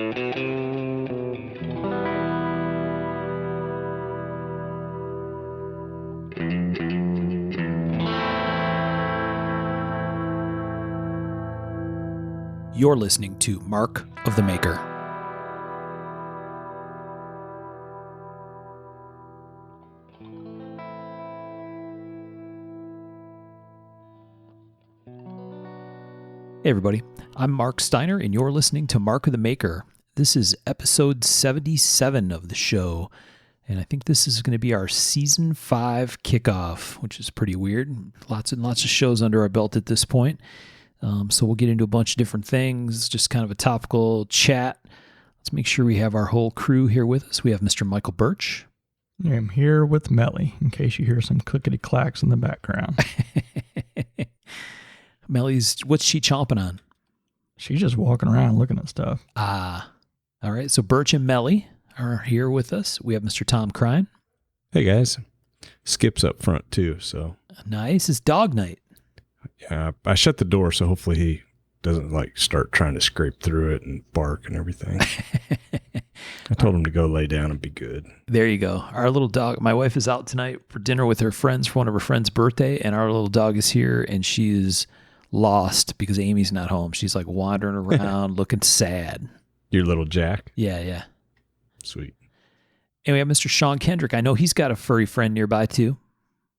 You're listening to Mark of the Maker. Hey everybody, I'm Mark Steiner and you're listening to Mark of the Maker. This is episode 77 of the show, and I think this is going to be our season 5 kickoff, which is pretty weird. Lots and lots of shows under our belt at this point. So we'll get into a bunch of different things, just kind of a topical chat. Let's make sure we have our whole crew here with us. We have Mr. Michael Birch. I'm here with Melly, in case you hear some clickety-clacks in the background. Melly's, what's she chomping on? She's just walking around looking at stuff. Ah, all right. So Birch and Melly are here with us. We have Mr. Tom Crine. Hey guys. Skip's up front too, so. Nice. It's dog night. Yeah, I shut the door, so hopefully he doesn't start trying to scrape through it and bark and everything. I told him to go lay down and be good. There you go. Our little dog, my wife is out tonight for dinner with her friends for one of her friends' birthday, and our little dog is here, and she is lost because Amy's not home. She's wandering around looking sad. Your little Jack? Yeah. Sweet. And we have Mr. Sean Kendrick. I know he's got a furry friend nearby too.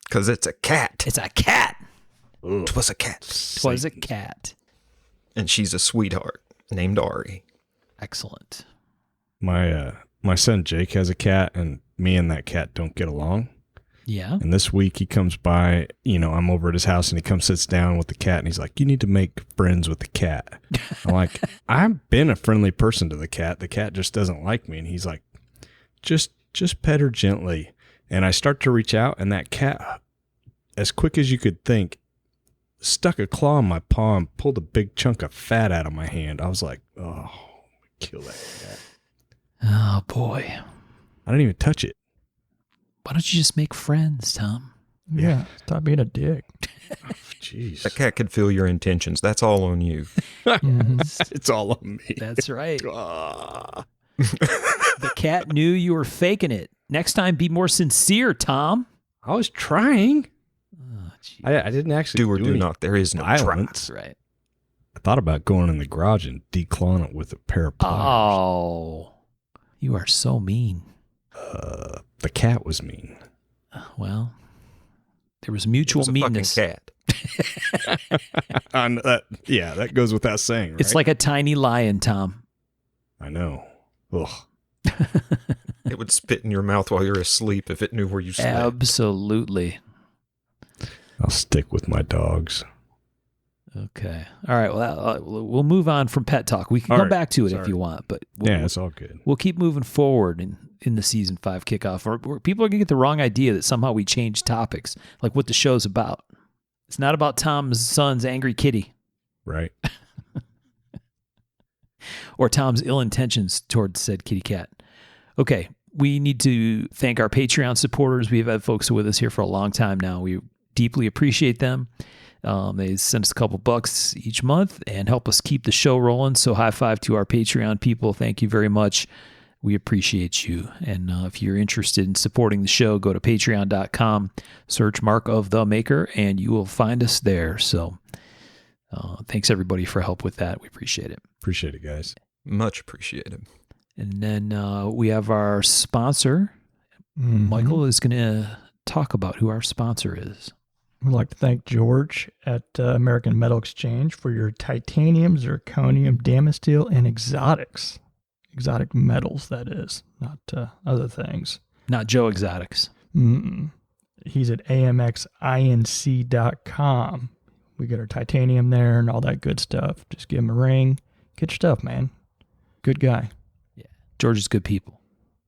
Because it's a cat. It's a cat. Ugh. Twas a cat. Twas a cat. And she's a sweetheart named Ari. Excellent. My son Jake has a cat, and me and that cat don't get along. Yeah. And this week he comes by, I'm over at his house, and he comes sits down with the cat, and he's like, "You need to make friends with the cat." I'm like, "I've been a friendly person to the cat. The cat just doesn't like me." And he's like, just pet her gently. And I start to reach out, and that cat, as quick as you could think, stuck a claw in my paw and pulled a big chunk of fat out of my hand. I was like, "Oh, kill that cat." Oh, boy. I didn't even touch it. Why don't you just make friends, Tom? Yeah, stop being a dick. Jeez. The cat could feel your intentions. That's all on you. It's all on me. That's right. Ah. The cat knew you were faking it. Next time, be more sincere, Tom. I was trying. Oh, I didn't actually Do or do any not. There is no violence. That's right. I thought about going in the garage and declawing it with a pair of pliers. Oh, you are so mean. The cat was mean. Well, there was mutual It was a meanness. fucking cat. That goes without saying, right? It's like a tiny lion, Tom. I know. Ugh. It would spit in your mouth while you're asleep if it knew where you slept. Absolutely. I'll stick with my dogs. Okay. All right. Well, we'll move on from pet talk. We can come back to it if you want, but It's all good. We'll keep moving forward in the season 5 kickoff. Or people are going to get the wrong idea that somehow we change topics, like what the show's about. It's not about Tom's son's angry kitty. Right. Or Tom's ill intentions towards said kitty cat. Okay. We need to thank our Patreon supporters. We've had folks with us here for a long time now. We deeply appreciate them. They send us a couple bucks each month and help us keep the show rolling. So high five to our Patreon people. Thank you very much. We appreciate you. And if you're interested in supporting the show, go to patreon.com, search Mark of the Maker, and you will find us there. So thanks everybody for help with that. We appreciate it. Appreciate it, guys. Much appreciated. And then we have our sponsor. Mm-hmm. Michael is going to talk about who our sponsor is. We'd like to thank George at American Metal Exchange for your titanium, zirconium, damasteel, and exotics. Exotic metals, that is, not other things. Not Joe Exotics. Mm-mm. He's at amxinc.com. We get our titanium there and all that good stuff. Just give him a ring. Get your stuff, man. Good guy. Yeah. George is good people.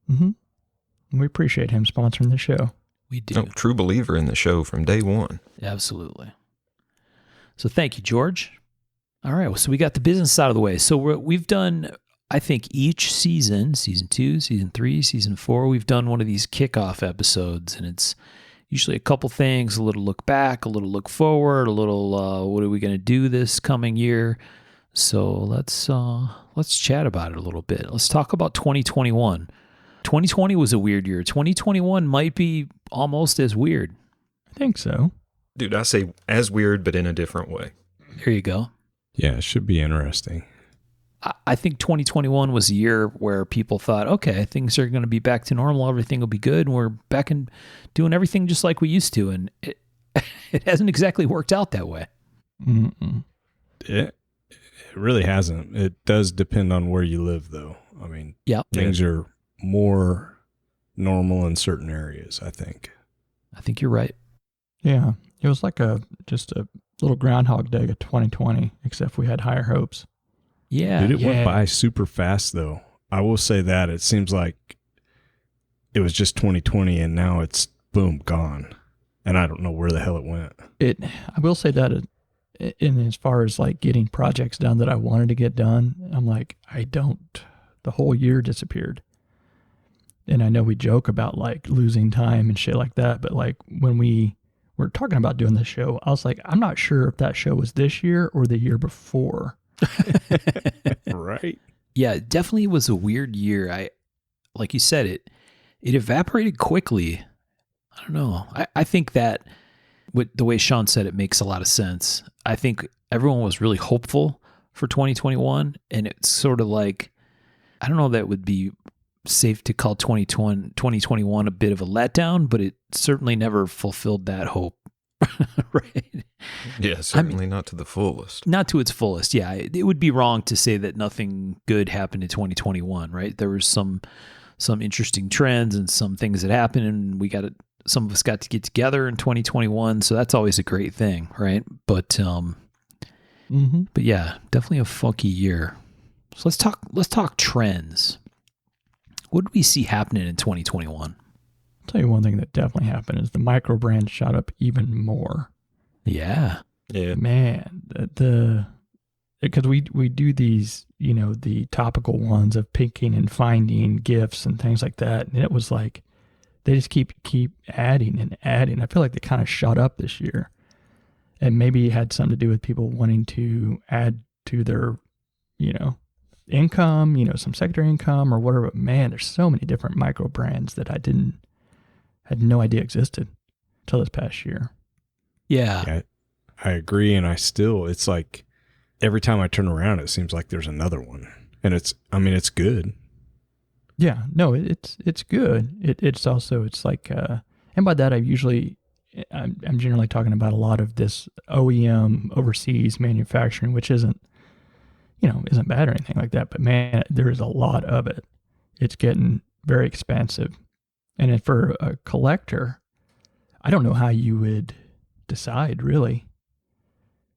Mm-hmm. We appreciate him sponsoring the show. We do. Oh, true believer in the show from day one. Absolutely. So thank you, George. All right. So we got the business out of the way. So we've done, I think, each season 2, season 3, season 4, we've done one of these kickoff episodes, and it's usually a couple things, a little look back, a little look forward, a little what are we going to do this coming year. So let's chat about it a little bit. Let's talk about 2021. 2020 was a weird year. 2021 might be almost as weird. I think so. Dude, I say as weird, but in a different way. There you go. Yeah, it should be interesting. I think 2021 was a year where people thought, okay, things are going to be back to normal. Everything will be good. And we're back and doing everything just like we used to. And it hasn't exactly worked out that way. Mm-mm. It really hasn't. It does depend on where you live, though. I mean, things are more normal in certain areas, I think. I think you're right. Yeah. It was like just a little Groundhog Day of 2020, except we had higher hopes. Yeah. Dude, it went by super fast, though. I will say that. It seems like it was just 2020, and now it's, boom, gone. And I don't know where the hell it went. I will say that in as far as like getting projects done that I wanted to get done, I'm like, the whole year disappeared. And I know we joke about like losing time and shit like that, but like when we were talking about doing this show, I was like, I'm not sure if that show was this year or the year before. Right? Yeah, it definitely was a weird year. Like you said, it evaporated quickly. I don't know. I think that with the way Sean said it makes a lot of sense. I think everyone was really hopeful for 2021, and it's sort of like, I don't know that it would be safe to call 2021 a bit of a letdown, but it certainly never fulfilled that hope. Right? Yeah, certainly not to the fullest. Not to its fullest, yeah. It would be wrong to say that nothing good happened in 2021, right? There was some interesting trends and some things that happened, and some of us got to get together in 2021, so that's always a great thing, right? But but yeah, definitely a funky year. So let's talk trends. What did we see happening in 2021? I'll tell you one thing that definitely happened is the micro brands shot up even more. Yeah. Yeah. Man, because we do these, the topical ones of picking and finding gifts and things like that. And it was like, they just keep adding and adding. I feel like they kind of shot up this year. And maybe it had something to do with people wanting to add to their, income, some secondary income or whatever. But man, there's so many different micro brands that I had no idea existed until this past year. Yeah. I agree. And it's like every time I turn around, it seems like there's another one. And it's good. Yeah, no, it's good. It's also, it's like, and by that I'm generally talking about a lot of this OEM overseas manufacturing, which isn't bad or anything like that. But man, there is a lot of it. It's getting very expensive. And for a collector, I don't know how you would decide really.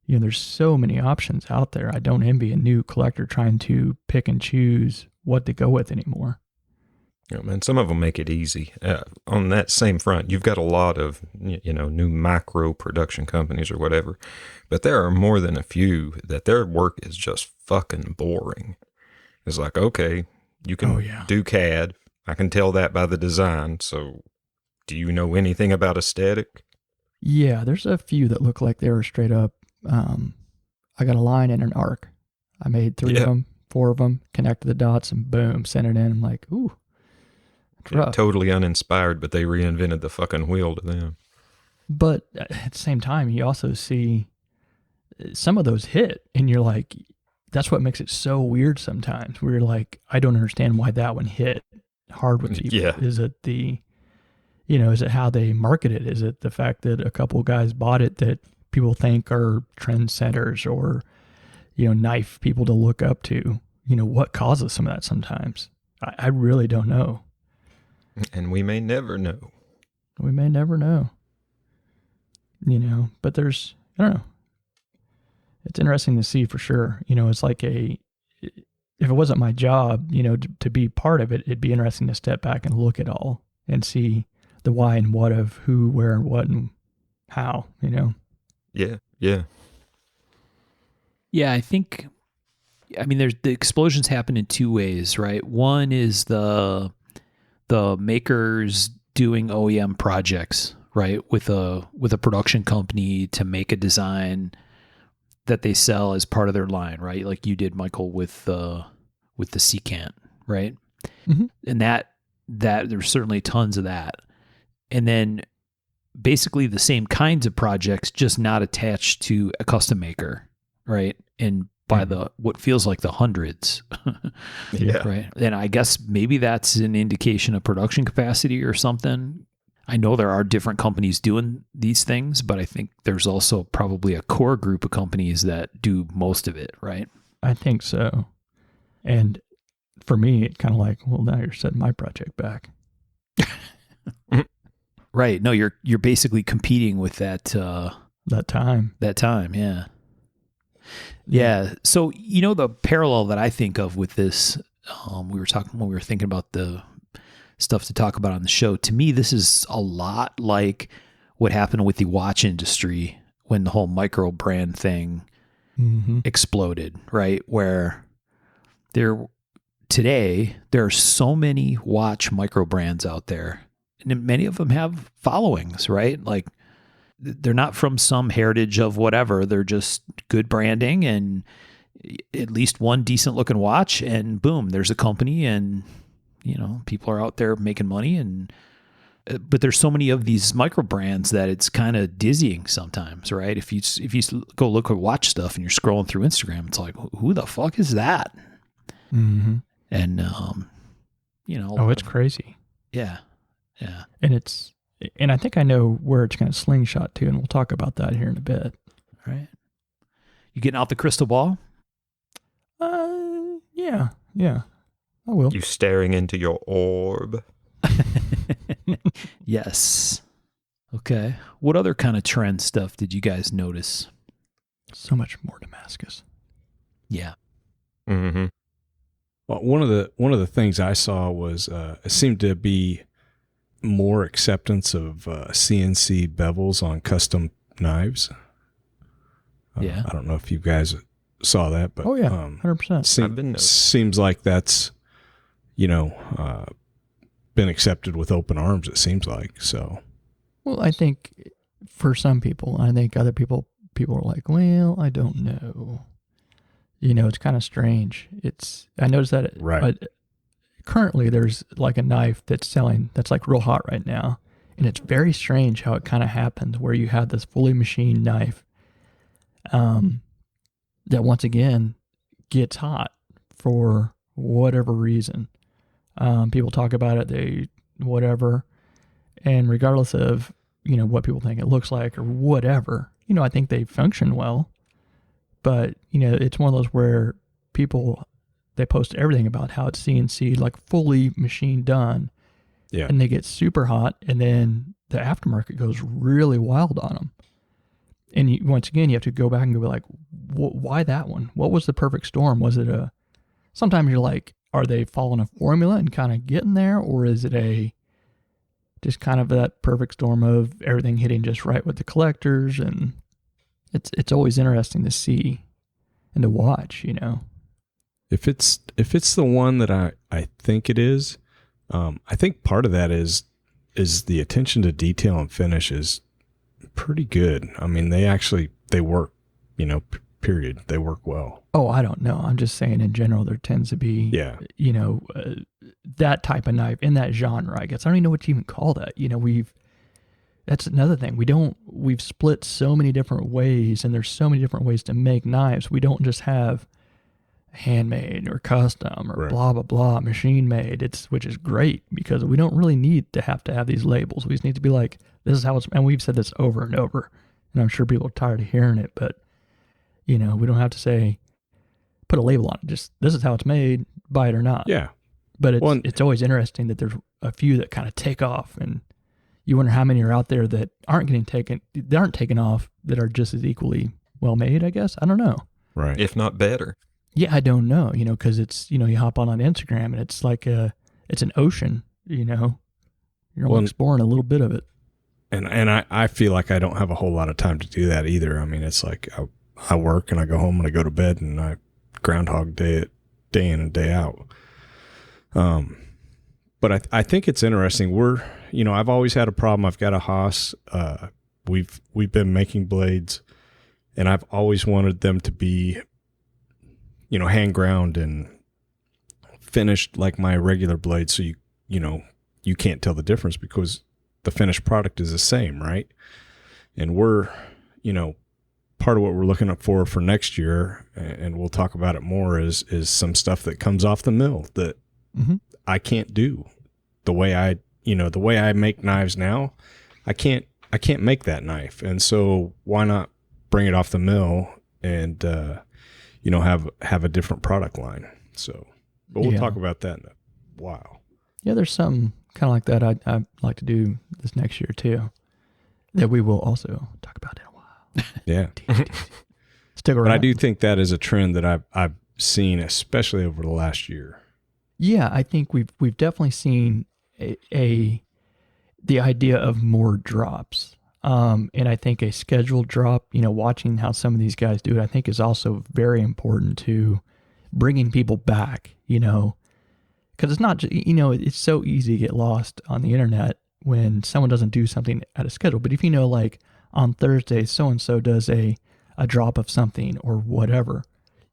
There's so many options out there. I don't envy a new collector trying to pick and choose what to go with anymore. Yeah, man, some of them make it easy. On that same front, you've got a lot of, new micro production companies or whatever, but there are more than a few that their work is just fucking boring. It's like, okay, you can do CAD. I can tell that by the design. So do you know anything about aesthetic? Yeah, there's a few that look like they were straight up. I got a line and an arc. I made 3 of them, 4 of them, connected the dots, and boom, sent it in. I'm like, ooh. Yeah, totally uninspired, but they reinvented the fucking wheel to them. But at the same time, you also see some of those hit, and you're like, that's what makes it so weird sometimes. Where you're like, I don't understand why that one hit hard with people. Yeah. Is it is it how they market it? Is it the fact that a couple of guys bought it that people think are trendsetters or, knife people to look up to? What causes some of that sometimes? I really don't know. And we may never know. We may never know. But there's, I don't know. It's interesting to see for sure. It's like if it wasn't my job, to be part of it, it'd be interesting to step back and look at all and see the why and what of who, where, and what, and how, Yeah, yeah. Yeah, there's the explosions happen in 2 ways, right? One is the makers doing OEM projects, right? With a production company to make a design that they sell as part of their line, right? Like you did, Michael, with the secant, right? Mhm. And that there's certainly tons of that. And then basically the same kinds of projects, just not attached to a custom maker, right? And by the what feels like the hundreds, Yeah. right? And I guess maybe that's an indication of production capacity or something. I know there are different companies doing these things, but I think there's also probably a core group of companies that do most of it, right? I think so. And for me, it kind of like, well, now you're setting my project back. Right. No, you're basically competing with that That time. yeah. Yeah. So, the parallel that I think of with this, we were talking when we were thinking about the stuff to talk about on the show. To me, this is a lot like what happened with the watch industry when the whole micro brand thing Mm-hmm. exploded, right? Where today there are so many watch micro brands out there, and many of them have followings, right? Like they're not from some heritage of whatever. They're just good branding and at least one decent looking watch, and boom, there's a company, and people are out there making money. And but there's so many of these micro brands that it's kind of dizzying sometimes, right? If you go look at watch stuff and you're scrolling through Instagram, it's like, who the fuck is that? Mm-hmm. And Oh, it's crazy. yeah, yeah. And I think I know where it's going to slingshot to, and we'll talk about that here in a bit. Right. You getting out the crystal ball? Yeah, I will. You staring into your orb. Yes. Okay. What other kind of trend stuff did you guys notice? So much more Damascus. Yeah. Mm-hmm. Well, one of the things I saw was it seemed to be more acceptance of CNC Bevels on custom knives. Yeah. I don't know if you guys saw that, but Oh yeah, 100%. I've been noticing. Seems like that's been accepted with open arms. It seems like so. Well, I think for some people, I think other people are like, well, I don't know. It's kind of strange. I noticed that. Right. Currently, there's like a knife that's like real hot right now, and it's very strange how it kind of happened where you have this fully machined knife, that once again gets hot for whatever reason. People talk about it, whatever, and regardless of what people think it looks like or whatever, I think they function well. But it's one of those where they post everything about how it's CNC, like fully machine done, Yeah. and they get super hot, and then the aftermarket goes really wild on them. And once again, you have to go back and go like, why that one? What was the perfect storm? Was it sometimes you're like, are they following a formula and kind of getting there? Or is it just kind of that perfect storm of everything hitting just right with the collectors? And it's always interesting to see and to watch, If it's the one that I think it is, I think part of that is the attention to detail and finish is pretty good. I mean, they work, period. They work well. Oh, I don't know. I'm just saying in general, there tends to be, that type of knife in that genre, I guess. I don't even know what you even call that. That's another thing. We've split so many different ways, and there's so many different ways to make knives. We don't just have handmade or custom or Right. blah, blah, blah, machine made, which is great because we don't really need to have these labels. We just need to be like, this is how it's, and we've said this over and over, and I'm sure people are tired of hearing it, but we don't have to say, put a label on it. Just, this is how it's made, buy it or not. Yeah. But it's always interesting that there's a few that kind of take off, and you wonder how many are out there that aren't taken off, that are just as equally well made, I guess. I don't know. Right. If not better. Yeah, I don't know, because it's, you hop on Instagram and it's like it's an ocean, you're only exploring a little bit of it. And I feel like I don't have a whole lot of time to do that either. I mean, it's like I work and I go home and I go to bed and I groundhog day it day in and day out. But I think it's interesting. I've always had a problem. I've got a Haas. We've been making blades And I've always wanted them to be, hand ground and finished like my regular blade. So you can't tell the difference because the finished product is the same, right? And we're, part of what we're looking up for next year, and we'll talk about it more, is some stuff that comes off the mill that I can't do the way I make knives now. I can't make that knife. And so why not bring it off the mill and, have a different product line. So, but we'll talk about that in a while. Yeah, there's something kind of like that I'd like to do this next year too, that we will also talk about in a while. Yeah. Stick around. But I do think that is a trend that I've seen, especially over the last year. Yeah, I think we've definitely seen the idea of more drops. And I think a scheduled drop, watching how some of these guys do it, I think is also very important to bringing people back, because it's not, it's so easy to get lost on the internet when someone doesn't do something at a schedule. But if like on Thursday, so-and-so does a drop of something or whatever,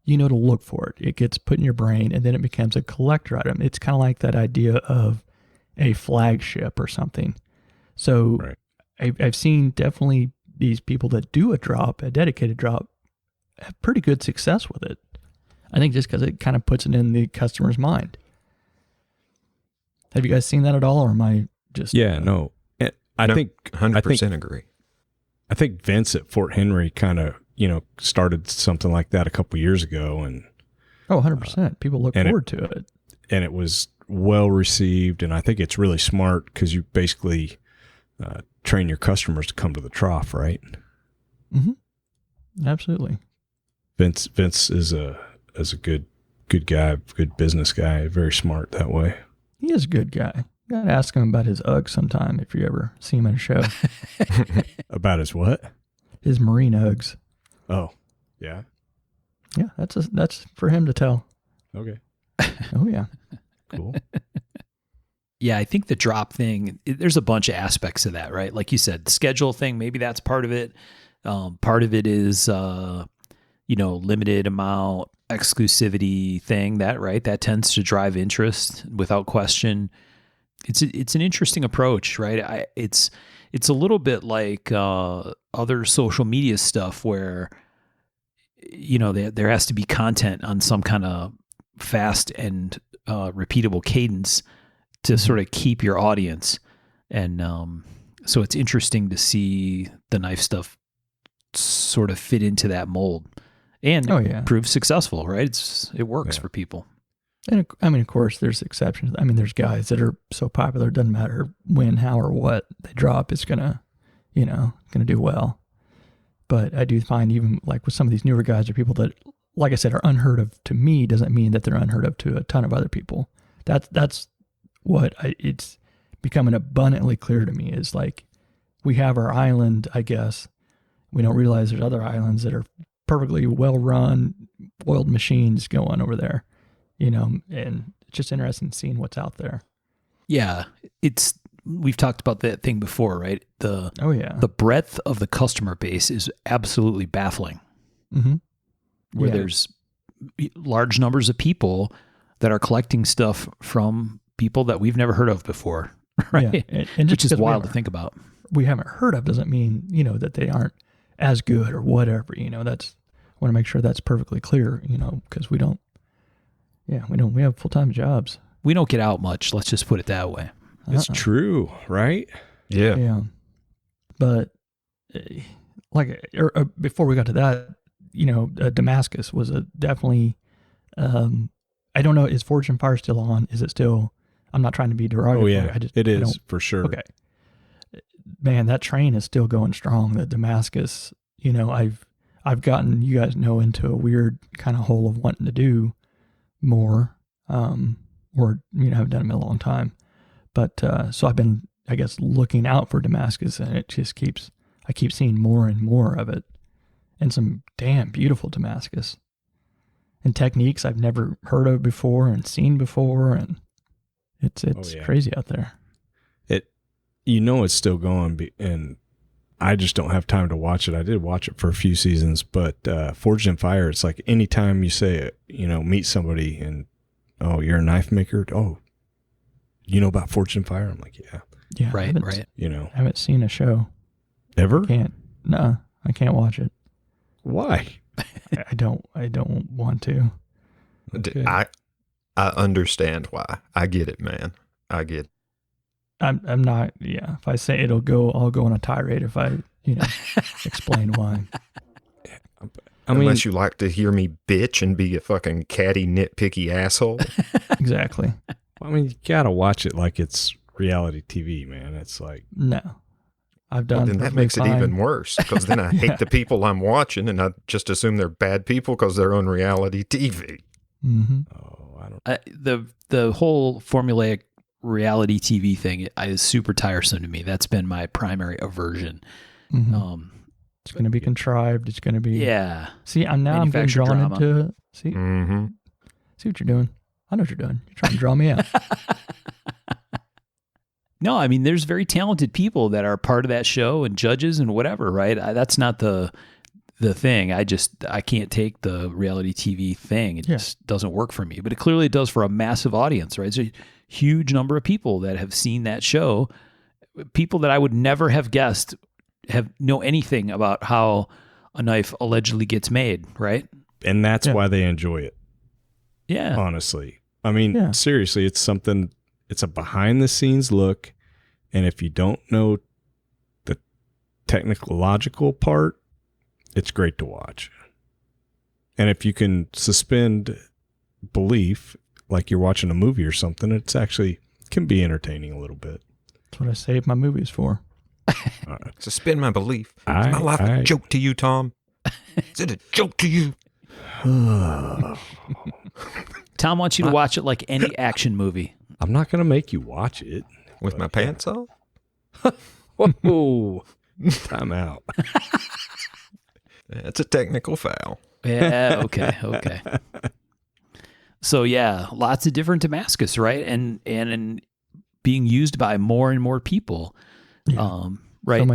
to look for it. It gets put in your brain and then it becomes a collector item. It's kind of like that idea of a flagship or something. So right. I've seen definitely these people that do a dedicated drop, have pretty good success with it. I think just because it kind of puts it in the customer's mind. Have you guys seen that at all, or am I just... Yeah, no. I think 100% agree. I think Vince at Fort Henry kind of, started something like that a couple years ago. And 100%. People look forward to it. And it was well received. And I think it's really smart because you basically train your customers to come to the trough, right? Mm-hmm. Absolutely. Vince is a good guy, good business guy, very smart that way. He is a good guy. Got to ask him about his Uggs sometime if you ever see him at a show. About his what? His marine Uggs. Oh, yeah. Yeah, that's for him to tell. Okay. Oh yeah. Cool. Yeah, I think the drop thing, there's a bunch of aspects of that, right? Like you said, the schedule thing, maybe that's part of it. Part of it is, limited amount exclusivity thing, that tends to drive interest without question. It's an interesting approach, right? It's a little bit like other social media stuff where, there has to be content on some kind of fast and repeatable cadence to sort of keep your audience. And so it's interesting to see the knife stuff sort of fit into that mold and prove successful, right? It works for people. And of course, there's exceptions. There's guys that are so popular, it doesn't matter when, how, or what they drop, it's gonna do well. But I do find even like with some of these newer guys or people that, like I said, are unheard of to me, doesn't mean that they're unheard of to a ton of other people. That's what it's becoming abundantly clear to me is like, we have our island, I guess. We don't realize there's other islands that are perfectly well-run, oiled machines going over there, and it's just interesting seeing what's out there. Yeah, we've talked about that thing before, right? The breadth of the customer base is absolutely baffling. Mm-hmm. Where there's large numbers of people that are collecting stuff from people that we've never heard of before, right? Yeah. And which is wild to think about. We haven't heard of doesn't mean, that they aren't as good or whatever, that's, I want to make sure that's perfectly clear, because we have full-time jobs. We don't get out much. Let's just put it that way. It's true, right? Yeah. Yeah. But before we got to that, Damascus was definitely, I don't know, is Fortune Fire still on? Is it still, I'm not trying to be derogatory. Oh yeah, it is for sure. Okay. Man, that train is still going strong. The Damascus, I've gotten, you guys know, into a weird kind of hole of wanting to do more, or, haven't done them in a long time. But, so I've been, I guess, looking out for Damascus, and it just I keep seeing more and more of it, and some damn beautiful Damascus and techniques I've never heard of before and seen before. And it's crazy out there. It's still going, and I just don't have time to watch it. I did watch it for a few seasons, but Forged in Fire, it's like anytime you say, meet somebody and, oh, you're a knife maker? Oh, you know about Forged in Fire? I'm like, yeah. Yeah. Right. I haven't seen a show. Ever? I can't watch it. Why? I don't want to. Okay. I understand why. I get it, man. I get it. I'm not, if I say I'll go on a tirade if I, explain why. Unless you like to hear me bitch and be a fucking catty, nitpicky asshole. Exactly. You gotta watch it like it's reality TV, man. It's like, no, I've done. Well, then that makes it even worse, because then I hate the people I'm watching, and I just assume they're bad people because they're on reality TV. Mm-hmm. oh, I don't. The whole formulaic reality TV thing is super tiresome to me. That's been my primary aversion. Mm-hmm. It's going to be contrived. It's going to be. Yeah. See, I'm getting drawn drama. into it. See, Mm-hmm. see what you're doing. I know what you're doing. You're trying to draw me out. No, I mean, there's very talented people that are part of that show and judges and whatever, right? That's not the thing. I can't take the reality TV thing. It just doesn't work for me. But it clearly does for a massive audience, right? It's a huge number of people that have seen that show. People that I would never have guessed know anything about how a knife allegedly gets made, right? And that's why they enjoy it. Yeah. Honestly. I mean, seriously, it's a behind the scenes look. And if you don't know the technological part, it's great to watch. And if you can suspend belief, like you're watching a movie or something, it's actually can be entertaining a little bit. That's what I save my movies for. Suspend my belief. Is my life a joke to you, Tom? Is it a joke to you? Tom wants you to watch it like any action movie. I'm not going to make you watch it. With my pants off? Whoa. Time out. That's a technical foul. Yeah, okay. So yeah, lots of different Damascus, right? And being used by more and more people. Yeah. Right. So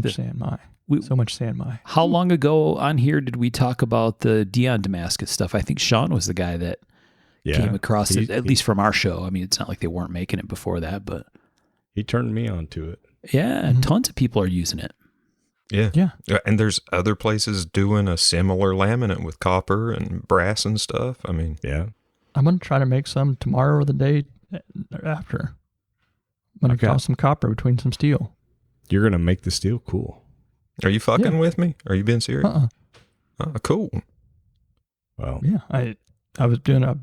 much sand my. How long ago on here did we talk about the Dion Damascus stuff? I think Sean was the guy that came across it, at least from our show. I mean, it's not like they weren't making it before that, but he turned me on to it. Yeah, tons of people are using it. Yeah. And there's other places doing a similar laminate with copper and brass and stuff. I mean, yeah. I'm going to try to make some tomorrow or the day after. I'm going to toss some copper between some steel. You're going to make the steel? Cool. Are you fucking with me? Are you being serious? Oh, cool. Well, yeah, I was doing a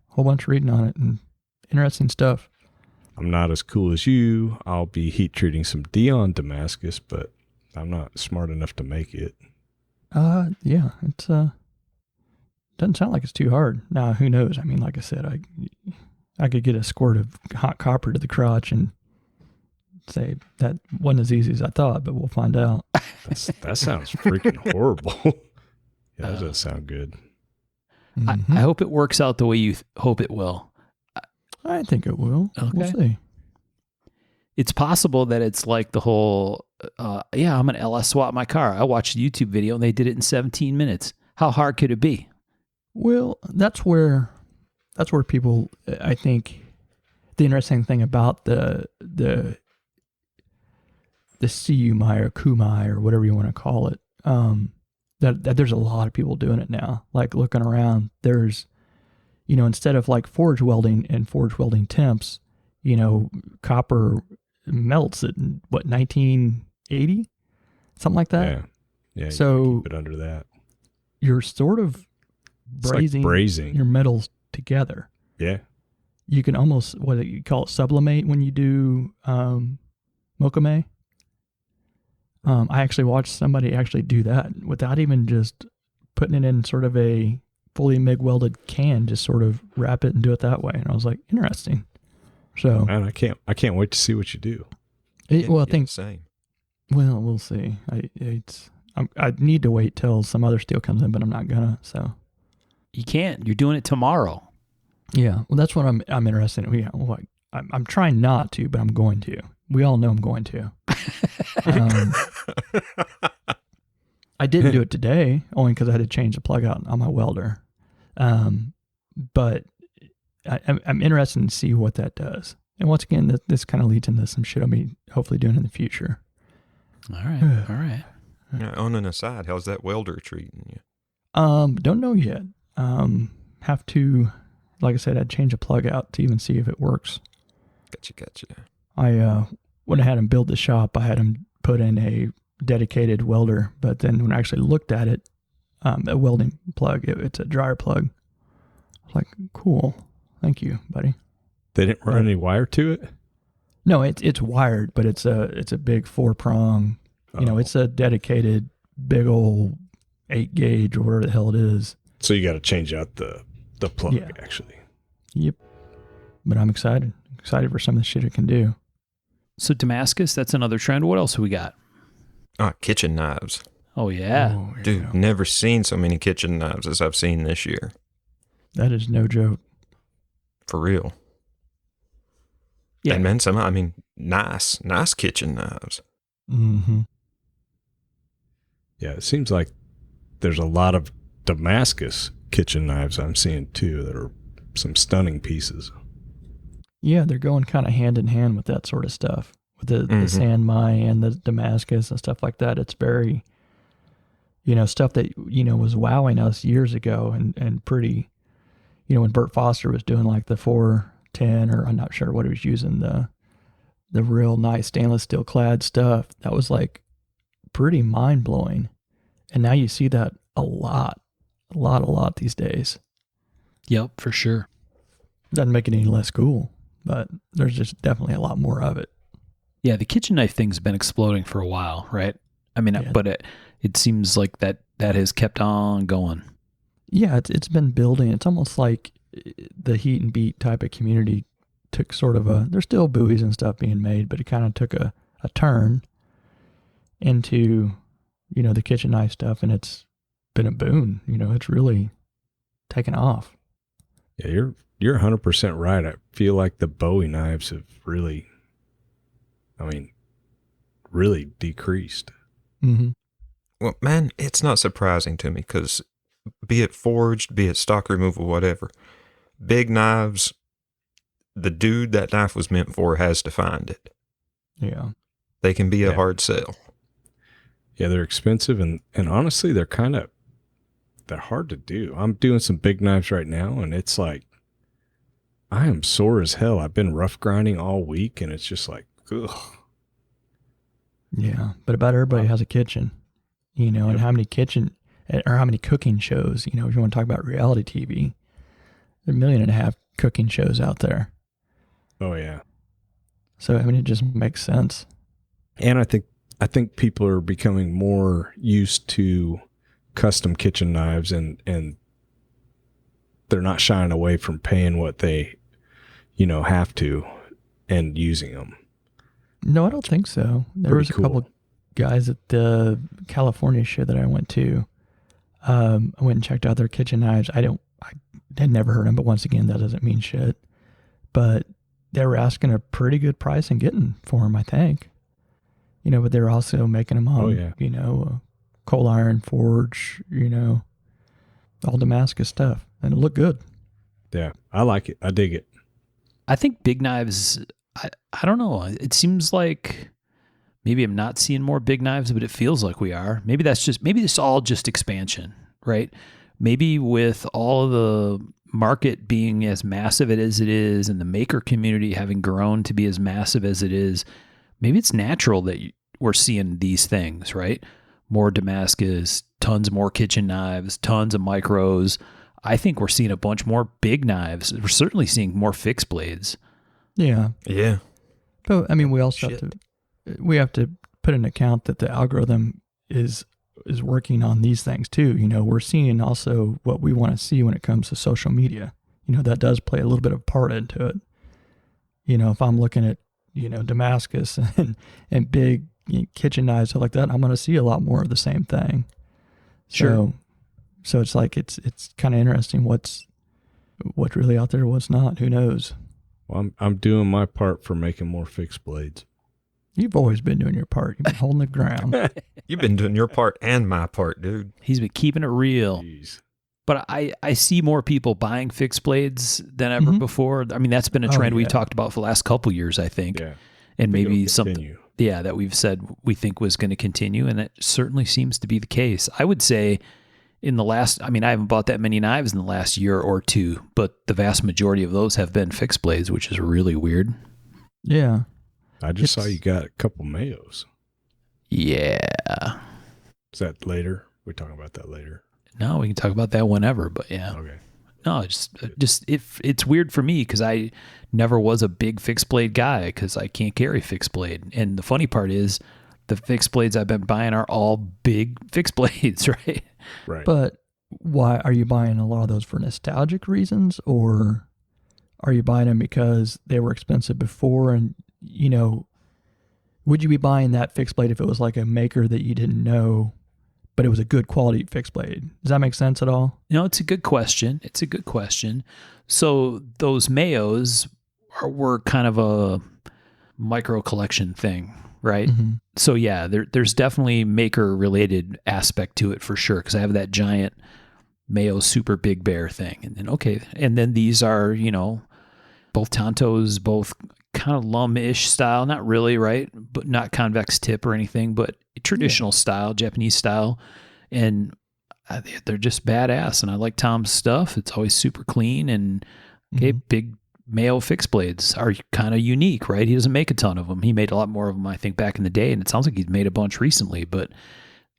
whole bunch of reading on it and interesting stuff. I'm not as cool as you. I'll be heat treating some Dion Damascus, but I'm not smart enough to make it. Yeah, it's doesn't sound like it's too hard. Now, who knows? I mean, like I said, I could get a squirt of hot copper to the crotch and say that wasn't as easy as I thought, but we'll find out. That sounds freaking horrible. Yeah, that doesn't sound good. Mm-hmm. I hope it works out the way you hope it will. I think it will. Okay. We'll see. It's possible that it's like the whole, I'm going to LS swap my car. I watched a YouTube video and they did it in 17 minutes. How hard could it be? Well, that's where people, I think, the interesting thing about the CUMI or KUMI or whatever you want to call it, that there's a lot of people doing it now. Like looking around, there's, instead of like forge welding and forge welding temps, copper melts at 1980, something like that. Yeah. So keep it under that. You're sort of brazing your metals together. Yeah. You can almost, what you call it, sublimate when you do mokame. I actually watched somebody actually do that without even just putting it in sort of a fully MIG welded can, just sort of wrap it and do it that way. And I was like, interesting. So, man, I can't wait to see what you do. I think same. Well, we'll see. I need to wait till some other steel comes in, but I'm not gonna. So you can't. You're doing it tomorrow. Yeah. Well, that's what I'm interested in. Yeah. Well, I'm trying not to, but I'm going to. We all know I'm going to. I didn't do it today, only because I had to change the plug out on my welder. But I'm interested to see what that does. And once again, this kind of leads into some shit I'll be hopefully doing in the future. All right. All right. Now, on an aside, how's that welder treating you? Don't know yet. Have to, like I said, I'd change a plug out to even see if it works. Gotcha. When I had him build the shop, I had him put in a dedicated welder, but then when I actually looked at it, a welding plug, it's a dryer plug. I was like, cool. Thank you, buddy. They didn't run any wire to it? No, it's wired, but it's a big 4-prong, it's a dedicated big old 8 gauge or whatever the hell it is. So you got to change out the plug, actually. Yep. But I'm excited for some of the shit it can do. So Damascus, that's another trend. What else have we got? Kitchen knives. Oh, yeah. Oh, yeah. Dude, never seen so many kitchen knives as I've seen this year. That is no joke. For real. Yeah. And man, nice kitchen knives. Mm-hmm. Yeah, it seems like there's a lot of Damascus kitchen knives I'm seeing too that are some stunning pieces. Yeah, they're going kind of hand in hand with that sort of stuff. With the San Mai and the Damascus and stuff like that. It's very, stuff that, was wowing us years ago and pretty, when Bert Foster was doing like the 410, or I'm not sure what he was using, the real nice stainless steel clad stuff, that was like pretty mind blowing. And now you see that a lot these days. Yep, for sure. Doesn't make it any less cool, but there's just definitely a lot more of it. Yeah, the kitchen knife thing's been exploding for a while, right? I mean, but it seems like that has kept on going. Yeah, it's been building. It's almost like the heat and beat type of community took sort of there's still buoys and stuff being made, but it kind of took a turn into, the kitchen knife stuff, and it's been a boon. It's really taken off. Yeah, you're 100% right. I feel like the Bowie knives have really decreased. Mm-hmm. Well, man, it's not surprising to me because be it forged, be it stock removal, whatever, big knives, the dude that knife was meant for has to find it. Yeah. They can be a hard sell. Yeah, they're expensive, and honestly, they're hard to do. I'm doing some big knives right now, and it's like, I am sore as hell. I've been rough grinding all week, and it's just like, ugh. Yeah, but about everybody has a kitchen, and how many how many cooking shows, if you want to talk about reality TV, there are 1.5 million cooking shows out there. Oh, yeah. So, it just makes sense. And I think people are becoming more used to custom kitchen knives, and they're not shying away from paying what they, have to and using them. No, I don't think so. There was a couple guys at the California show that I went to. I went and checked out their kitchen knives. I had never heard of them, but once again, that doesn't mean shit. But they were asking a pretty good price and getting for them, I think. But they're also making them on, coal iron forge, all Damascus stuff, and it looked good. Yeah, I like it. I dig it. I think big knives, I don't know. It seems like maybe I'm not seeing more big knives, but it feels like we are. Maybe it's all just expansion, right? Maybe with all of the market being as massive as it is and the maker community having grown to be as massive as it is, maybe it's natural that we're seeing these things, right? More Damascus, tons more kitchen knives, tons of micros. I think we're seeing a bunch more big knives. We're certainly seeing more fixed blades. Yeah. Yeah. But we also have to put into account that the algorithm is working on these things too. We're seeing also what we want to see when it comes to social media. That does play a little bit of part into it. If I'm looking at, Damascus and big kitchen knives, stuff like that, I'm going to see a lot more of the same thing. Sure. So it's like, it's kind of interesting what's really out there, what's not, who knows? Well, I'm doing my part for making more fixed blades. You've always been doing your part. You've been holding the ground. You've been doing your part and my part, dude. He's been keeping it real. Jeez. But I see more people buying fixed blades than ever before. I mean, that's been a trend we've talked about for the last couple years, I think. Yeah. And maybe It'll something continue. that we've said we think was going to continue, and it certainly seems to be the case. I would say in the last, I mean, I haven't bought that many knives in the last year or two, but the vast majority of those have been fixed blades, which is really weird. Yeah. I just saw you got a couple Mayos. Yeah. Is that later? We're talking about that later. No, we can talk about that whenever, but yeah. Okay. No, it's weird for me because I never was a big fixed blade guy because I can't carry fixed blade. And the funny part is the fixed blades I've been buying are all big fixed blades, right? Right. But why are you buying a lot of those for nostalgic reasons, or are you buying them because they were expensive before? And, you know, would you be buying that fixed blade if it was like a maker that you didn't know, but it was a good quality fixed blade? Does that make sense at all? You know, it's a good question. It's a good question. So those Mayos were kind of a micro collection thing, right? Mm-hmm. So yeah, there's definitely maker related aspect to it for sure. Cause I have that giant Mayo Super Big Bear thing. And then, okay. And then these are, you know, both Tontos, both kind of lum-ish style, not really, right? But not convex tip or anything, but traditional style, Japanese style. And they're just badass. And I like Tom's stuff. It's always super clean. And okay, big Mayo fixed blades are kind of unique, right? He doesn't make a ton of them. He made a lot more of them, I think, back in the day. And it sounds like he's made a bunch recently, but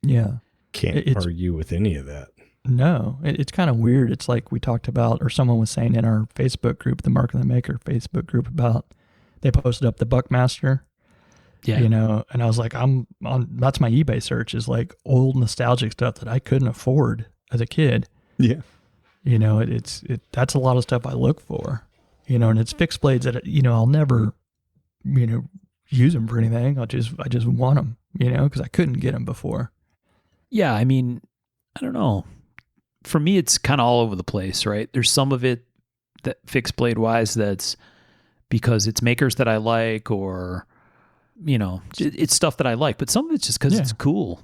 yeah, can't argue with any of that. No, it's kind of weird. It's like we talked about, or someone was saying in our Facebook group, the Mark of the Maker Facebook group, about they posted up the Buckmaster. Yeah. You know, and I was like, that's my eBay search, is like old nostalgic stuff that I couldn't afford as a kid. Yeah. You know, that's a lot of stuff I look for, you know, and it's fixed blades that, you know, I'll never, you know, use them for anything. I just want them, you know, because I couldn't get them before. Yeah. I mean, I don't know. For me, it's kind of all over the place, right? There's some of it that fixed blade wise that's because it's makers that I like, or, you know, it's stuff that I like, but some of it's just because it's cool.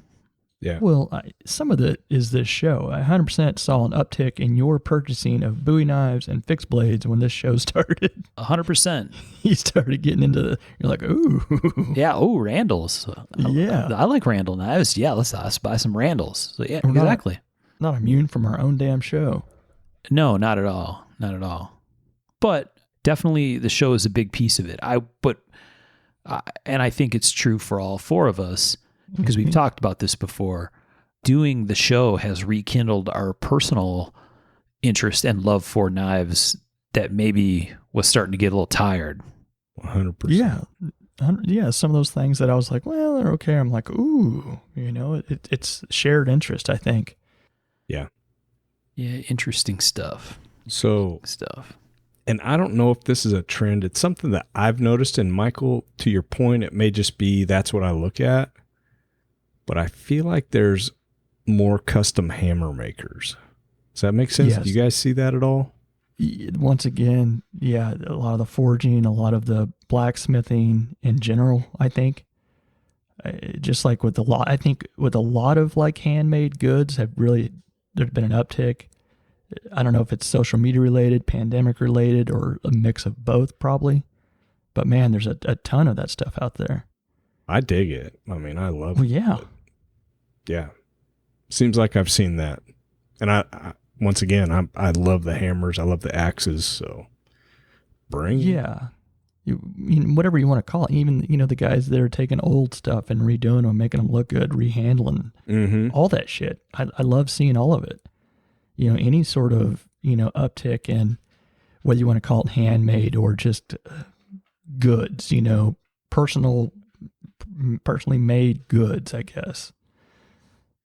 Yeah. Well, some of it is this show. I 100% saw an uptick in your purchasing of Bowie knives and fixed blades when this show started. 100%. You started getting into you're like, ooh. Yeah. Oh, Randall's. Yeah. I like Randall knives. Yeah. Let's buy some Randalls. So yeah, exactly. Not immune from our own damn show. No, not at all. Not at all. But definitely the show is a big piece of it. And I think it's true for all four of us, because we've talked about this before. Doing the show has rekindled our personal interest and love for knives that maybe was starting to get a little tired. 100%. Yeah. Yeah, some of those things that I was like, well, they're okay. I'm like, ooh, you know, it's shared interest, I think. Yeah. Yeah, interesting stuff. And I don't know if this is a trend. It's something that I've noticed. And Michael, to your point, it may just be that's what I look at. But I feel like there's more custom hammer makers. Does that make sense? Yes. Do you guys see that at all? Once again, yeah, a lot of the forging, a lot of the blacksmithing in general, I think. Just like with I think with a lot of like handmade goods there's been an uptick. I don't know if it's social media related, pandemic related, or a mix of both probably. But man, there's a ton of that stuff out there. I dig it. I mean, I love it. Yeah. Yeah. Seems like I've seen that. And I once again, I love the hammers. I love the axes. So bring it. Yeah. You know, whatever you want to call it. Even, you know, the guys that are taking old stuff and redoing them, making them look good, rehandling, all that shit. I love seeing all of it. You know, any sort of, you know, uptick in whether you want to call it handmade or just goods, you know, personally made goods, I guess.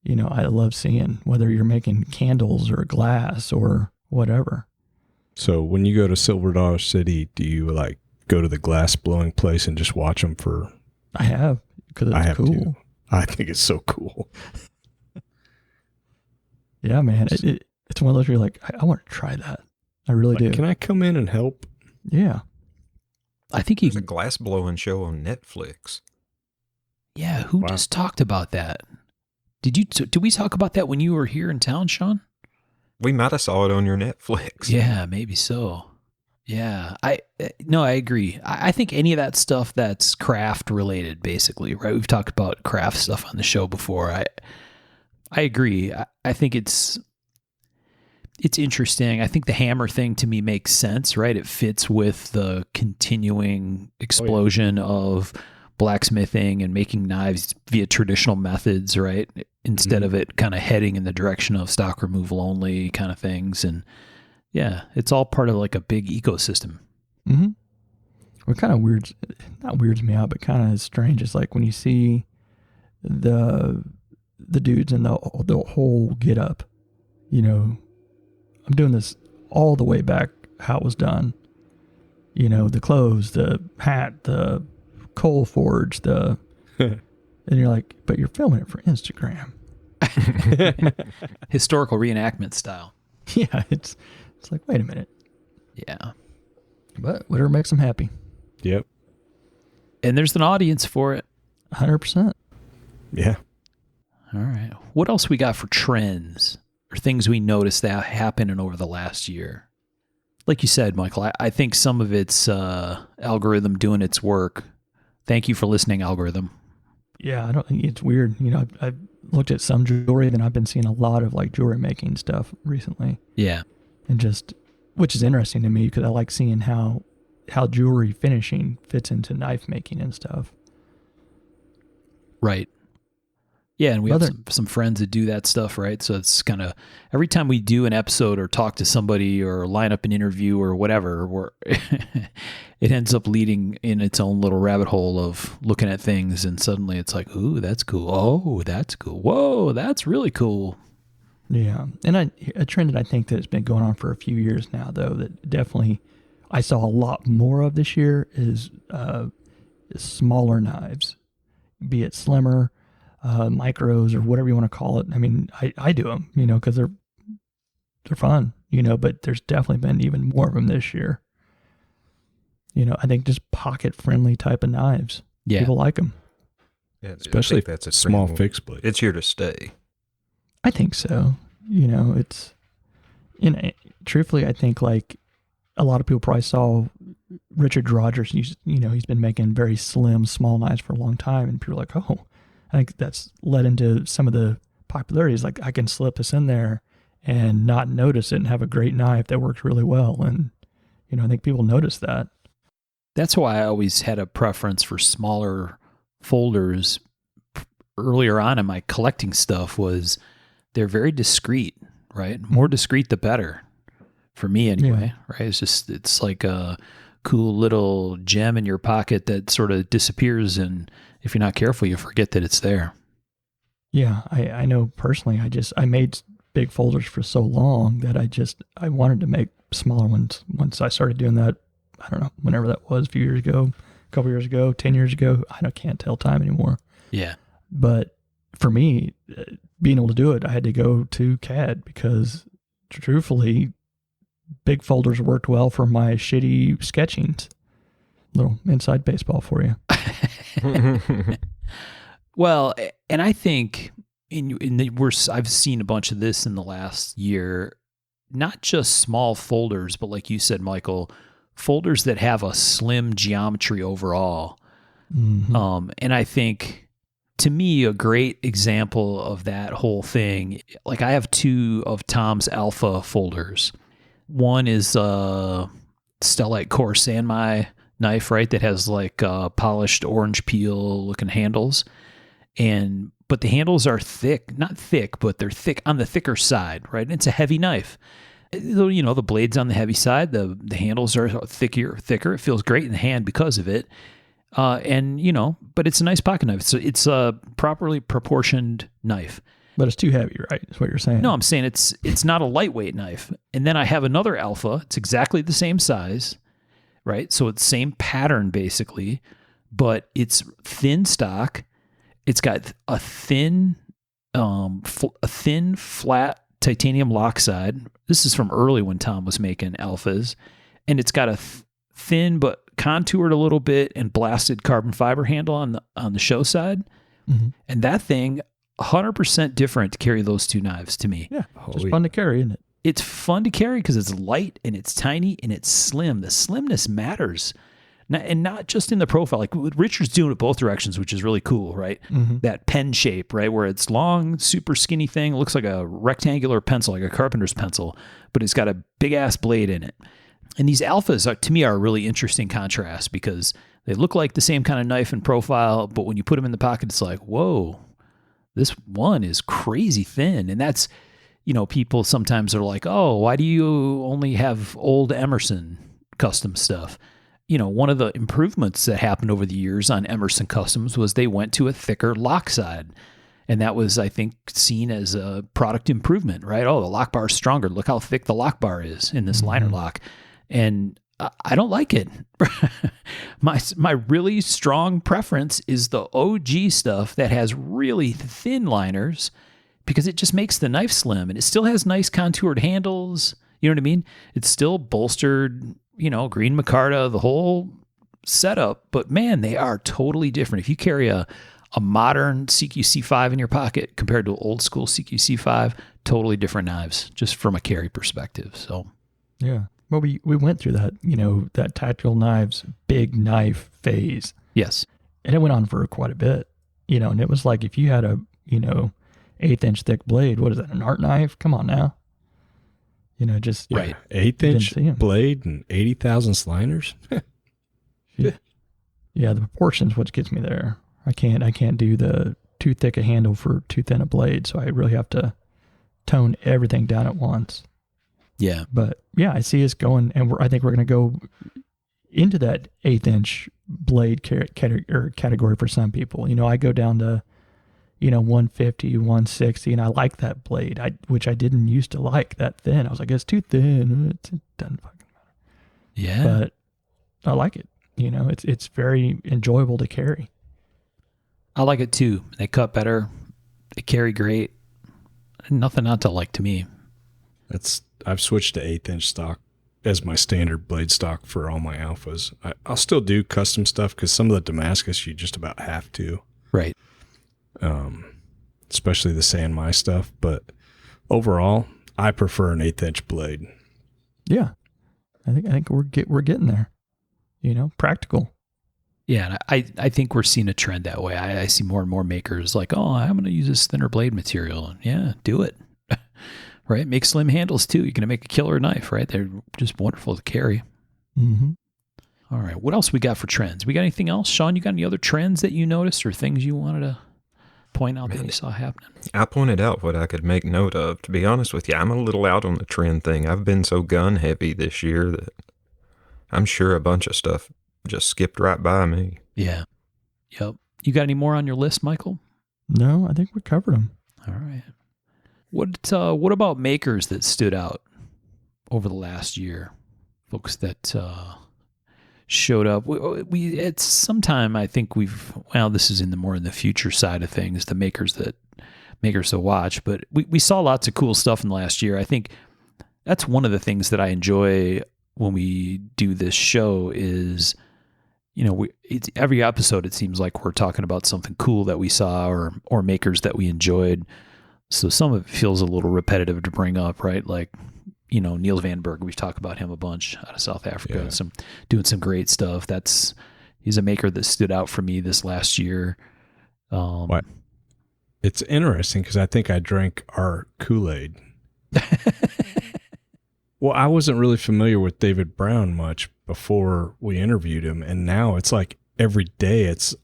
You know, I love seeing whether you're making candles or glass or whatever. So when you go to Silver Dollar City, do you like go to the glass blowing place and just watch them for? I have, because it's cool. Too. I think it's so cool. Yeah, man. It's one of those where you're like, I want to try that. I really do. Can I come in and help? Yeah. I think There's a glass blowing show on Netflix. Yeah, who Wow. just talked about that? Did we talk about that when you were here in town, Sean? We might have saw it on your Netflix. Yeah, maybe so. Yeah, I agree. I think any of that stuff that's craft related, basically, right? We've talked about craft stuff on the show before. I agree. I think it's interesting. I think the hammer thing to me makes sense, right? It fits with the continuing explosion of blacksmithing and making knives via traditional methods, right? Instead of it kind of heading in the direction of stock removal only kind of things. And yeah, it's all part of like a big ecosystem. Mm-hmm. What kind of not weirds me out, but kind of strange is like when you see the dudes in the whole get up, you know, I'm doing this all the way back how it was done. You know, the clothes, the hat, the coal forge, and you're like, but you're filming it for Instagram. Historical reenactment style. Yeah, it's like, wait a minute. Yeah. But whatever makes them happy. Yep. And there's an audience for it. 100%. Yeah. All right. What else we got for trends or things we noticed that happening over the last year? Like you said, Michael, I think some of it's algorithm doing its work. Thank you for listening, algorithm. Yeah, I don't think it's weird. You know, I've looked at some jewelry, then I've been seeing a lot of like jewelry making stuff recently. Yeah. And just, which is interesting to me because I like seeing how jewelry finishing fits into knife making and stuff. Right. Yeah, and we have some friends that do that stuff, right? So it's kind of every time we do an episode or talk to somebody or line up an interview or whatever, it ends up leading in its own little rabbit hole of looking at things, and suddenly it's like, ooh, that's cool. Oh, that's cool. Whoa, that's really cool. Yeah, and a trend that I think that's been going on for a few years now, though, that definitely I saw a lot more of this year is smaller knives, be it slimmer, micros, or whatever you want to call it. I mean, I do them, you know, because they're fun, you know, but there's definitely been even more of them this year. You know, I think just pocket-friendly type of knives. Yeah. People like them. Yeah, Especially that's a small trend. fixed blade. It's here to stay. I think so. You know, it's, you know, truthfully, I think like a lot of people probably saw Richard Rogers. He's been making very slim, small knives for a long time, and people are like, oh, I think that's led into some of the popularities. Like I can slip this in there and not notice it and have a great knife that works really well. And, you know, I think people notice that. That's why I always had a preference for smaller folders earlier on in my collecting stuff was they're very discreet, right? More discreet, the better for me anyway, right? It's like a cool little gem in your pocket that sort of disappears. And if you're not careful, you forget that it's there. Yeah. I know personally, I made big folders for so long that I wanted to make smaller ones. Once I started doing that, I don't know, whenever that was, a few years ago, a couple years ago, 10 years ago, can't tell time anymore. Yeah. But for me, being able to do it, I had to go to CAD because truthfully, big folders worked well for my shitty sketchings. Little inside baseball for you. Well, and I think I've seen a bunch of this in the last year, not just small folders, but like you said, Michael, folders that have a slim geometry overall. Mm-hmm. And I think, to me, a great example of that whole thing, like I have two of Tom's Alpha folders. One is Stellite Core Sanmai knife, right, that has like polished orange peel looking handles. But the handles are not thick, but they're thick on the thicker side, right? And it's a heavy knife. You know, the blade's on the heavy side, the handles are thicker. It feels great in the hand because of it. And, you know, but it's a nice pocket knife. So it's a properly proportioned knife. But it's too heavy, right? That's what you're saying. No, I'm saying it's not a lightweight knife. And then I have another Alpha. It's exactly the same size, right? So it's same pattern basically, but it's thin stock. It's got a thin flat titanium lock side. This is from early when Tom was making Alphas, and it's got a thin but contoured a little bit and blasted carbon fiber handle on the show side. And that thing, 100% different to carry those two knives to me. Yeah, just fun to carry, isn't it? It's fun to carry because it's light and it's tiny and it's slim. The slimness matters. And not just in the profile. Like Richard's doing it both directions, which is really cool, right? That pen shape, right? Where it's long, super skinny thing. It looks like a rectangular pencil, like a carpenter's pencil, but it's got a big ass blade in it. And these alphas, to me, are a really interesting contrast because they look like the same kind of knife and profile, but when you put them in the pocket, it's like, whoa, this one is crazy thin. And that's, people sometimes are like, oh, why do you only have old Emerson custom stuff? One of the improvements that happened over the years on Emerson Customs was they went to a thicker lock side. And that was, I think, seen as a product improvement, right? Oh, the lock bar is stronger. Look how thick the lock bar is in this liner lock. And I don't like it. My really strong preference is the OG stuff that has really thin liners because it just makes the knife slim. And it still has nice contoured handles. You know what I mean? It's still bolstered, green micarta, the whole setup. But man, they are totally different. If you carry a modern CQC5 in your pocket compared to an old school CQC5, totally different knives, just from a carry perspective. So, yeah. Well, we went through that, that tactical knives, big knife phase. Yes. And it went on for quite a bit, and it was like if you had a, 1/8-inch thick blade, what is that, an art knife? Come on now. Just right. 1/8-inch blade and 80,000 liners. Yeah, the proportions what gets me there. I can't do the too thick a handle for too thin a blade, so I really have to tone everything down at once. Yeah. But yeah, I see us going, and I think we're going to go into that 1/8-inch blade category for some people. I go down to, 150, 160, and I like that blade, which I didn't used to like that thin. I was like, it's too thin. It doesn't fucking matter. Yeah. But I like it. It's very enjoyable to carry. I like it too. They cut better. They carry great. Nothing not to like to me. I've switched to 1/8-inch stock as my standard blade stock for all my alphas. I'll still do custom stuff because some of the Damascus you just about have to. Right. Especially the Sanmai stuff. But overall, I prefer an 1/8-inch blade. Yeah. I think we're getting there. Practical. Yeah, and I think we're seeing a trend that way. I see more and more makers like, oh, I'm going to use this thinner blade material. And yeah, do it. Right? Make slim handles too. You're going to make a killer knife, right? They're just wonderful to carry. All right. What else we got for trends? We got anything else? Sean, you got any other trends that you noticed or things you wanted to point out that you saw happening? I pointed out what I could make note of. To be honest with you, I'm a little out on the trend thing. I've been so gun heavy this year that I'm sure a bunch of stuff just skipped right by me. Yeah. Yep. You got any more on your list, Michael? No, I think we covered them. All right. What about makers that stood out over the last year? Folks that showed up. We at some time I think this is more in the future side of things, the makers to watch, but we saw lots of cool stuff in the last year. I think that's one of the things that I enjoy when we do this show is, it's every episode it seems like we're talking about something cool that we saw or makers that we enjoyed. So some of it feels a little repetitive to bring up, right? Like, Niels Van Berg, we've talked about him a bunch out of South Africa, doing some great stuff. He's a maker that stood out for me this last year. It's interesting because I think I drank our Kool-Aid. Well, I wasn't really familiar with David Brown much before we interviewed him. And now it's like every day it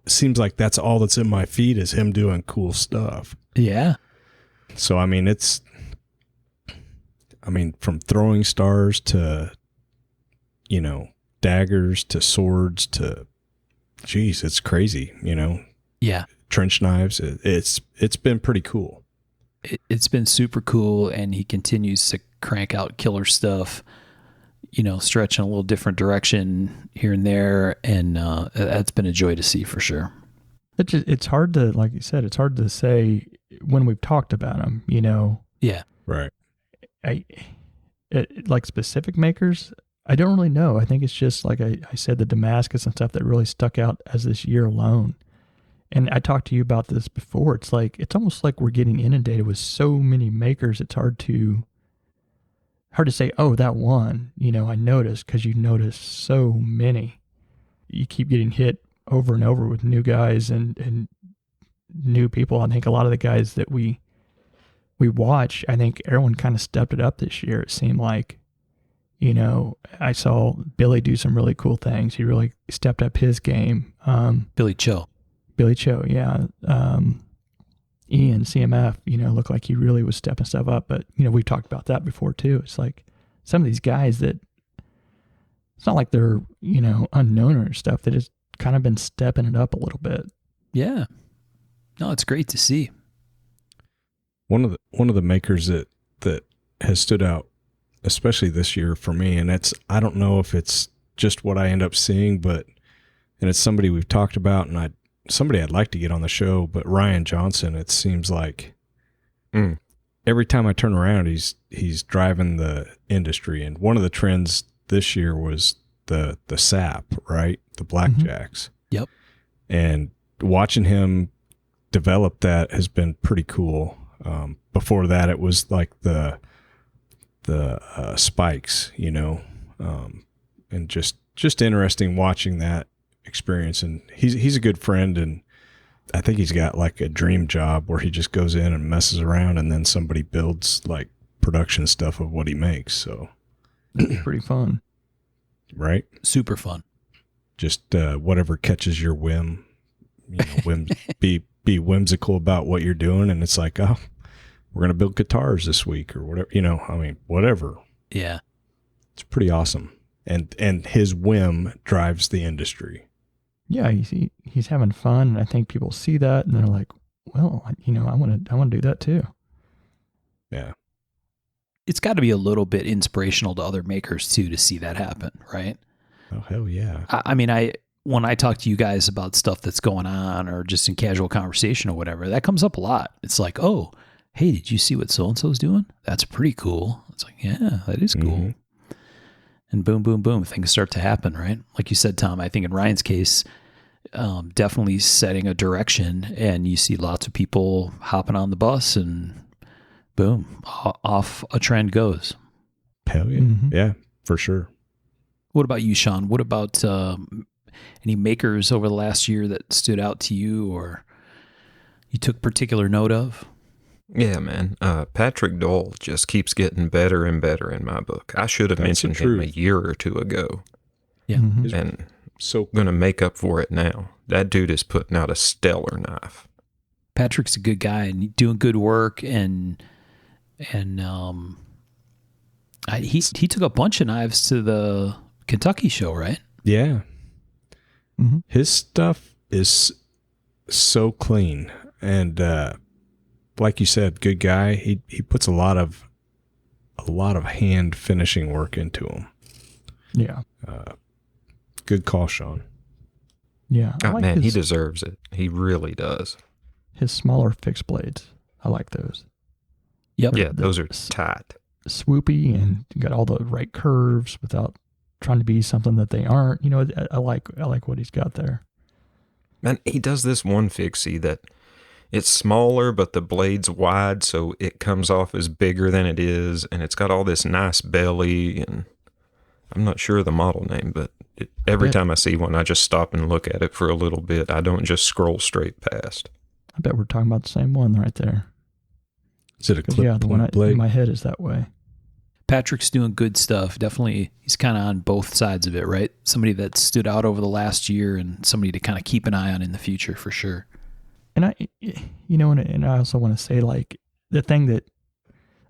seems like that's all that's in my feed is him doing cool stuff. Yeah. So, from throwing stars to, daggers to swords to, geez, it's crazy, Yeah. Trench knives. It's been pretty cool. It's been super cool. And he continues to crank out killer stuff, stretching a little different direction here and there. And that's been a joy to see for sure. It's hard to, like you said, it's hard to say when we've talked about them, Yeah. Right. Like specific makers, I don't really know. I think it's just like I said, the Damascus and stuff that really stuck out as this year alone. And I talked to you about this before. It's almost like we're getting inundated with so many makers. It's hard to say, oh, that one, I noticed, because you notice so many. You keep getting hit over and over with new guys and new people. I think a lot of the guys that we watch, I think everyone kind of stepped it up this year. It seemed like, I saw Billy do some really cool things. He really stepped up his game. Billy Cho, yeah. Ian, CMF, looked like he really was stepping stuff up. But, we've talked about that before too. It's like some of these guys that, it's not like they're, unknown or stuff. They just kind of been stepping it up a little bit. Yeah. No, it's great to see. One of the makers that has stood out, especially this year for me, and I don't know if it's just what I end up seeing, and it's somebody we've talked about, and somebody I'd like to get on the show, but Ryan Johnson, it seems like every time I turn around, he's driving the industry. And one of the trends this year was the SAP, right? The blackjacks. Yep. And watching him develop that has been pretty cool. Before that, it was like the spikes, and just interesting watching that experience. And he's a good friend, and I think he's got like a dream job where he just goes in and messes around, and then somebody builds like production stuff of what he makes. So it's pretty fun, right? Super fun. Just whatever catches your whim, be whimsical about what you're doing, and it's like, oh, we're gonna build guitars this week or whatever. Whatever. Yeah, it's pretty awesome, and his whim drives the industry. Yeah, he's having fun, and I think people see that, and they're like, well, I want to do that too. Yeah. It's got to be a little bit inspirational to other makers too to see that happen, right? Oh, hell yeah. When I talk to you guys about stuff that's going on or just in casual conversation or whatever, that comes up a lot. It's like, oh, hey, did you see what so-and-so's doing? That's pretty cool. It's like, yeah, that is cool. Mm-hmm. And boom, boom, boom, things start to happen, right? Like you said, Tom, I think in Ryan's case, definitely setting a direction, and you see lots of people hopping on the bus, and boom, off a trend goes. Hell yeah. Mm-hmm. Yeah, for sure. What about you, Sean? What about any makers over the last year that stood out to you or you took particular note of? Yeah, man. Patrick Doyle just keeps getting better and better in my book. I should have mentioned him a year or two ago. Yeah. Mm-hmm. And so going to make up for it now. That dude is putting out a stellar knife. Patrick's a good guy and doing good work, and he took a bunch of knives to the Kentucky show, right? Yeah. Mm-hmm. His stuff is so clean, and like you said, good guy. He puts a lot of hand finishing work into him. Yeah. Good call, Sean. Yeah. He deserves it. He really does. His smaller fixed blades. I like those. Yep. Yeah, those are tight. Swoopy and got all the right curves without trying to be something that they aren't. I like what he's got there. Man, he does this one fixie that it's smaller, but the blade's wide, so it comes off as bigger than it is, and it's got all this nice belly, and I'm not sure of the model name, but every time I see one, I just stop and look at it for a little bit. I don't just scroll straight past. I bet we're talking about the same one right there. Is it a clip the one blade? In my head is that way. Patrick's doing good stuff. Definitely, he's kind of on both sides of it, right? Somebody that stood out over the last year and somebody to kind of keep an eye on in the future for sure. And and I also want to say, like, the thing that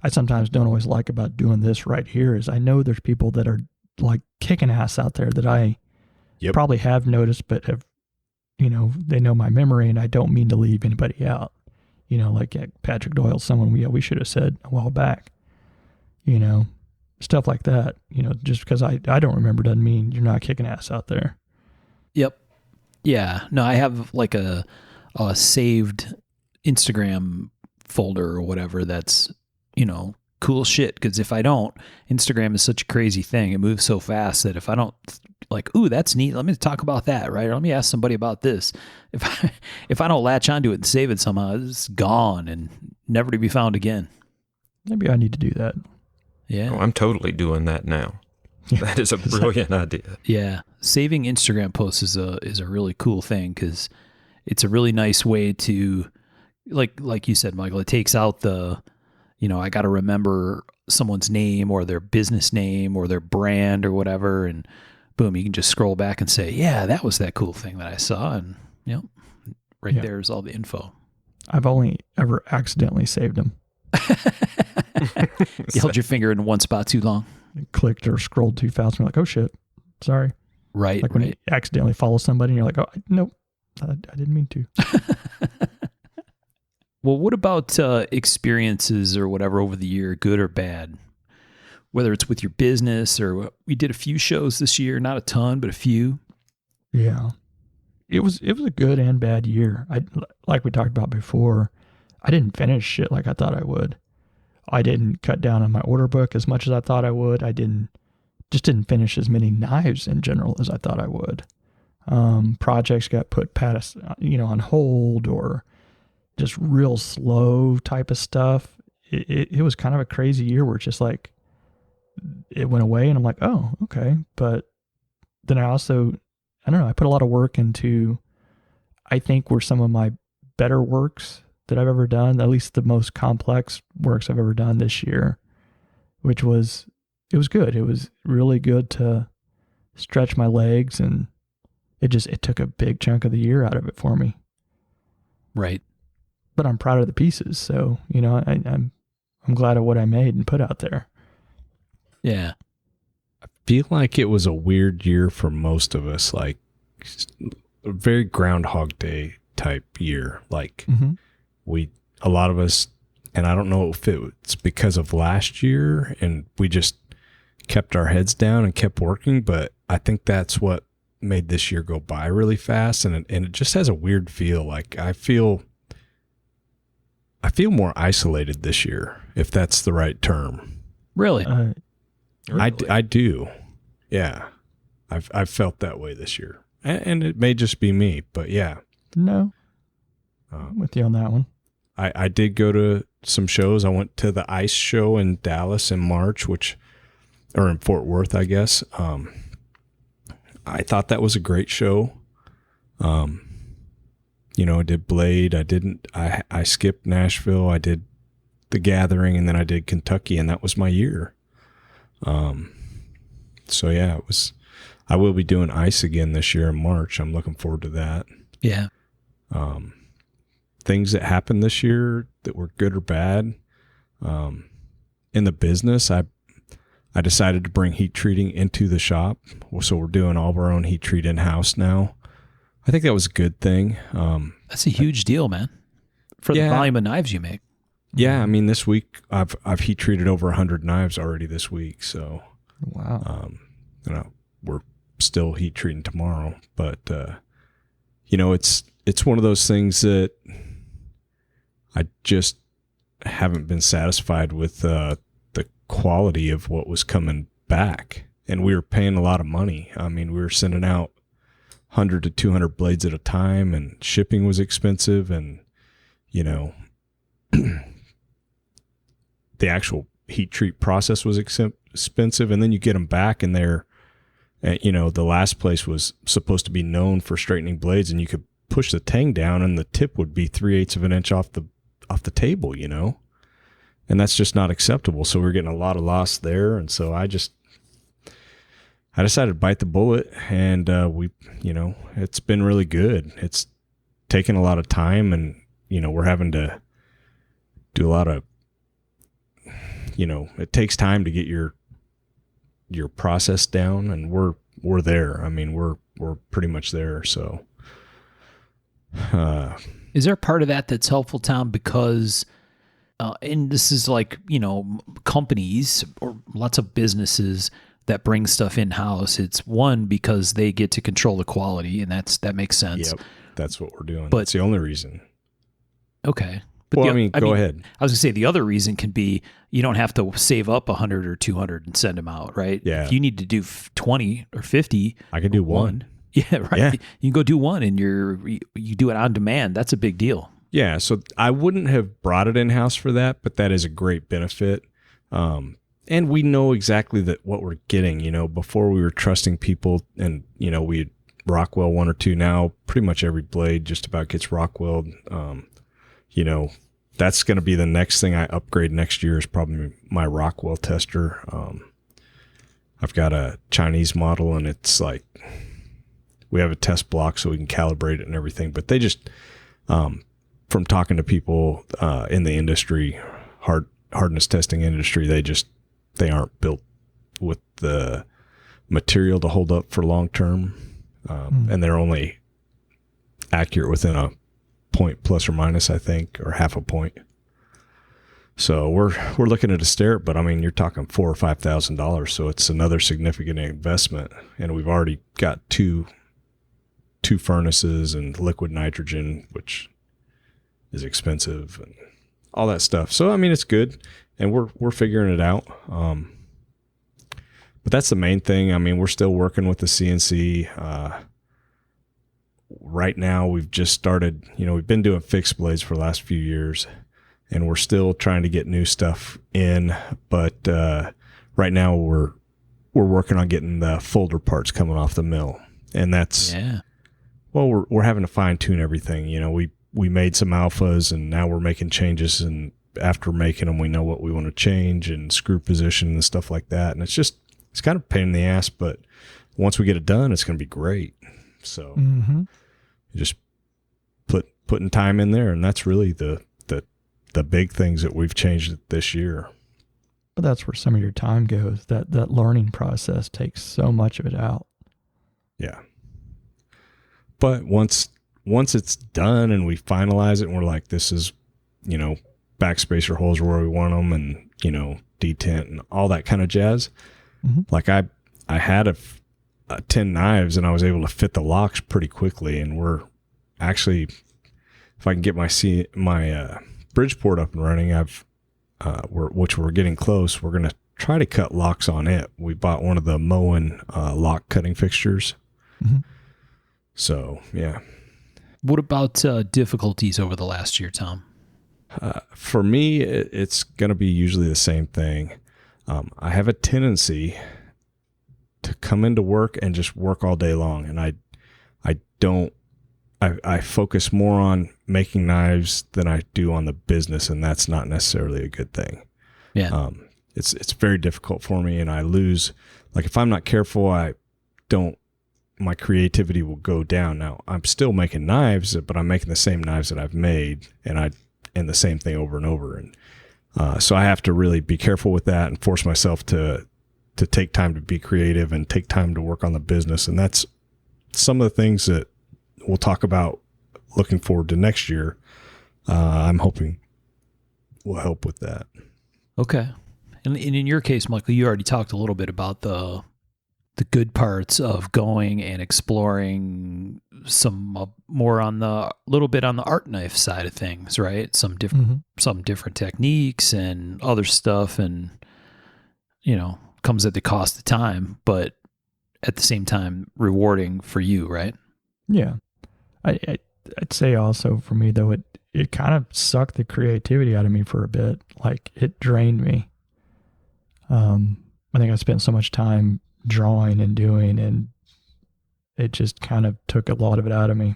I sometimes don't always like about doing this right here is I know there's people that are like kicking ass out there that I probably have noticed, but have, they know my memory, and I don't mean to leave anybody out. Like Patrick Doyle, someone we should have said a while back. Stuff like that. Just because I don't remember doesn't mean you're not kicking ass out there. Yep. Yeah. No, I have like a saved Instagram folder or whatever that's, cool shit. Because if I don't, Instagram is such a crazy thing. It moves so fast that if I don't like, ooh, that's neat. Let me talk about that, right? Or let me ask somebody about this. If I don't latch onto it and save it somehow, it's gone and never to be found again. Maybe I need to do that. Yeah. Oh, I'm totally doing that now. That is a brilliant idea. Yeah. Saving Instagram posts is a really cool thing because it's a really nice way to, like you said, Michael, it takes out the, I got to remember someone's name or their business name or their brand or whatever. And boom, you can just scroll back and say, yeah, that was that cool thing that I saw. And, there's all the info. I've only ever accidentally saved them. You held your finger in one spot too long. Clicked or scrolled too fast. And you're like, oh shit, sorry. Right. Like when you accidentally follow somebody and you're like, oh, nope, I didn't mean to. Well, what about experiences or whatever over the year, good or bad? Whether it's with your business or we did a few shows this year, not a ton, but a few. Yeah. It was a good and bad year. Like we talked about before, I didn't finish shit like I thought I would. I didn't cut down on my order book as much as I thought I would. I didn't finish as many knives in general as I thought I would. Projects got put past, on hold or just real slow type of stuff. It was kind of a crazy year where it's just like, it went away and I'm like, oh, okay. But then I also, I don't know, I put a lot of work into, I think were some of my better works that I've ever done, at least the most complex works I've ever done this year, it was good. It was really good to stretch my legs and it took a big chunk of the year out of it for me. Right. But I'm proud of the pieces. So, I'm glad of what I made and put out there. Yeah. I feel like it was a weird year for most of us, like a very Groundhog Day type year. Like a lot of us, and I don't know if it's because of last year and we just kept our heads down and kept working, but I think that's what made this year go by really fast. And it just has a weird feel. Like I feel more isolated this year, if that's the right term. Really? Really? I do. Yeah. I've felt that way this year. And it may just be me, but yeah. No. I'm with you on that one. I did go to some shows. I went to the ICE show in Dallas in March, or in Fort Worth, I guess. I thought that was a great show. I did Blade. I skipped Nashville. I did The Gathering, and then I did Kentucky, and that was my year. So yeah, I will be doing ICE again this year in March. I'm looking forward to that. Yeah. Things that happened this year that were good or bad. In the business, I decided to bring heat treating into the shop. So we're doing all of our own heat treat in-house now. I think that was a good thing. That's a huge deal, man, for the volume of knives you make. Yeah, I mean, this week I've heat treated over 100 knives already this week. So, wow. We're still heat treating tomorrow, but it's one of those things that I just haven't been satisfied with the quality of what was coming back, and we were paying a lot of money. I mean, we were sending out 100 to 200 blades at a time, and shipping was expensive, and the actual heat treat process was expensive, and then you get them back and they're, the last place was supposed to be known for straightening blades, and you could push the tang down and the tip would be 3/8 of an inch off the table, and that's just not acceptable. So we're getting a lot of loss there. And so I decided to bite the bullet, and it's been really good. It's taken a lot of time, and, we're having to do a lot of, it takes time to get your process down, and we're there. I mean, we're pretty much there. So, is there a part of that that's helpful, Tom? Because, and this is like, companies or lots of businesses that bring stuff in-house. It's one, because they get to control the quality, and that makes sense. Yep, that's what we're doing. But that's the only reason. Okay. But Well, go ahead. I was gonna say the other reason can be you don't have to save up 100 or 200 and send them out, right? Yeah. If you need to do 20 or 50, I could do one. Yeah, right. Yeah. You can go do one, and you do it on demand. That's a big deal. Yeah, so I wouldn't have brought it in house for that, but that is a great benefit. And we know exactly what we're getting. Before we were trusting people, and we Rockwell 1 or 2. Now pretty much every blade just about gets Rockwelled. That's going to be the next thing I upgrade next year is probably my Rockwell tester. I've got a Chinese model, and it's like we have a test block so we can calibrate it and everything. But they just, from talking to people in the industry, hardness testing industry, they aren't built with the material to hold up for long term, and they're only accurate within a point plus or minus, I think, or half a point. So we're looking at a stair, but you're talking $4,000 or $5,000, so it's another significant investment, and we've already got two furnaces and liquid nitrogen, which is expensive and all that stuff. So it's good, and we're figuring it out. But that's the main thing. We're still working with the CNC. Right now, we've just started. We've been doing fixed blades for the last few years, and we're still trying to get new stuff in. But right now, we're working on getting the folder parts coming off the mill, and that's well, we're having to fine tune everything. We made some alphas, and now we're making changes. And after making them, we know what we want to change and screw position and stuff like that. And it's kind of a pain in the ass, but once we get it done, it's going to be great. So just putting time in there, and that's really the big things that we've changed this year. But that's where some of your time goes. That learning process takes so much of it out. Yeah. But once it's done and we finalize it and we're like, this is, backspacer holes are where we want them, and, detent and all that kind of jazz. Like I had 10 knives, and I was able to fit the locks pretty quickly. And we're actually, if I can get my Bridgeport up and running, which we're getting close, we're going to try to cut locks on it. We bought one of the Moen lock cutting fixtures. So, yeah. What about difficulties over the last year, Tom? For me, it's going to be usually the same thing. I have a tendency to come into work and just work all day long. And I focus more on making knives than I do on the business. And that's not necessarily a good thing. Yeah. It's very difficult for me, and I lose, like if I'm not careful, my creativity will go down. Now I'm still making knives, but I'm making the same knives that I've made, and the same thing over and over. And so I have to really be careful with that and force myself to take time to be creative and take time to work on the business. And that's some of the things that we'll talk about looking forward to next year. I'm hoping will help with that. Okay. And in your case, Michael, you already talked a little bit about the good parts of going and exploring some more on the art knife side of things, right? Some different techniques and other stuff, and comes at the cost of time, but at the same time rewarding for you, right? Yeah. I'd say also for me though, it kind of sucked the creativity out of me for a bit. Like it drained me. I think I spent so much time drawing and doing, and it just kind of took a lot of it out of me.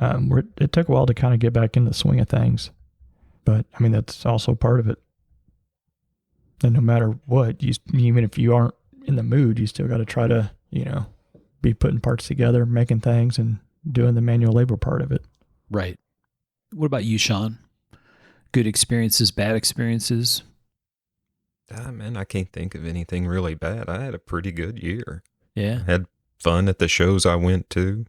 It took a while to kind of get back in the swing of things, but that's also part of it. And no matter what, even if you aren't in the mood, you still got to try to, be putting parts together, making things, and doing the manual labor part of it. Right. What about you, Sean? Good experiences, bad experiences? Man, I can't think of anything really bad. I had a pretty good year. Yeah. I had fun at the shows I went to.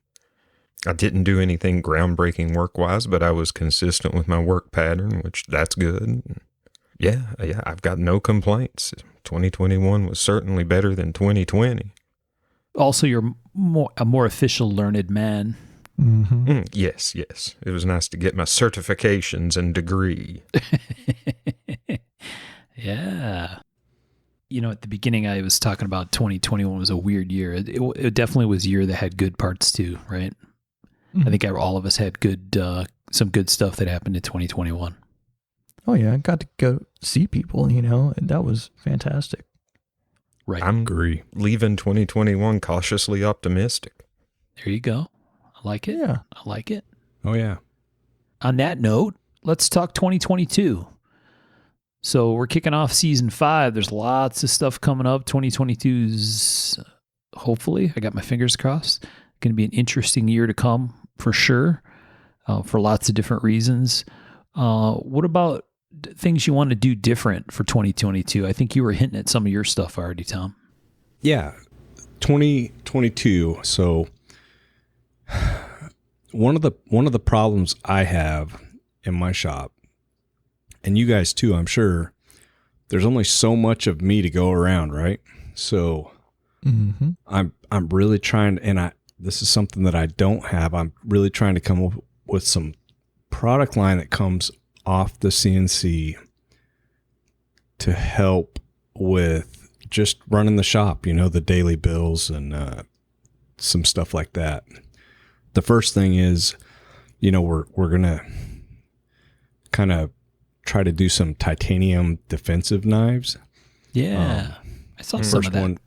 I didn't do anything groundbreaking work-wise, but I was consistent with my work pattern, which that's good. Yeah, I've got no complaints. 2021 was certainly better than 2020. Also, you're a more official, learned man Mm-hmm. Yes. It was nice to get my certifications and degree. Yeah. At the beginning, I was talking about 2021 was a weird year. It definitely was a year that had good parts too, right? Mm-hmm. I think all of us had some good stuff that happened in 2021. Oh yeah, I got to go see people, and that was fantastic. Right. I'm Agree. leaving 2021 cautiously optimistic. There you go. I like it. Yeah. I like it. Oh, yeah. On that note, let's talk 2022. So we're kicking off season 5. There's lots of stuff coming up. 2022's hopefully, I got my fingers crossed, going to be an interesting year to come for sure, for lots of different reasons. What about things you want to do different for 2022? I think you were hinting at some of your stuff already, Tom. Yeah. 2022. So one of the problems I have in my shop, and you guys too, I'm sure, there's only so much of me to go around, right? So Mm-hmm. I'm really trying, and this is something that I don't have. I'm really trying to come up with some product line that comes off the CNC to help with just running the shop, the daily bills and some stuff like that. The first thing is, we're going to kind of try to do some titanium defensive knives. Yeah. I saw some of that. One,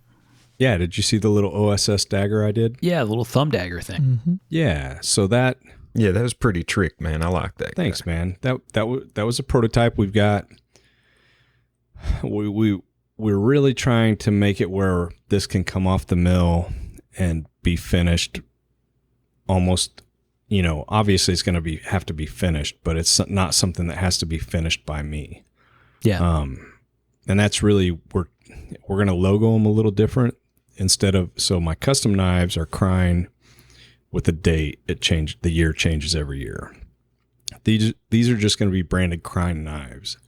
yeah, did you see the little OSS dagger I did? Yeah, a little thumb dagger thing. Mm-hmm. Yeah, so that... Yeah, that was pretty trick, man. I like that. Thanks, man. That was a prototype. We've got... We're really trying to make it where this can come off the mill and be finished almost, obviously it's going to have to be finished, but it's not something that has to be finished by me. Yeah. And that's really, we're going to logo them a little different so my custom knives are crying with the date. The year changes every year. These are just going to be branded Crine knives.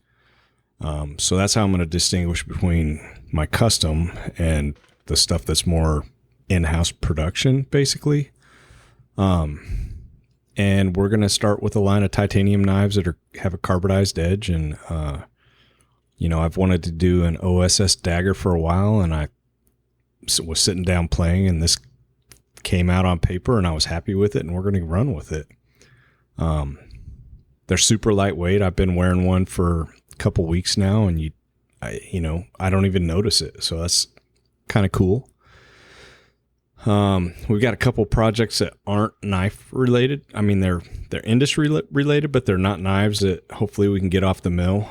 So that's how I'm going to distinguish between my custom and the stuff that's more in-house production, basically. And we're going to start with a line of titanium knives that have a carbonized edge. And, I've wanted to do an OSS dagger for a while, and I was sitting down playing, and this came out on paper, and I was happy with it, and we're going to run with it. They're super lightweight. I've been wearing one for a couple weeks now, and I don't even notice it. So that's kind of cool. We've got a couple projects that aren't knife related. I mean, they're industry related, but they're not knives that hopefully we can get off the mill.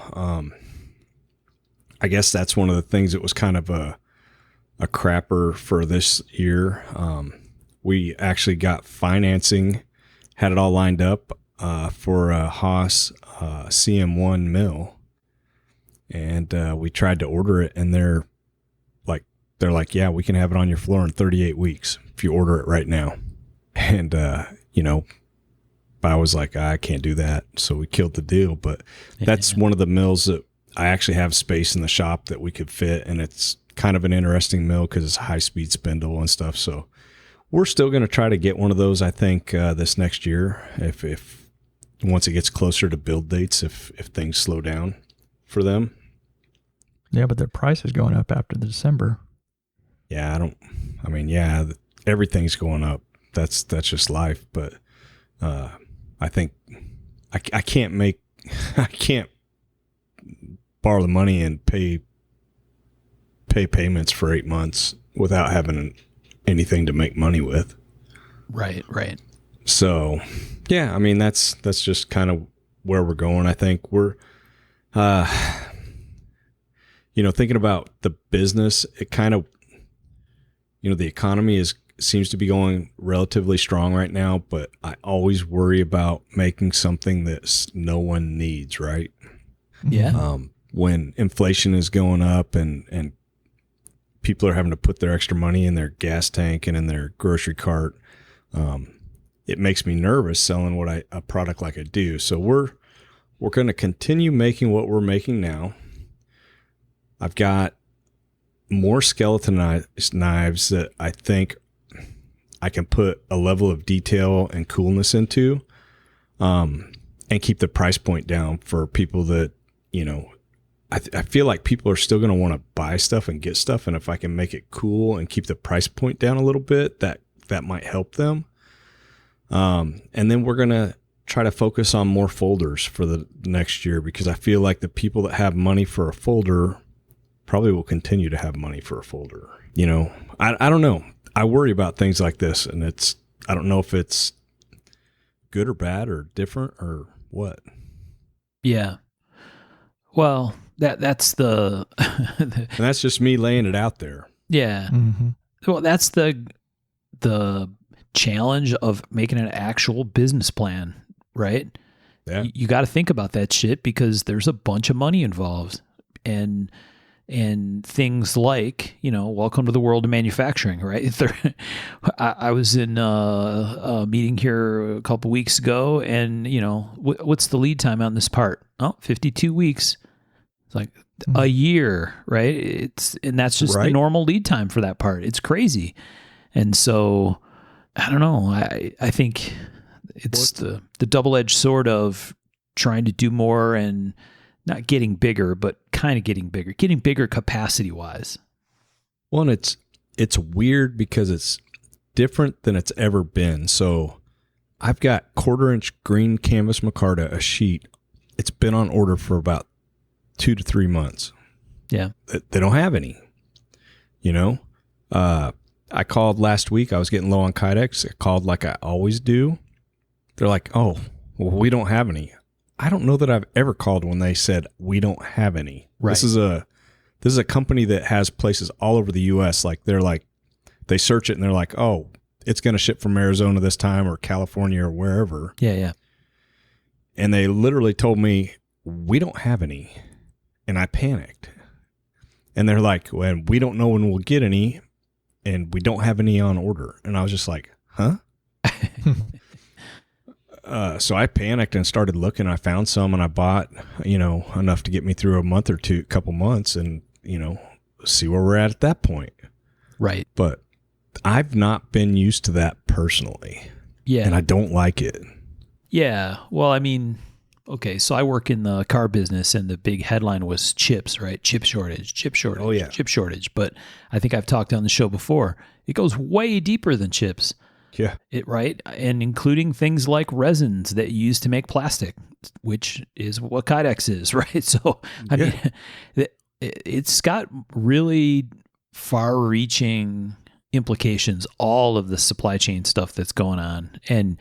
I guess that's one of the things that was kind of a crapper for this year. We actually got financing, had it all lined up for a Haas CM1 mill, and we tried to order it, and they're like, yeah, we can have it on your floor in 38 weeks if you order it right now. And I was like, I can't do that, so we killed the deal. But that's one of the mills that I actually have space in the shop that we could fit, and it's kind of an interesting mill because it's a high-speed spindle and stuff. So we're still going to try to get one of those, I think, this next year, if once it gets closer to build dates, if things slow down for them. Yeah, but their price is going up after the December. Yeah, everything's going up. That's just life. But I think I can't borrow the money and pay payments for 8 months without having anything to make money with. Right. So, yeah, I mean, that's just kind of where we're going. I think we're, thinking about the business, it kind of, the economy seems to be going relatively strong right now, but I always worry about making something that no one needs, right? Yeah. When inflation is going up and people are having to put their extra money in their gas tank and in their grocery cart, it makes me nervous selling a product like I do. So we're going to continue making what we're making now. I've got more skeletonized knives that I think I can put a level of detail and coolness into, and keep the price point down for people that, you know, I feel like people are still going to want to buy stuff and get stuff. And if I can make it cool and keep the price point down a little bit, that might help them. And then we're going to try to focus on more folders for the next year, because I feel like the people that have money for a folder probably will continue to have money for a folder. You know, I don't know. I worry about things like this, and I don't know if it's good or bad or different or what. Yeah. Well, that's the and that's just me laying it out there. Yeah. Mm-hmm. Well, that's the challenge of making an actual business plan, right? Yeah. You got to think about that shit, because there's a bunch of money involved, and things like, you know, welcome to the world of manufacturing, right? I was in a meeting here a couple weeks ago, and, you know, what's the lead time on this part? Oh, 52 weeks. It's like a year, right? And that's just the normal lead time for that part. It's crazy. And so, I don't know. I think it's the double-edged sword of trying to do more and not getting bigger, but kind of getting bigger capacity-wise. Well, and it's weird because it's different than it's ever been. So I've got 1/4-inch green canvas micarta, a sheet. It's been on order for about 2 to 3 months. Yeah. They don't have any, you know? I called last week. I was getting low on Kydex. I called like I always do. They're like, oh, well, we don't have any. I don't know that I've ever called when they said we don't have any. Right. This is a company that has places all over the U.S. Like they search it and they're like, oh, it's going to ship from Arizona this time, or California, or wherever. Yeah, yeah. And they literally told me, we don't have any. And I panicked. And they're like, well, we don't know when we'll get any, and we don't have any on order. And I was just like, huh? So I panicked and started looking. I found some, and I bought, you know, enough to get me through a couple months, and, you know, see where we're at that point. Right. But I've not been used to that personally. Yeah. And I don't like it. Yeah. Well, I mean, okay, so I work in the car business, and the big headline was chips, right? Chip shortage. Oh, yeah. Chip shortage. But I think I've talked on the show before. It goes way deeper than chips. Yeah. Right? And including things like resins that you use to make plastic, which is what Kydex is, right? So, I mean, it's got really far-reaching implications, all of the supply chain stuff that's going on. And,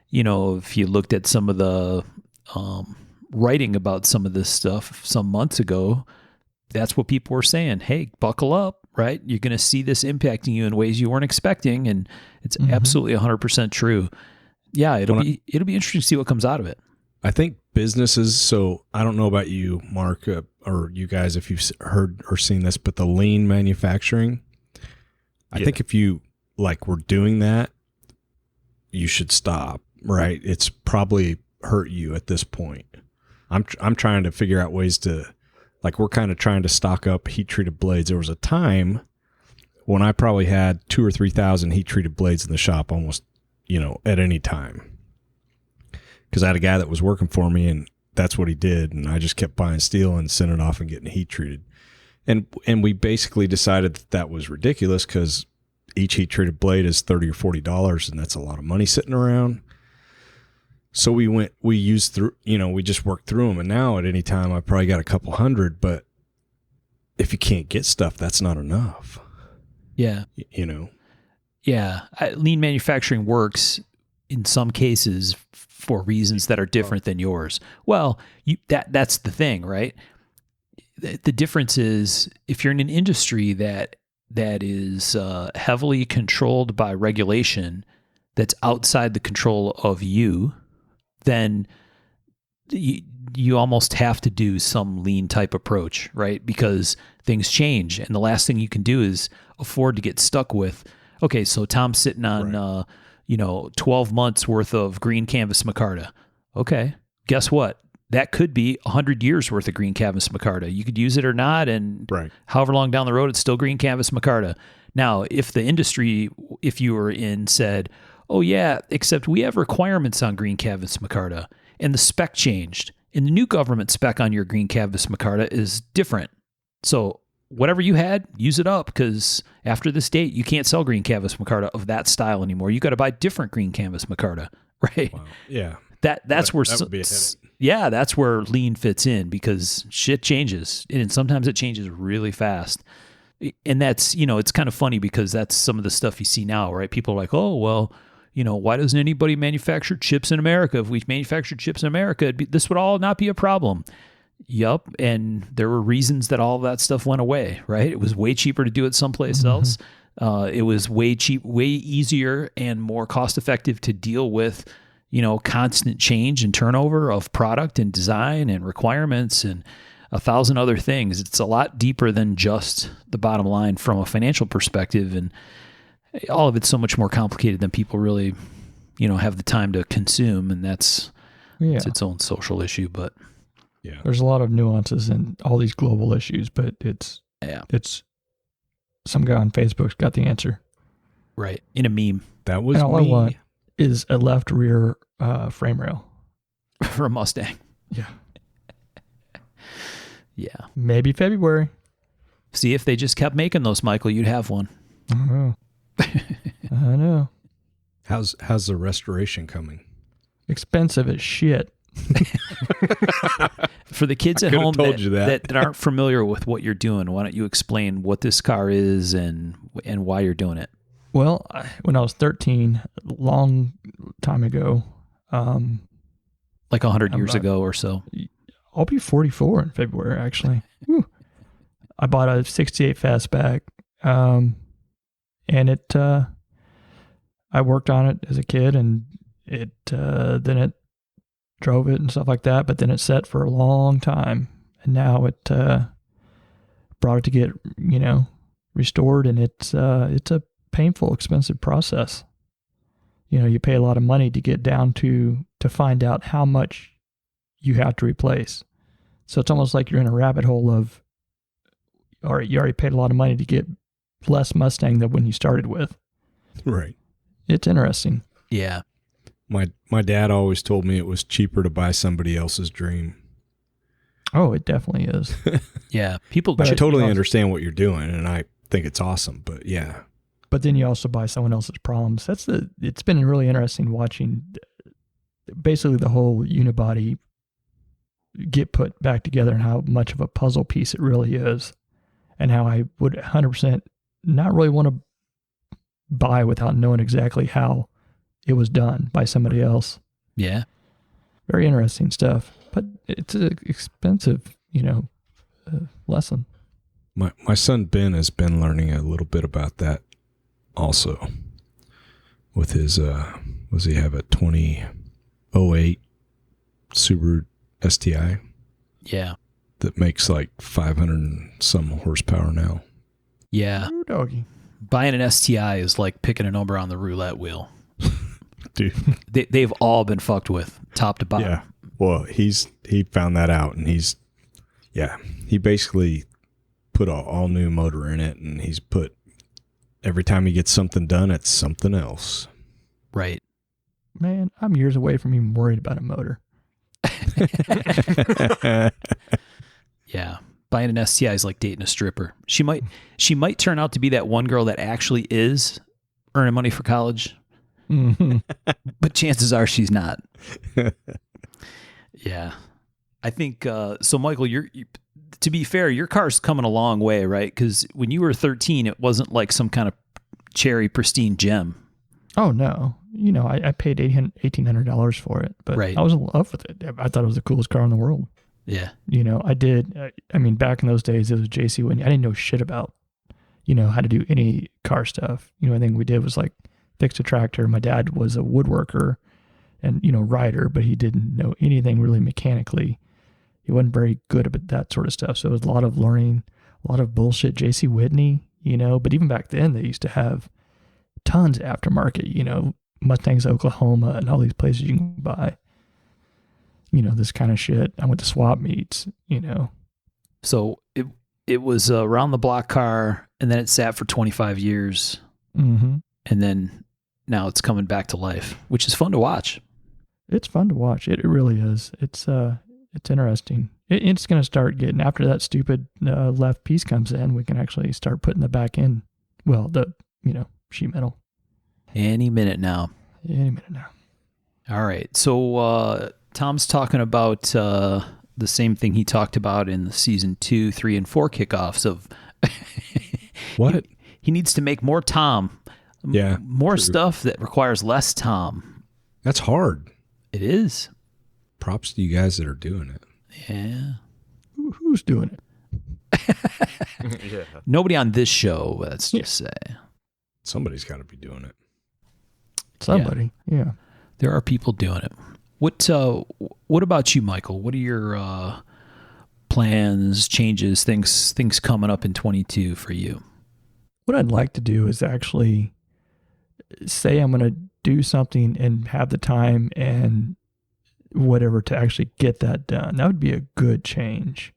you know, if you looked at some of the writing about some of this stuff some months ago, that's what people were saying. Hey, buckle up, right? You're going to see this impacting you in ways you weren't expecting, and it's absolutely 100% true. Yeah, it'll be interesting to see what comes out of it. I think businesses, so I don't know about you, Mark, or you guys, if you've heard or seen this, but the lean manufacturing, I think if you were doing that, you should stop, right? It's probably hurt you at this point. I'm trying to figure out ways to, we're kind of trying to stock up heat-treated blades. There was a time when I probably had 2,000 or 3,000 heat-treated blades in the shop almost, at any time. Because I had a guy that was working for me, and that's what he did, and I just kept buying steel and sending it off and getting heat-treated. And we basically decided that was ridiculous, because each heat-treated blade is $30 or $40, and that's a lot of money sitting around. So we just worked through them. And now at any time, I probably got a couple hundred, but if you can't get stuff, that's not enough. Yeah. Yeah. Lean manufacturing works in some cases for reasons that are different than yours. Well, that's the thing, right? The difference is if you're in an industry that is heavily controlled by regulation that's outside the control of you, then you almost have to do some lean type approach, right? Because things change, and the last thing you can do is afford to get stuck with, okay, so Tom's sitting on 12 months worth of green canvas micarta. Okay, guess what? That could be 100 years worth of green canvas micarta. You could use it or not, and however long down the road, it's still green canvas micarta. Now, if the industry, if you were in, said, oh yeah, except we have requirements on green canvas micarta, and the spec changed, and the new government spec on your green canvas micarta is different. So whatever you had, use it up, because after this date, you can't sell green canvas micarta of that style anymore. You got to buy different green canvas micarta, right? Wow. Yeah. That's where that would be a headache. yeah, that's where lean fits in, because shit changes, and sometimes it changes really fast. And that's, it's kind of funny because that's some of the stuff you see now, right? People are like, oh, well, why doesn't anybody manufacture chips in America? If we manufactured chips in America, this would all not be a problem. Yup. And there were reasons that all of that stuff went away, right? It was way cheaper to do it someplace else. It was way easier and more cost effective to deal with, constant change and turnover of product and design and requirements and 1,000 other things. It's a lot deeper than just the bottom line from a financial perspective. And all of it's so much more complicated than people really, have the time to consume. And it's its own social issue, but Yeah. There's a lot of nuances in all these global issues, but it's some guy on Facebook's got the answer. Right. In a meme. That was And all I me. want is a left rear frame rail. For a Mustang. Yeah. Yeah. Maybe February. See, if they just kept making those, Michael, you'd have one. I don't know. I know. How's the restoration coming? Expensive as shit. For the kids at could've home told you that aren't familiar with what you're doing, why don't you explain what this car is and why you're doing it? Well, when I was 13, a long time ago, Like 100 years ago or so. I'll be 44 in February, actually. Whew. I bought a 68 Fastback, and I worked on it as a kid, and then it drove it and stuff like that, but then it sat for a long time, and now it brought it to get, restored, and it's a painful, expensive process. You pay a lot of money to get down to find out how much you have to replace. So it's almost like you're in a rabbit hole of, all right, you already paid a lot of money to get less Mustang than when you started with. Right. It's interesting. Yeah. My dad always told me it was cheaper to buy somebody else's dream. Oh, it definitely is. Yeah. People But I totally also- understand what you're doing, and I think it's awesome. But yeah, But then you also buy someone else's problems. It's been really interesting watching basically the whole unibody get put back together and how much of a puzzle piece it really is, and how I would 100% not really want to buy without knowing exactly how it was done by somebody else. Yeah. Very interesting stuff, but it's an expensive, lesson. my son Ben has been learning a little bit about that also with his was he have a 2008 Subaru STI Yeah. that makes like 500 and some horsepower now. Yeah. Ooh, doggy. Buying an STI is like picking a number on the roulette wheel. Dude. They've all been fucked with, top to bottom. Yeah. Well, he found that out, and he basically put an all new motor in it, and he's put every time he gets something done, it's something else. Right. Man, I'm years away from even worried about a motor. Yeah. Buying an STI is like dating a stripper. She might turn out to be that one girl that actually is earning money for college, but chances are she's not. Yeah. I think, so Michael, to be fair, your car's coming a long way, right? Because when you were 13, it wasn't like some kind of cherry pristine gem. Oh, no. I paid $1,800 for it, but Right. I was in love with it. I thought it was the coolest car in the world. Yeah. I did. Back in those days, it was JC Whitney. I didn't know shit about, how to do any car stuff. Anything we did was like fix a tractor. My dad was a woodworker and, rider, but he didn't know anything really mechanically. He wasn't very good at that sort of stuff. So it was a lot of learning, a lot of bullshit. JC Whitney, but even back then they used to have tons of aftermarket, Mustangs, Oklahoma, and all these places you can buy, this kind of shit. I went to swap meets, So it was a round the block car, and then it sat for 25 years, Mm-hmm. and then now it's coming back to life, which is fun to watch. It's fun to watch. It really is. It's interesting. It's going to start getting, after that stupid left piece comes in, we can actually start putting the back in, well, the, sheet metal. Any minute now. Any minute now. All right. So Tom's talking about the same thing he talked about in the season 2, 3, and 4 kickoffs of What? He needs to make more Tom. Yeah. More true. stuff that requires less Tom. That's hard. It is. Props to you guys that are doing it. Yeah. Who's doing it? Yeah. Nobody on this show, let's just say. Somebody's got to be doing it. Somebody. Yeah. There are people doing it. What about you, Michael? What are your plans, changes, things coming up in 22 for you? What I'd like to do is actually say I'm going to do something and have the time and whatever to actually get that done. That would be a good change.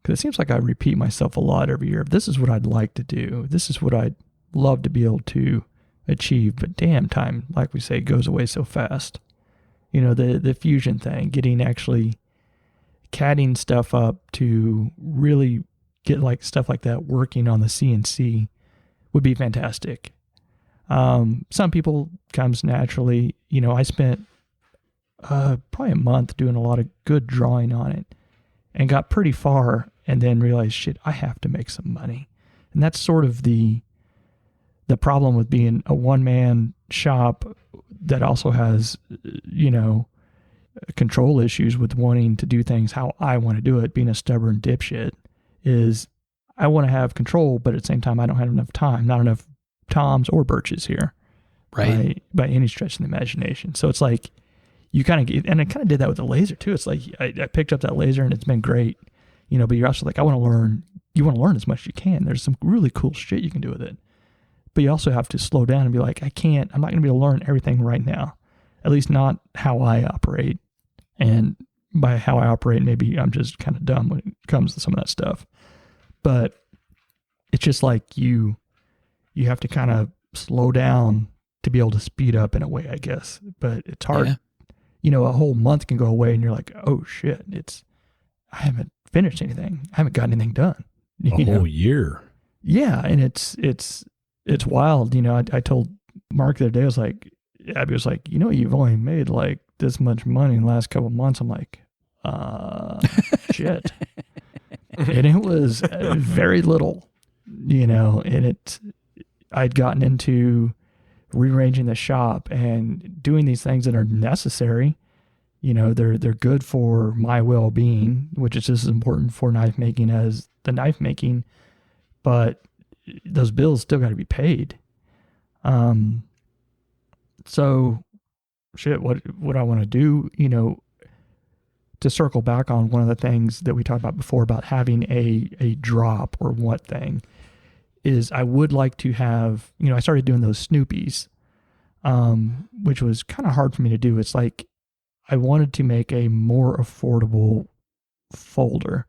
Because it seems like I repeat myself a lot every year. This is what I'd like to do. This is what I'd love to be able to achieve. But damn, time, like we say, goes away so fast. The fusion thing, getting actually catting stuff up to really get like stuff like that working on the CNC would be fantastic. Some people comes naturally. I spent probably a month doing a lot of good drawing on it and got pretty far and then realized, shit, I have to make some money. And that's sort of the problem with being a one-man shop that also has, control issues with wanting to do things how I want to do it, being a stubborn dipshit, is I want to have control, but at the same time, I don't have enough time, not enough Toms or Birches here. Right. By any stretch of the imagination. So it's like, you kind of get, and I kind of did that with the laser too. It's like, I picked up that laser and it's been great, but you're also like, you want to learn as much as you can. There's some really cool shit you can do with it. But you also have to slow down and be like, I'm not going to be able to learn everything right now. At least not how I operate. And by how I operate, maybe I'm just kind of dumb when it comes to some of that stuff. But it's just like you have to kind of slow down to be able to speed up in a way, I guess. But it's hard. Yeah. A whole month can go away and you're like, oh shit, I haven't finished anything. I haven't got anything done. A whole year. Yeah. And it's wild. I told Mark the other day, I was like, Abby was like, you've only made like this much money in the last couple of months. I'm like, shit. And it was very little, and I'd gotten into rearranging the shop and doing these things that are necessary. They're good for my well-being, which is just as important for knife making as the knife making, but those bills still got to be paid. So shit, what I want to do, to circle back on one of the things that we talked about before about having a drop or what thing is I would like to have, I started doing those Snoopies, which was kind of hard for me to do. It's like, I wanted to make a more affordable folder,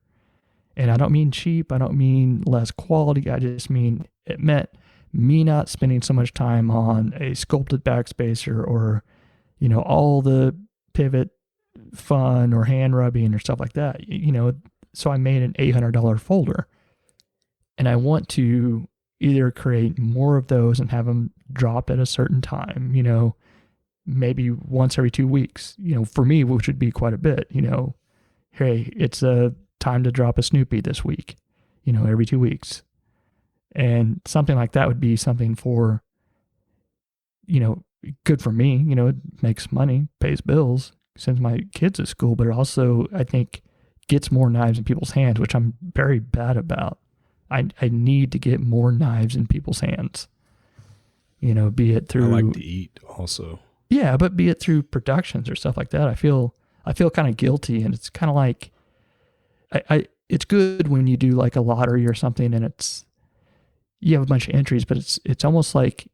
and I don't mean cheap. I don't mean less quality. I just mean, it meant me not spending so much time on a sculpted backspacer or, all the pivot fun or hand rubbing or stuff like that, so I made an $800 folder, and I want to either create more of those and have them drop at a certain time, maybe once every 2 weeks, for me, which would be quite a bit, hey, it's a time to drop a Snoopy this week, every 2 weeks. And something like that would be something for, good for me, it makes money, pays bills, sends my kids to school, but it also, I think, gets more knives in people's hands, which I'm very bad about. I need to get more knives in people's hands, be it through. I like to eat also. Yeah, but be it through productions or stuff like that. I feel kind of guilty, and it's kind of like, it's good when you do like a lottery or something, and you have a bunch of entries, but it's almost like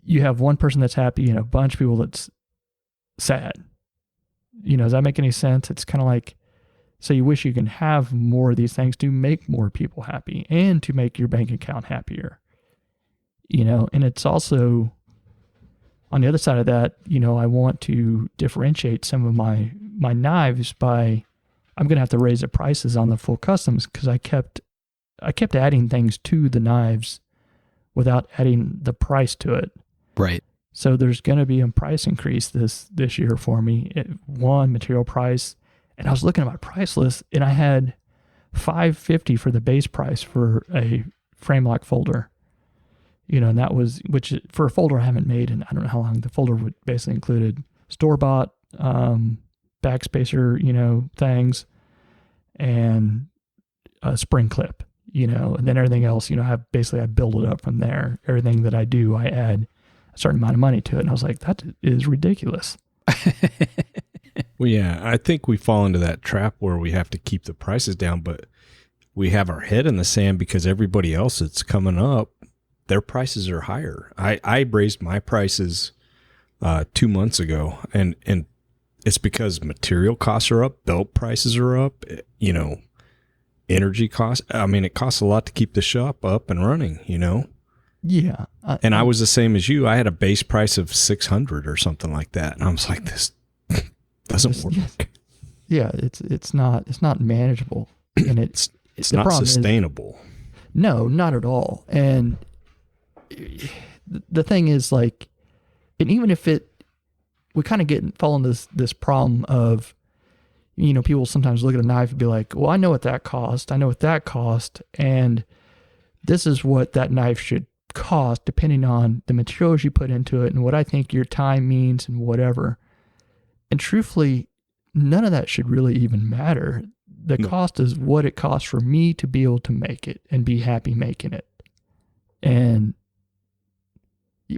you have one person that's happy and a bunch of people that's sad. Does that make any sense? It's kind of like So you wish you can have more of these things to make more people happy and to make your bank account happier. And it's also on the other side of that, I want to differentiate some of my knives by, I'm going to have to raise the prices on the full customs because I kept adding things to the knives without adding the price to it. Right. So there's going to be a price increase this year for me. One, material price. And I was looking at my price list and I had $550 for the base price for a frame lock folder. And that was, which for a folder I haven't made in I don't know how long. The folder would basically included store-bought backspacer, things and a spring clip, and then everything else, I build it up from there. Everything that I do, I add a certain amount of money to it. And I was like, that is ridiculous. Well, yeah, I think we fall into that trap where we have to keep the prices down, but we have our head in the sand because everybody else that's coming up, their prices are higher. I raised my prices 2 months ago, and it's because material costs are up, belt prices are up, energy costs. I mean, it costs a lot to keep the shop up and running, Yeah. And I was the same as you. I had a base price of $600 or something like that. And I was like, this doesn't work. Yeah. It's not manageable. And it's not sustainable. No, not at all. And the thing is like, and even if we kind of fall into this problem of, people sometimes look at a knife and be like, well, I know what that cost. And this is what that knife should cost depending on the materials you put into it and what I think your time means and whatever. And truthfully, none of that should really even matter. The cost is what it costs for me to be able to make it and be happy making it.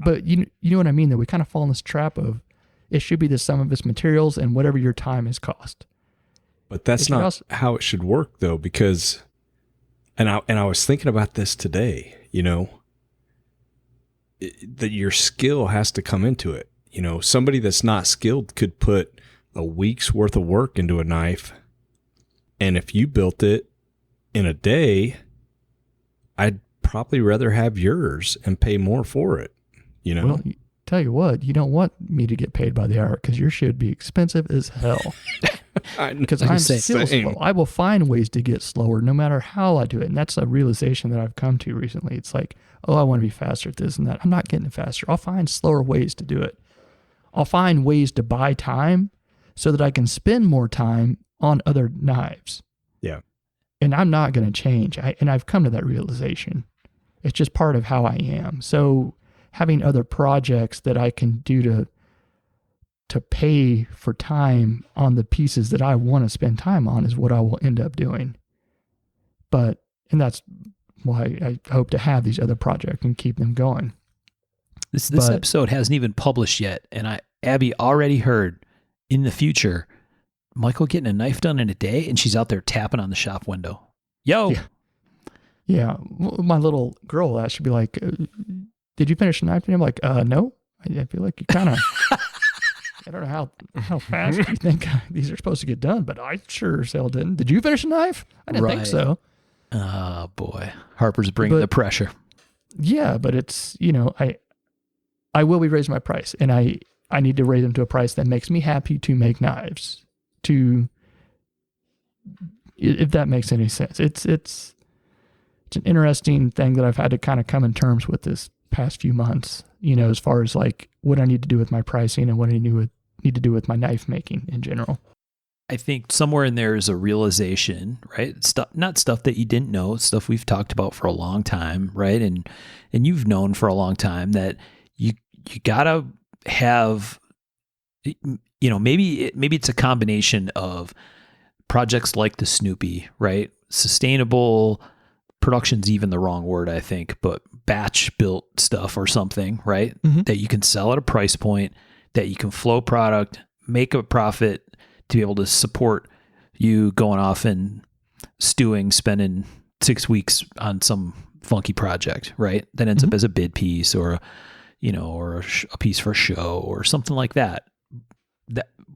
But you know what I mean? That we kind of fall in this trap of it should be the sum of its materials and whatever your time has cost. But that's not how it should work though, because, and I was thinking about this today, that your skill has to come into it. Somebody that's not skilled could put a week's worth of work into a knife. And if you built it in a day, I'd probably rather have yours and pay more for it. Well, tell you what, you don't want me to get paid by the hour because your shit would be expensive as hell. Because I'm still slow. I will find ways to get slower no matter how I do it. And that's a realization that I've come to recently. It's like, I want to be faster at this and that. I'm not getting it faster. I'll find slower ways to do it. I'll find ways to buy time so that I can spend more time on other knives. Yeah. And I'm not going to change. And I've come to that realization. It's just part of how I am. So having other projects that I can do to pay for time on the pieces that I want to spend time on is what I will end up doing. And that's why I hope to have these other projects and keep them going. This episode hasn't even published yet. And Abby already heard in the future, Michael getting a knife done in a day, and she's out there tapping on the shop window. Yo. Yeah. My little girl should be like, did you finish the knife? And I'm like, no. I feel like you kind of, I don't know how fast you think these are supposed to get done, but I sure as hell didn't. Did you finish the knife? I didn't think so. Oh boy. Harper's bringing the pressure. Yeah, but it's, I will be raising my price, and I need to raise them to a price that makes me happy to make knives. If that makes any sense. It's an interesting thing that I've had to kind of come in terms with this past few months, as far as like what I need to do with my pricing and what I need to do with my knife making in general. I think somewhere in there is a realization, right? Not stuff that you didn't know, stuff we've talked about for a long time, right? And you've known for a long time that you gotta have, maybe it's a combination of projects like the Snoopy, right? Sustainable production's even the wrong word, I think, but batch built stuff or something, right? Mm-hmm. That you can sell at a price point, that you can flow product, make a profit to be able to support you going off and spending 6 weeks on some funky project, right? That ends up as a bid piece or a piece for a show or something like that.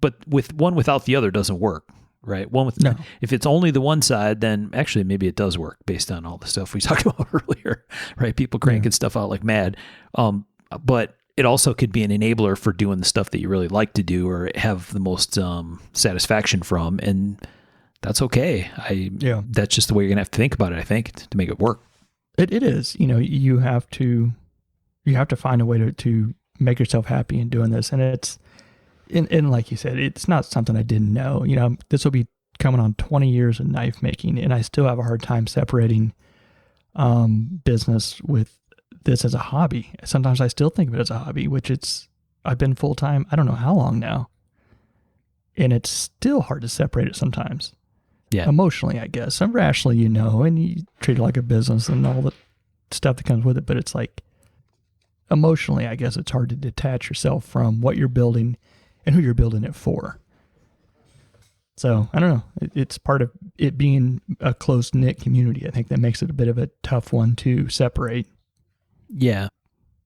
But with one without the other doesn't work, right? One with No. If it's only the one side, then actually maybe it does work based on all the stuff we talked about earlier, right? People cranking stuff out like mad. But it also could be an enabler for doing the stuff that you really like to do or have the most satisfaction from, and that's okay. That's just the way you're gonna have to think about it, I think, to make it work. It is. You have to find a way to make yourself happy in doing this, and it's and like you said, it's not something I didn't know. This will be coming on 20 years of knife making, and I still have a hard time separating business with this as a hobby. Sometimes I still think of it as a hobby, which I've been full-time, I don't know how long now. And it's still hard to separate it sometimes. Yeah. Emotionally, I guess. Some rationally, and you treat it like a business and all the stuff that comes with it. But it's like, emotionally, I guess it's hard to detach yourself from what you're building and who you're building it for. So, I don't know. It's part of it being a close-knit community. I think that makes it a bit of a tough one to separate. Yeah.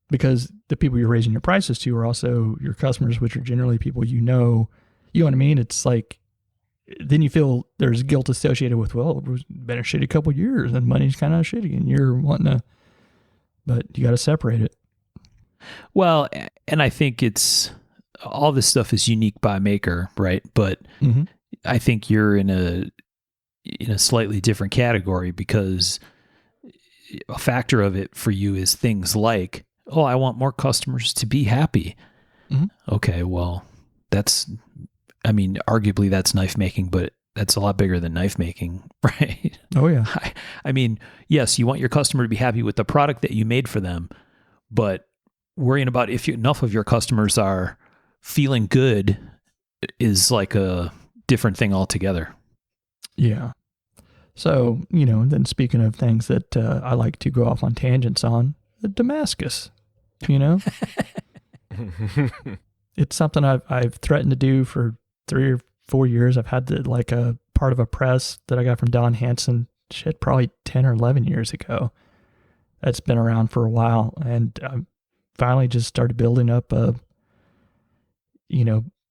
Because the people you're raising your prices to are also your customers, which are generally people you know what I mean? It's like, then you feel there's guilt associated with, well, it's been a shitty couple of years and money's kind of shitty and you're wanting to, but you got to separate it. Well, and I think all this stuff is unique by maker, right? But I think you're in a slightly different category because a factor of it for you is things like, oh, I want more customers to be happy. Okay, well, arguably that's knife making, but that's a lot bigger than knife making, right? Oh, yeah. I mean, yes, you want your customer to be happy with the product that you made for them, but worrying about if enough of your customers are feeling good is like a different thing altogether. Yeah. So, then speaking of things that I like to go off on tangents on, the Damiancus, it's something I've threatened to do for 3 or 4 years. I've had a part of a press that I got from Don Hansen, probably 10 or 11 years ago. That's been around for a while. And I finally just started building up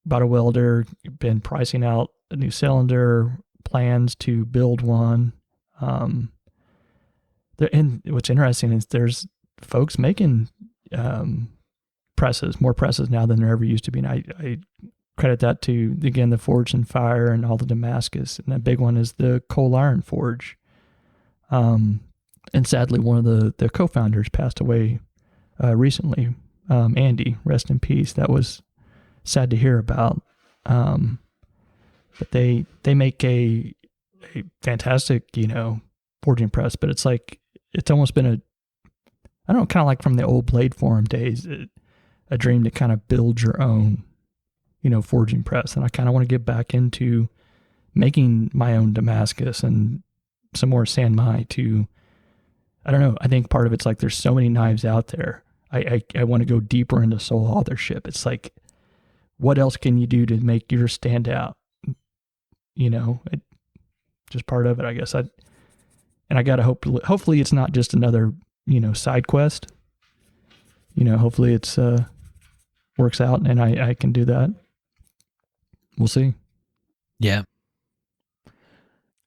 bought a welder, been pricing out a new cylinder, plans to build one. And what's interesting is there's folks making more presses now than there ever used to be. And I credit that to, again, the Forge and Fire and all the Damiancus. And that big one is the coal iron forge. And sadly, one of the co-founders passed away recently. Andy, rest in peace. That was sad to hear about. But they make a fantastic, forging press, but it's like, it's almost been kind of like from the old Blade Forum days, a dream to kind of build your own, forging press. And I kind of want to get back into making my own Damiancus and some more San Mai to, I don't know. I think part of it's like, there's so many knives out there. I want to go deeper into sole authorship. It's like, what else can you do to make yours stand out? Just part of it, I guess. I got to hopefully it's not just another, side quest. Hopefully it's works out and I can do that. We'll see. Yeah.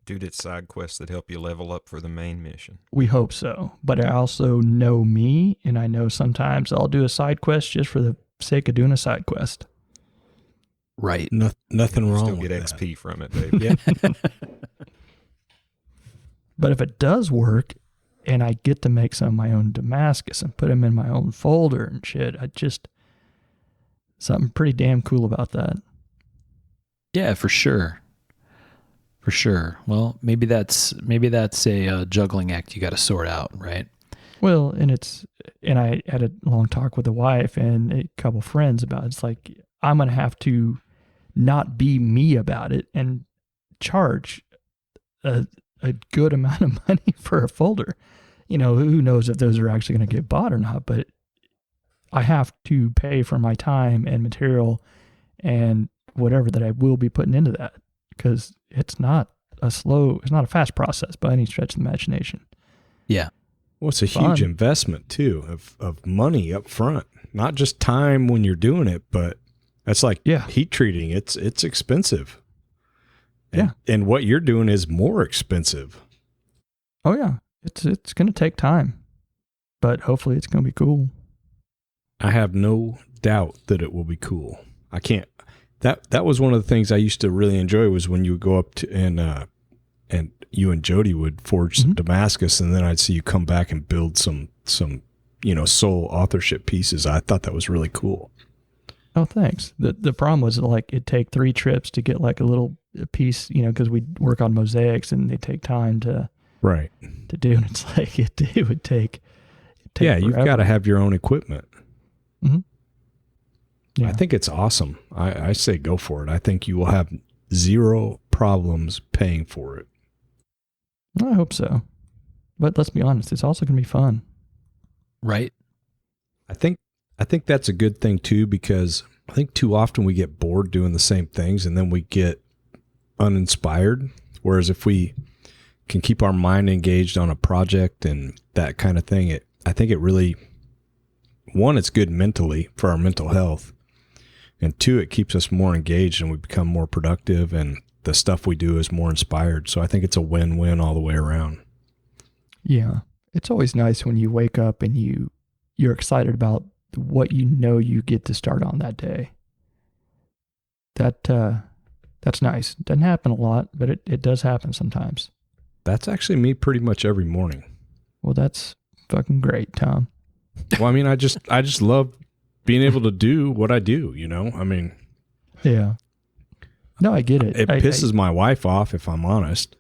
Dude, it's side quests that help you level up for the main mission. We hope so. But I also know me, and I know sometimes I'll do a side quest just for the sake of doing a side quest. Right. Nothing wrong Still with get that. XP from it, baby. Yeah. But if it does work, and I get to make some of my own Damiancus and put them in my own folder and shit, something pretty damn cool about that. Yeah, for sure. For sure. Well, maybe that's a juggling act you got to sort out, right? Well, and I had a long talk with the wife and a couple friends about it. It's like, I'm going to have to not be me about it and charge a good amount of money for a folder. Who knows if those are actually going to get bought or not, but I have to pay for my time and material and whatever that I will be putting into that, because it's not a fast process by any stretch of the imagination. Yeah. Well, it's a huge investment too of money up front, not just time when you're doing it, but that's like heat treating. It's expensive. And what you're doing is more expensive. Oh yeah, it's going to take time, but hopefully it's going to be cool. I have no doubt that it will be cool. I can't. That was one of the things I used to really enjoy was when you would go up to and you and Jody would forge some Damascus, and then I'd see you come back and build some sole authorship pieces. I thought that was really cool. Oh, thanks. The problem was like it'd take 3 trips to get like a little piece, because we work on mosaics and they take time to do, and it's like it would take yeah, you've got to have your own equipment. Mm-hmm. Yeah. I think it's awesome. I say go for it. I think you will have zero problems paying for it. I hope so. But let's be honest, it's also going to be fun. Right. I think that's a good thing too, because I think too often we get bored doing the same things and then we get uninspired. Whereas if we can keep our mind engaged on a project and that kind of thing, I think it really, one, it's good mentally for our mental health. And 2, it keeps us more engaged and we become more productive and the stuff we do is more inspired. So I think it's a win-win all the way around. Yeah. It's always nice when you wake up and you're excited about what you get to start on that day. That's nice. Doesn't happen a lot, but it does happen sometimes. That's actually me pretty much every morning. Well, that's fucking great, Tom. Well, I mean, I just love being able to do what I do, I mean. Yeah. No, I get it. It pisses my wife off, if I'm honest.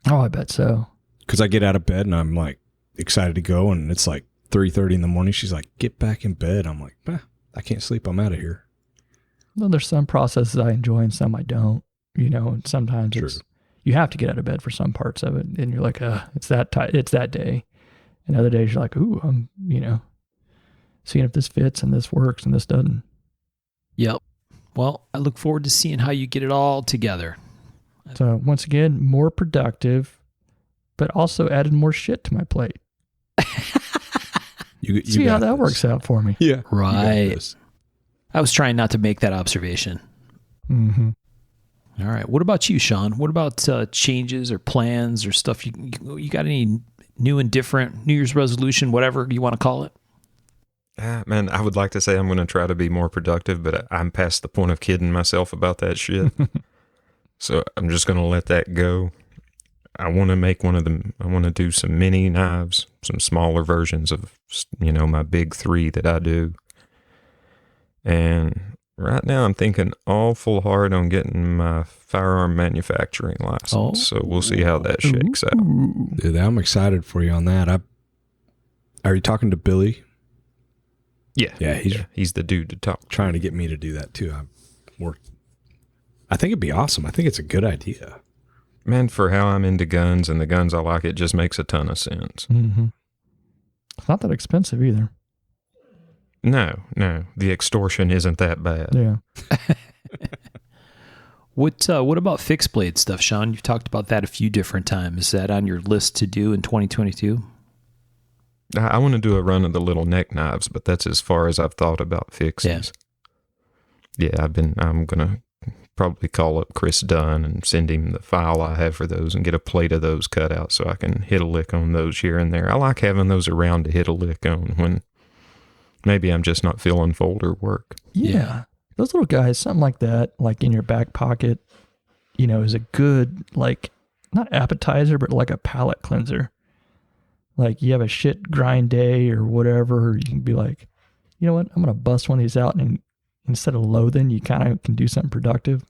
Oh, I bet so. Because I get out of bed and I'm like excited to go, and it's like 3:30 in the morning. She's like, "Get back in bed." I'm like, I can't sleep. I'm out of here. Well, there's some processes I enjoy and some I don't. And sometimes you have to get out of bed for some parts of it, and you're like, it's that day. And other days you're like, ooh, I'm seeing if this fits and this works and this doesn't. Yep. Well, I look forward to seeing how you get it all together. So once again, more productive, but also added more shit to my plate. You see how that works out for me. Yeah. Right. I was trying not to make that observation. Mm-hmm. All right. What about you, Sean? What about changes or plans or stuff? You got any new and different New Year's resolution, whatever you want to call it? Man, I would like to say I'm going to try to be more productive, but I'm past the point of kidding myself about that shit. So I'm just going to let that go. I want to make I want to do some mini knives, some smaller versions of, my big 3 that I do. And right now I'm thinking awful hard on getting my firearm manufacturing license. Oh. So we'll see how that shakes out. Dude, I'm excited for you on that. Are you talking to Billy? Yeah, he's the dude to talk. Trying to get me to do that too. I think it'd be awesome. I think it's a good idea. Man, for how I'm into guns and the guns I like, it just makes a ton of sense. Mm-hmm. It's not that expensive either. No, the extortion isn't that bad. Yeah. What about fixed blade stuff, Sean? You've talked about that a few different times. Is that on your list to do in 2022? I want to do a run of the little neck knives, but that's as far as I've thought about fixes. Yeah, I'm going to probably call up Chris Dunn and send him the file I have for those and get a plate of those cut out so I can hit a lick on those here and there. I like having those around to hit a lick on when maybe I'm just not feeling folder work. Yeah. Those little guys, something like that, like in your back pocket, is a good, like, not appetizer, but like a palate cleanser. Like you have a shit grind day or whatever, you can be like, you know what, I'm going to bust one of these out, and instead of loathing, you kind of can do something productive.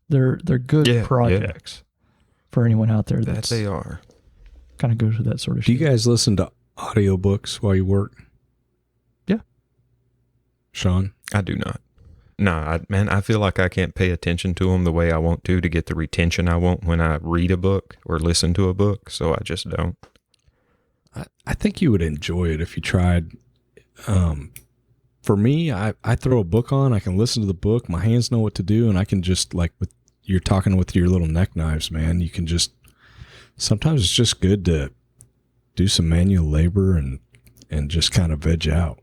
They're good projects for anyone out there that they are. Kind of goes with that sort of Do shit. you guys listen to audiobooks while you work? Yeah. Sean? I do not. No, I feel like I can't pay attention to them the way I want to get the retention I want when I read a book or listen to a book, so I just don't. I think you would enjoy it if you tried. For me, I throw a book on, I can listen to the book, my hands know what to do, and I can just, like you're talking with your little neck knives, man, you can just, sometimes it's just good to do some manual labor and just kind of veg out.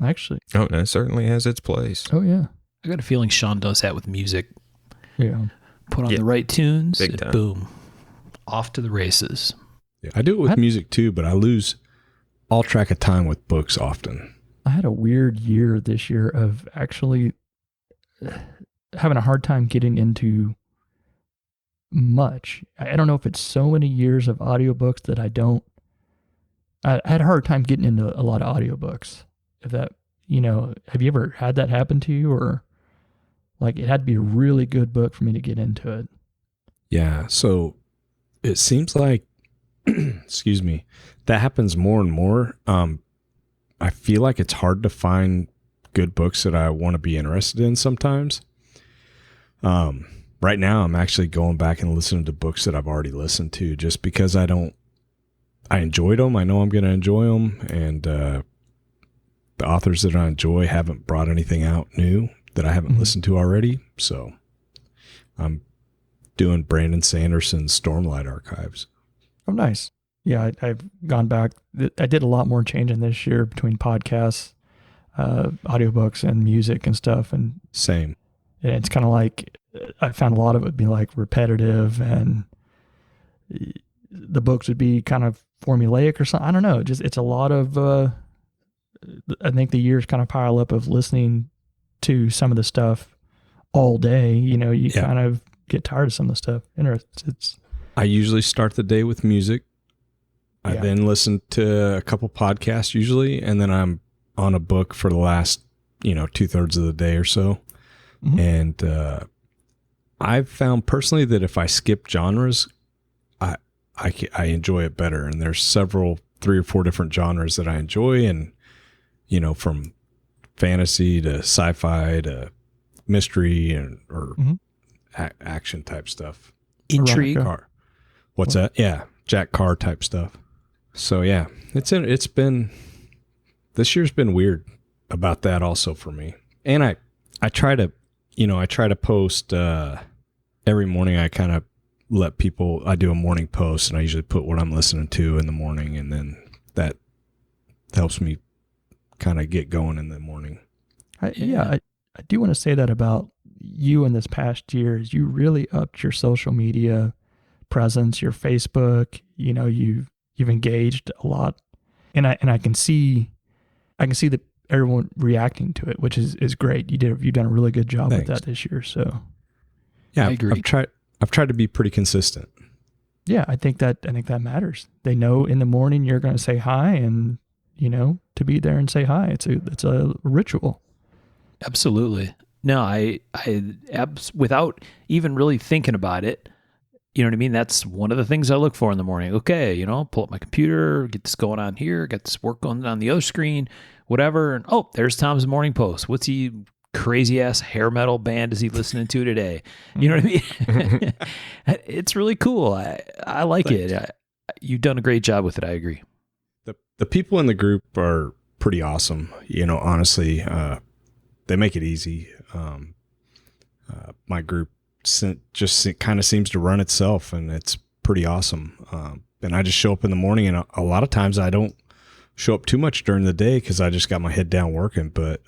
Actually. Oh, that certainly has its place. Oh, yeah. I got a feeling Sean does that with music. Yeah. Put on the right tunes, Big and time. boom, off to the races. Yeah, I do it with music too, but I lose all track of time with books often. I had a weird year this year of actually having a hard time getting into much. I don't know if it's so many years of audiobooks that I had a hard time getting into a lot of audiobooks. If that, have you ever had that happen to you, or like it had to be a really good book for me to get into it? Yeah, so it seems like, excuse me, that happens more and more. I feel like it's hard to find good books that I want to be interested in sometimes. Right now, I'm actually going back and listening to books that I've already listened to just because I enjoyed them. I know I'm going to enjoy them. And the authors that I enjoy haven't brought anything out new that I haven't listened to already. So I'm doing Brandon Sanderson's Stormlight Archives. Oh, nice. Yeah, I've gone back. I did a lot more changing this year between podcasts, audiobooks, and music and stuff. And Same. it's kind of like I found a lot of it would be like repetitive, and the books would be kind of formulaic or something. I don't know. It's a lot of, I think the years kind of pile up of listening to some of the stuff all day. You kind of get tired of some of the stuff. I usually start the day with music. I then listen to a couple podcasts usually, and then I'm on a book for the last, 2/3 of the day or so. Mm-hmm. And I've found personally that if I skip genres, I enjoy it better. And there's 3 or 4 different genres that I enjoy, and from fantasy to sci-fi to mystery or action type stuff. Intrigue. What's that? Yeah, Jack Carr type stuff. So yeah, it's been, this year's been weird about that also for me. And I try to post every morning. I kind of I do a morning post, and I usually put what I'm listening to in the morning, and then that helps me kind of get going in the morning. I do want to say that about you in this past year is you really upped your social media presence, your Facebook. You've engaged a lot, and I can see that everyone reacting to it, which is great. You've done a really good job with that this year. So yeah, I agree. I've tried to be pretty consistent. Yeah, I think that matters. They know in the morning you're going to say hi, and to be there and say hi. It's a ritual. Absolutely. No, I without even really thinking about it, you know what I mean? That's one of the things I look for in the morning. Okay, pull up my computer, get this going on here, got this work going on the other screen, whatever. And there's Tom's morning post. What's he crazy ass hair metal band is he listening to today? You know what I mean? It's really cool. I like Thanks. it. You've done a great job with it. I agree. The people in the group are pretty awesome. Honestly, they make it easy. My group just kind of seems to run itself, and it's pretty awesome. And I just show up in the morning, and a lot of times I don't show up too much during the day because I just got my head down working. But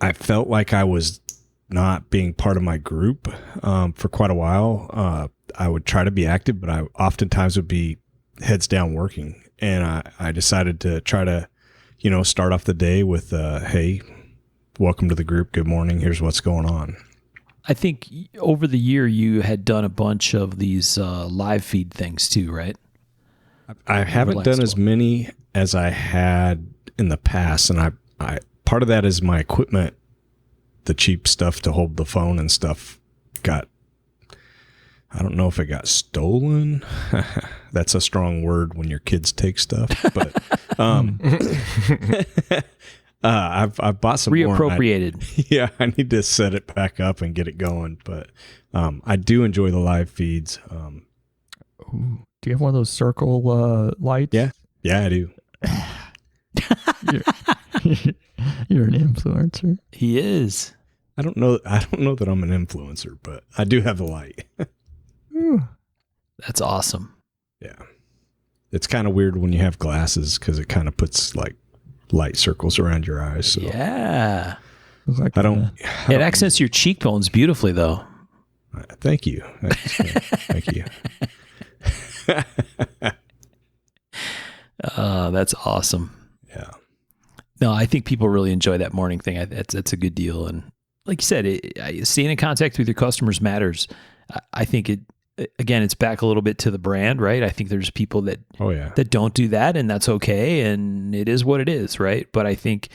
I felt like I was not being part of my group for quite a while. I would try to be active, but I oftentimes would be heads down working. And I decided to try to, start off the day with, hey, welcome to the group. Good morning. Here's what's going on. I think over the year you had done a bunch of these live feed things too, right? I haven't done as many as I had in the past. And I part of that is my equipment, the cheap stuff to hold the phone and stuff I don't know if it got stolen. That's a strong word when your kids take stuff, but I've bought some reappropriated. Yeah, I need to set it back up and get it going. But I do enjoy the live feeds. Ooh, do you have one of those circle lights? Yeah, I do. You're an influencer. He is. I don't know that I'm an influencer, but I do have the light. That's awesome. Yeah. It's kind of weird when you have glasses because it kind of puts like light circles around your eyes. So Yeah. Like it It accents your cheekbones beautifully though. Thank you. Thank you. That's awesome. Yeah. No, I think people really enjoy that morning thing. That's a good deal. And like you said, staying in contact with your customers matters. I think again, it's back a little bit to the brand, right? I think there's people that that don't do that, and that's okay, and it is what it is, right? But I think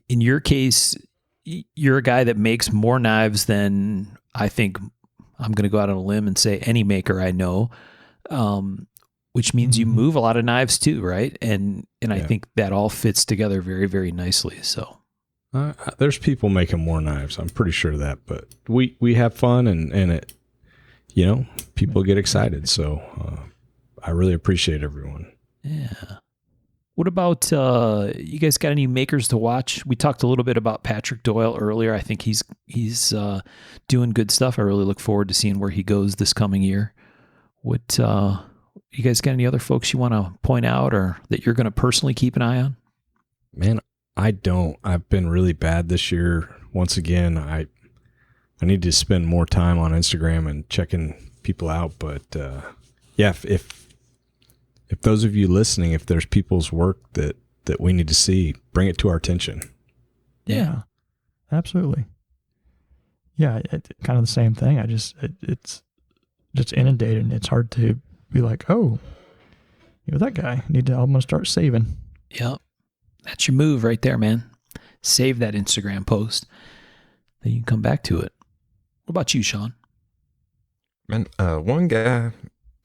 in your case, you're a guy that makes more knives than I think I'm going to go out on a limb and say any maker I know, which means you move a lot of knives too, right? And I think that all fits together very, very nicely. So there's people making more knives. I'm pretty sure of that, but we have fun and it, people get excited. So I really appreciate everyone. Yeah. What about, you guys got any makers to watch? We talked a little bit about Patrick Doyle earlier. I think he's doing good stuff. I really look forward to seeing where he goes this coming year. What, you guys got any other folks you want to point out or that you're going to personally keep an eye on? Man, I don't. I've been really bad this year. Once again, I need to spend more time on Instagram and checking people out. But if those of you listening, if there's people's work that we need to see, bring it to our attention. Yeah, absolutely. Yeah, kind of the same thing. It's just inundated, and it's hard to be like, oh, that guy. I'm going to start saving. Yep. That's your move right there, man. Save that Instagram post. Then you can come back to it. What about you, Sean? Man, one guy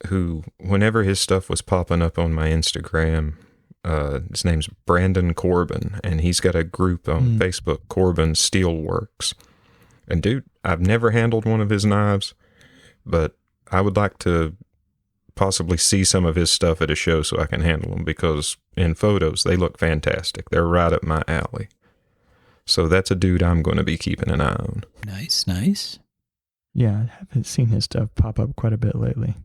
who, whenever his stuff was popping up on my Instagram, his name's Brandon Corbin, and he's got a group on Facebook, Corbin Steelworks. And dude, I've never handled one of his knives, but I would like to possibly see some of his stuff at a show so I can handle them, because in photos, they look fantastic. They're right up my alley. So that's a dude I'm going to be keeping an eye on. Nice, nice. Yeah, I haven't seen his stuff pop up quite a bit lately.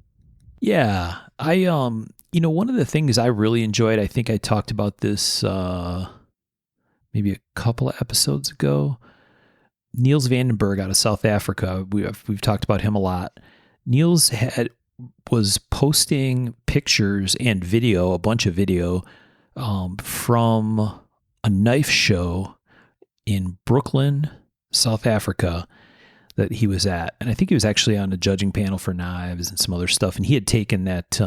Yeah, I one of the things I really enjoyed, I think I talked about this maybe a couple of episodes ago. Niels Vandenberg out of South Africa. We've talked about him a lot. Niels was posting pictures and video, a bunch of video, from a knife show in Brooklyn, South Africa, that he was at. And I think he was actually on a judging panel for knives and some other stuff. And he had taken that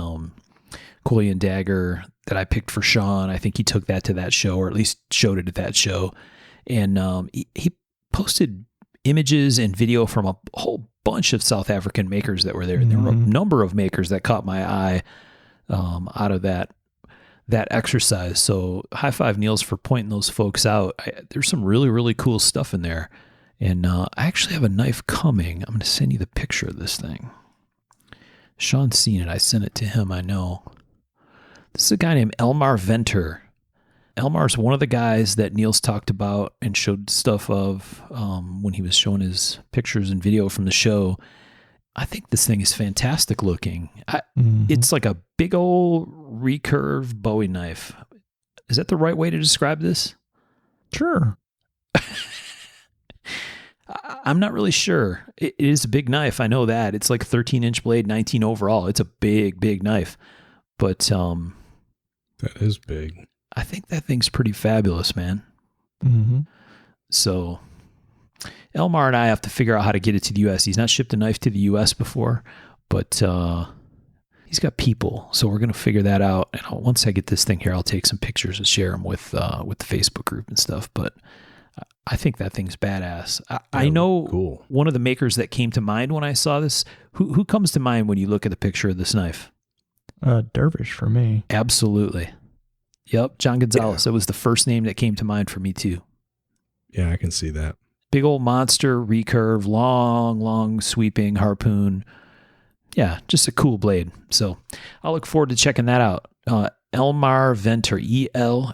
Coley and Dagger that I picked for Sean. I think he took that to that show, or at least showed it at that show. And he posted images and video from a whole bunch of South African makers that were there. And there were a number of makers that caught my eye out of that exercise. So high five, Niels, for pointing those folks out. There's some really, really cool stuff in there. And I actually have a knife coming. I'm going to send you the picture of this thing. Sean's seen it. I sent it to him, I know. This is a guy named Elmar Venter. Elmar's one of the guys that Niels talked about and showed stuff of when he was showing his pictures and video from the show. I think this thing is fantastic looking. It's like a big old recurve Bowie knife. Is that the right way to describe this? Sure. I'm not really sure. It is a big knife. I know that. It's like 13-inch blade, 19 overall. It's a big, big knife. But that is big. I think that thing's pretty fabulous, man. Mm-hmm. So Elmar and I have to figure out how to get it to the U.S. He's not shipped a knife to the U.S. before, but he's got people. So we're going to figure that out. And once I get this thing here, I'll take some pictures and share them with the Facebook group and stuff. But I think that thing's badass. I know cool. One of the makers that came to mind when I saw this. Who comes to mind when you look at the picture of this knife? Dervish for me. Absolutely. Yep, John Gonzalez. That was the first name that came to mind for me too. Yeah, I can see that. Big old monster, recurve, long sweeping harpoon. Yeah, just a cool blade. So I'll look forward to checking that out. Elmar Venter, ELMARVENTER,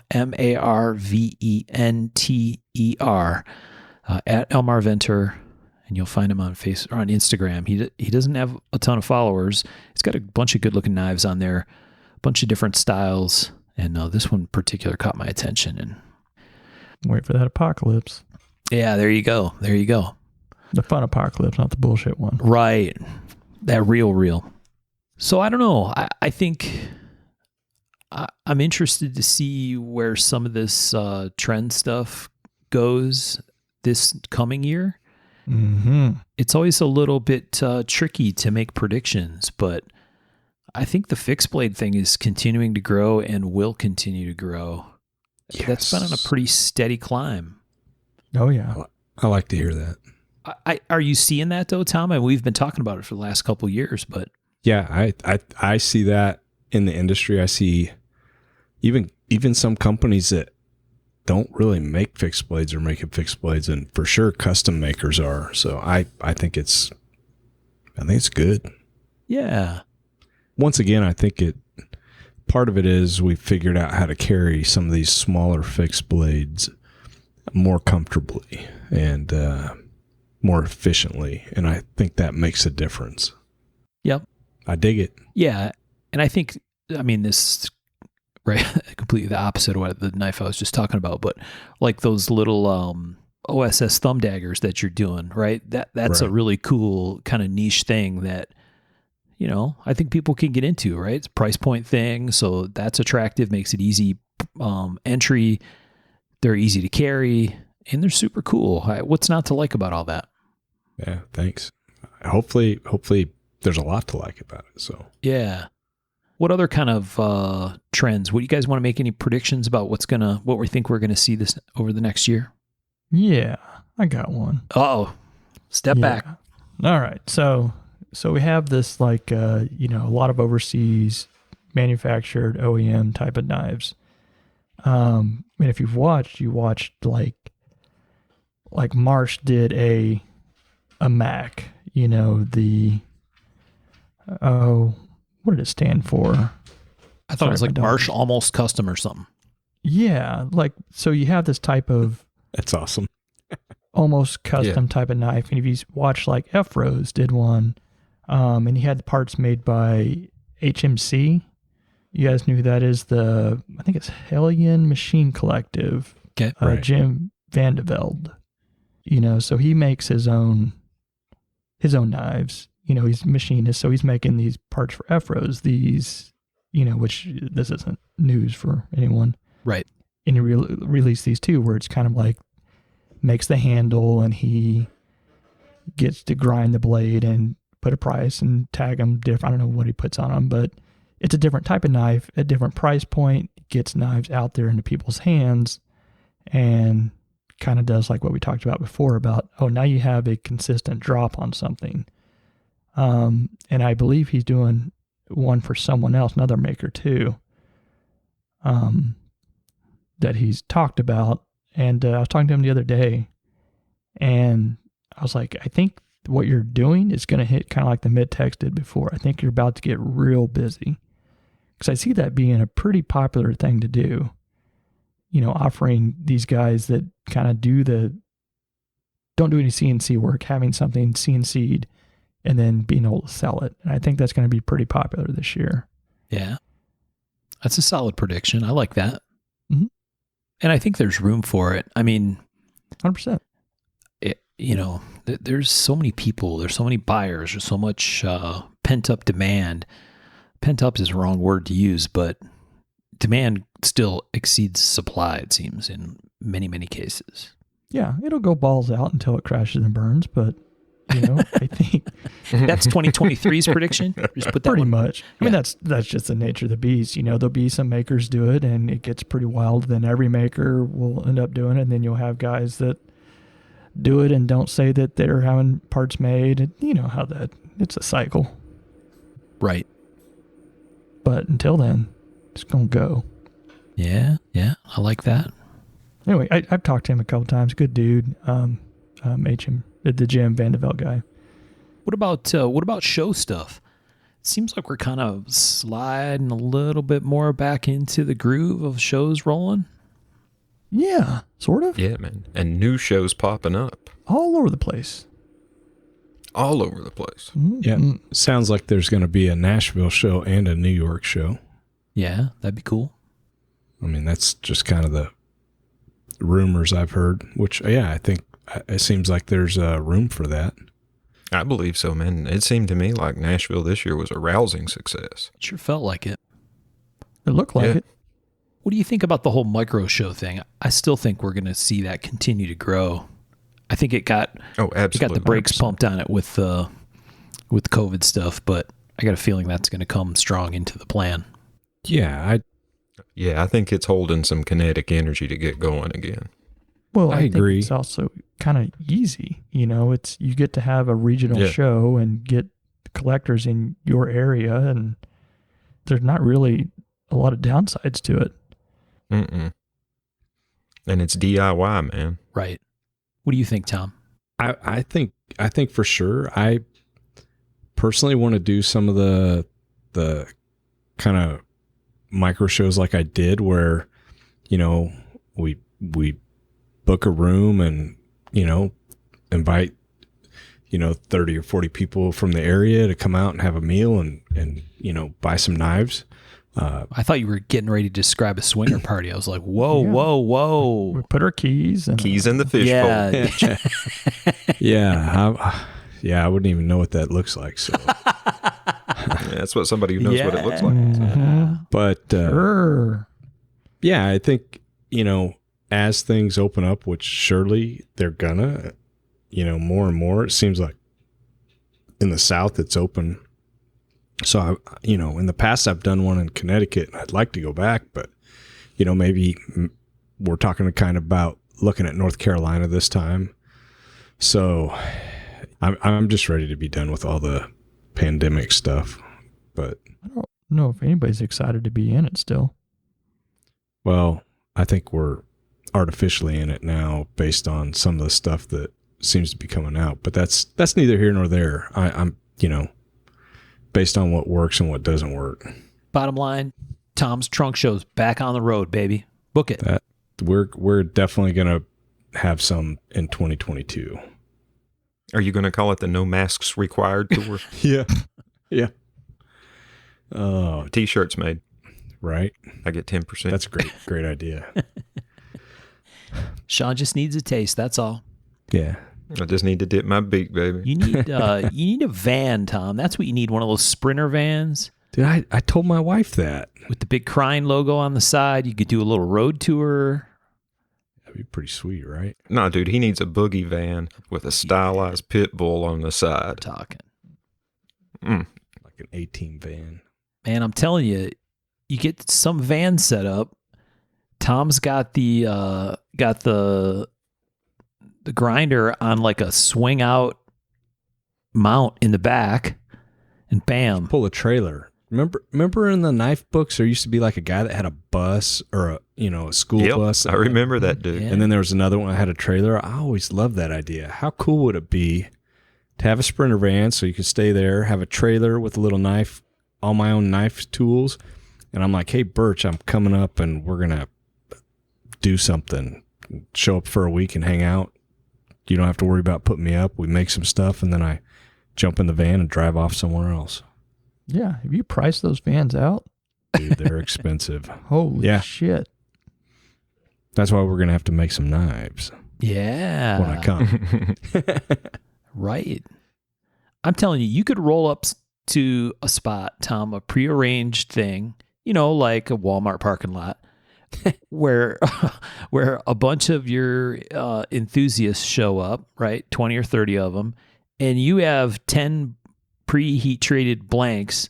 at Elmar Venter, and you'll find him on Facebook or on Instagram. He doesn't have a ton of followers. He's got a bunch of good looking knives on there, a bunch of different styles, and this one in particular caught my attention. And wait for that apocalypse. yeah, there you go. The fun apocalypse, not the bullshit one. Right. That real. So I don't know. I think I'm interested to see where some of this trend stuff goes this coming year. Mm-hmm. It's always a little bit tricky to make predictions, but I think the fixed blade thing is continuing to grow and will continue to grow. Yes. That's been on a pretty steady climb. Oh, yeah. I like to hear that. Are you seeing that though, Tom? And we've been talking about it for the last couple of years, but Yeah, I see that in the industry. I see even some companies that don't really make fixed blades are making fixed blades, and for sure custom makers are. So I think it's good. yeah. Once again, I think part of it is we figured out how to carry some of these smaller fixed blades more comfortably and more efficiently, and I think that makes a difference. Yep. I dig it. Yeah. And I think, this is right, completely the opposite of what the knife I was just talking about, but like those little OSS thumb daggers that you're doing, right? That's a Right. really cool kind of niche thing that, I think people can get into, right? It's a price point thing. So that's attractive, makes it easy entry. They're easy to carry and they're super cool. What's not to like about all that? Yeah, thanks. Hopefully there's a lot to like about it. So Yeah. What other kind of trends? What do you guys want to make any predictions about what we think we're gonna see this over the next year? Yeah, I got one. Step back. All right. So we have this a lot of overseas manufactured OEM type of knives. And if you watched like Marsh did a Mac, what did it stand for? I thought it was Sorry, like my dog. Marsh Almost Custom or something. Yeah, so you have this type of that's awesome. almost custom type of knife. And if you watch like F-Rose did one, and he had the parts made by HMC. You guys knew who that is? I think it's Hellion Machine Collective. Okay. Right. Jim Vandevelde. So he makes his own knives. He's a machinist, so he's making these parts for F-Rose. These, which this isn't news for anyone. Right. And he released these too, where it's kind of like makes the handle and he gets to grind the blade and put a price and tag them different. I don't know what he puts on them, but it's a different type of knife, a different price point, gets knives out there into people's hands and kind of does like what we talked about before about, now you have a consistent drop on something. And I believe he's doing one for someone else, another maker too, that he's talked about. And I was talking to him the other day and I was like, I think what you're doing is going to hit kind of like the mid-text did before. I think you're about to get real busy because I see that being a pretty popular thing to do, offering these guys that kind of don't do any CNC work, having something CNC'd and then being able to sell it. And I think that's going to be pretty popular this year. Yeah. That's a solid prediction. I like that. Mhm. And I think there's room for it. 100%. There's so many people, there's so many buyers, there's so much pent up demand. Pent up is the wrong word to use, but demand still exceeds supply, it seems, in many, many cases. Yeah, it'll go balls out until it crashes and burns, but I think That's 2023's prediction. Just put that pretty one. much. I mean, that's just the nature of the beast. There'll be some makers do it and it gets pretty wild. Then every maker will end up doing it. And then you'll have guys that do it and don't say that they're having parts made. And you know how it's a cycle. Right. But until then, it's going to go. Yeah. I like that. Anyway, I've talked to him a couple times. Good dude. The Jim Vandevelde guy. What about show stuff? It seems like we're kind of sliding a little bit more back into the groove of shows rolling. Yeah, sort of. Yeah, man. And new shows popping up All over the place. all over the place. Yeah. Sounds like there's going to be a Nashville show and a New York show. Yeah, that'd be cool. That's just kind of the rumors I've heard, which, I think it seems like there's room for that. I believe so, man. It seemed to me like Nashville this year was a rousing success. It sure felt like it. It looked like Yeah. it. What do you think about the whole micro show thing? I still think we're going to see that continue to grow. I think it got Absolutely. it got the brakes pumped on it with COVID stuff, but I got a feeling that's going to come strong into the plan. Yeah, I think it's holding some kinetic energy to get going again. Well, I think agree. it's also kind of easy. It's you get to have a regional Yeah. show and get collectors in your area, and there's not really a lot of downsides to it. Mm-mm. And it's DIY, man. Right. What do you think, Tom? I think for sure. I personally want to do some of the kind of micro shows like I did, where we book a room and invite 30 or 40 people from the area to come out and have a meal and buy some knives. I thought you were getting ready to describe a swinger party. I was like, whoa, Yeah. whoa, We whoa. put our keys and Keys in the fishbowl. Yeah. I wouldn't even know what that looks like. So, Yeah, that's what somebody who knows what it looks like. Mhm. but Sure. yeah, I think as things open up, which surely they're gonna, more and more. It seems like in the South it's open. So in the past I've done one in Connecticut, and I'd like to go back, but maybe we're talking kind of about looking at North Carolina this time. So I'm just ready to be done with all the pandemic stuff. But I don't know if anybody's excited to be in it still. well, I think we're artificially in it now based on some of the stuff that seems to be coming out. But that's neither here nor there. I'm based on what works and what doesn't work. Bottom line, Tom's Trunk Show's back on the road, baby. Book it. That we're definitely gonna have some in 2022. Are you going to call it the No Masks Required tour? Yeah. Oh, T-shirts made. right. I get 10%. That's a great idea. Sean just needs a taste. That's all. Yeah. I just need to dip my beak, baby. You need a van, Tom. That's what you need. One of those Sprinter vans Dude, I told my wife that. with the big Crine logo on the side. You could do a little road tour. That'd be pretty sweet, right? No, dude, he needs a boogie van with a stylized pit bull on the side. Talking. Like an 18 van. Man, I'm telling you, you get some van set up. Tom's got the grinder on like a swing out mount in the back, and bam. Pull a trailer. Remember in the knife books, there used to be like a guy that had a bus or a school Yep, bus. I remember that dude. Yeah. And then there was another one that had a trailer. I always loved that idea. How cool would it be to have a Sprinter van so you could stay there, have a trailer with a little knife, all my own knife tools. And I'm like, hey, Birch, I'm coming up and we're going to do something. Show up for a week and hang out. You don't have to worry about putting me up. We make some stuff and then I jump in the van and drive off somewhere else. Yeah. Have you priced those vans out? Dude, they're expensive. Holy Yeah. shit. That's why we're going to have to make some knives Yeah. when I come. Right. I'm telling you, you could roll up to a spot, Tom, a prearranged thing, like a Walmart parking lot, where a bunch of your enthusiasts show up, right? 20 or 30 of them, and you have 10 preheat treated blanks,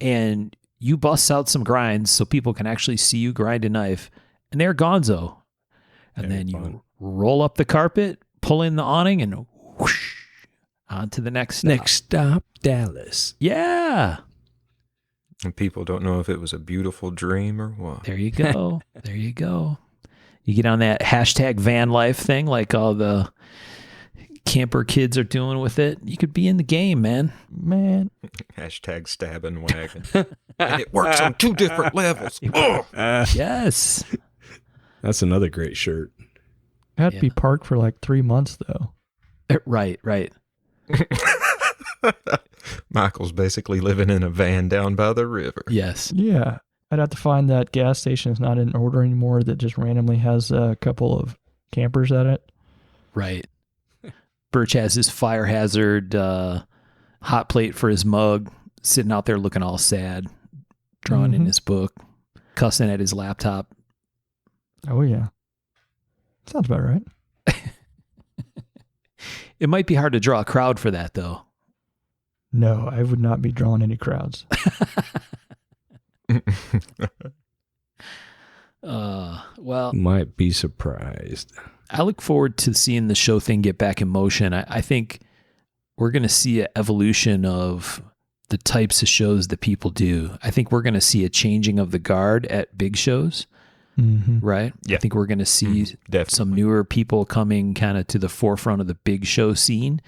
and you bust out some grinds so people can actually see you grind a knife, and they're gonzo. And Very then you fun. roll up the carpet, pull in the awning, and whoosh, on to the next stop. Next stop, Dallas. Yeah. And people don't know if it was a beautiful dream or what. There you go. There you go. You get on that hashtag van life thing like all the camper kids are doing with it. You could be in the game, man. Man. Hashtag stabbing wagon. And it works on 2 different levels. Oh! Yes. That's another great shirt. I had to Yeah. be parked for like 3 months though. Right. Michael's basically living in a van down by the river. Yes. Yeah. I'd have to find that gas station is not in order anymore that just randomly has a couple of campers at it. Right. Birch has his fire hazard hot plate for his mug, sitting out there looking all sad, drawing in his book, cussing at his laptop. Oh, yeah. Sounds about right. It might be hard to draw a crowd for that, though. No, I would not be drawing any crowds. Well, Might be surprised. I look forward to seeing the show thing get back in motion. I think we're going to see an evolution of the types of shows that people do. I think we're going to see a changing of the guard at big shows, right? Yeah. I think we're going to see some newer people coming kind of to the forefront of the big show scene.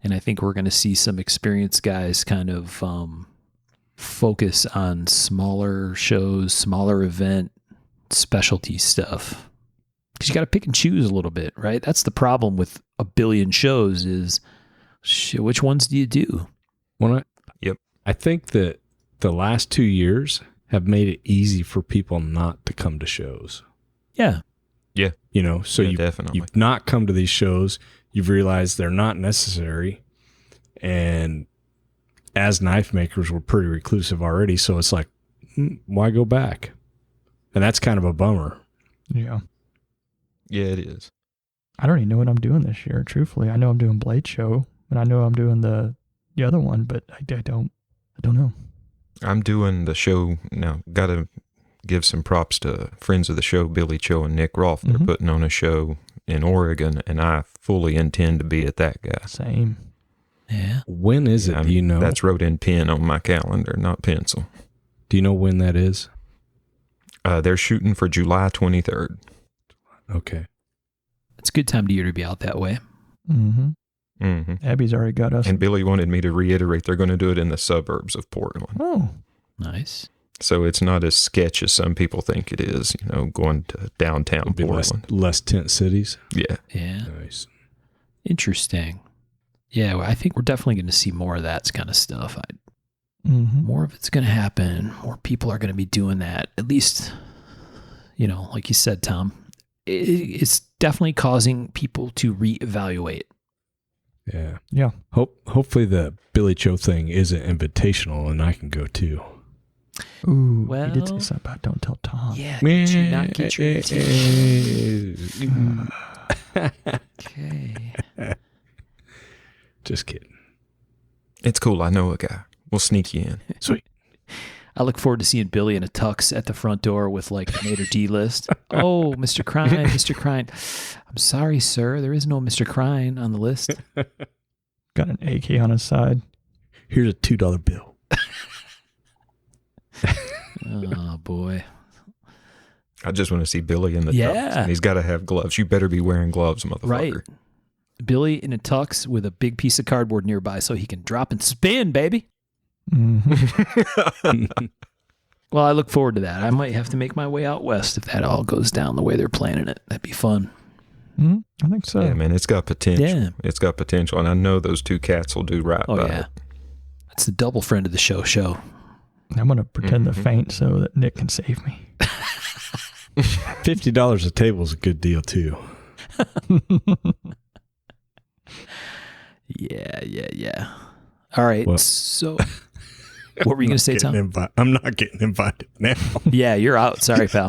And I think we're going to see some experienced guys kind of focus on smaller shows, smaller event, specialty stuff. Because you got to pick and choose a little bit, right? That's the problem with a billion shows is, shit, which ones do you do? Yep. I think that the last 2 years have made it easy for people not to come to shows. Yeah. Yeah. You know, so definitely. you've not come to these shows. You've realized they're not necessary. And as knife makers, we're pretty reclusive already. So it's like, why go back? And that's kind of a bummer. Yeah. Yeah, it is. I don't even know what I'm doing this year, truthfully. I know I'm doing Blade Show, and I know I'm doing the other one, but I don't know. I'm doing the show now. Got to give some props to friends of the show, Billy Cho and Nick Rolfe. They're putting on a show in Oregon, and I fully intend to be at that, guy. Same. Yeah. When is it? Do you know? That's wrote in pen on my calendar, not pencil. Do you know when that is? They're shooting for July 23rd. Okay. It's a good time of year to be out that way. Abby's already got us. And Billy wanted me to reiterate they're going to do it in the suburbs of Portland. Oh, Nice. So it's not as sketch as some people think it is, you know, going to downtown Portland. Less tent cities. Yeah. Yeah. Nice. Interesting. Yeah, well, I think we're definitely going to see more of that kind of stuff. More of it's going to happen. More people are going to be doing that. At least, you know, like you said, Tom, it's definitely causing people to reevaluate. Yeah. Yeah. Hopefully the Billy Cho thing isn't invitational and I can go too. Ooh, Well, he did say something about don't tell Tom. Yeah. Did you not get your invitation? Okay. Just kidding. It's cool. I know a guy. We'll sneak you in. Sweet. I look forward to seeing Billy in a tux at the front door with like the Maitre D list. Oh, Mr. Crine, Mr. Crine. I'm sorry, sir. There is no Mr. Crine on the list. Got an AK on his side. Here's a $2 bill. Oh, boy. I just want to see Billy in the Yeah. tux. And he's got to have gloves. You better be wearing gloves, motherfucker. Right. Billy in a tux with a big piece of cardboard nearby so he can drop and spin, baby. Well, I look forward to that. I might have to make my way out west if that all goes down the way they're planning it. That'd be fun. I think so. Yeah, man, it's got potential. Yeah. It's got potential. And I know those two cats will do right Oh, by yeah. it. That's the double friend of the show. I'm going to pretend to faint so that Nick can save me. $50 a table is a good deal too. Yeah. All right. Well, so what were you going to say, Tom? I'm not getting invited now. Yeah, you're out. Sorry, pal.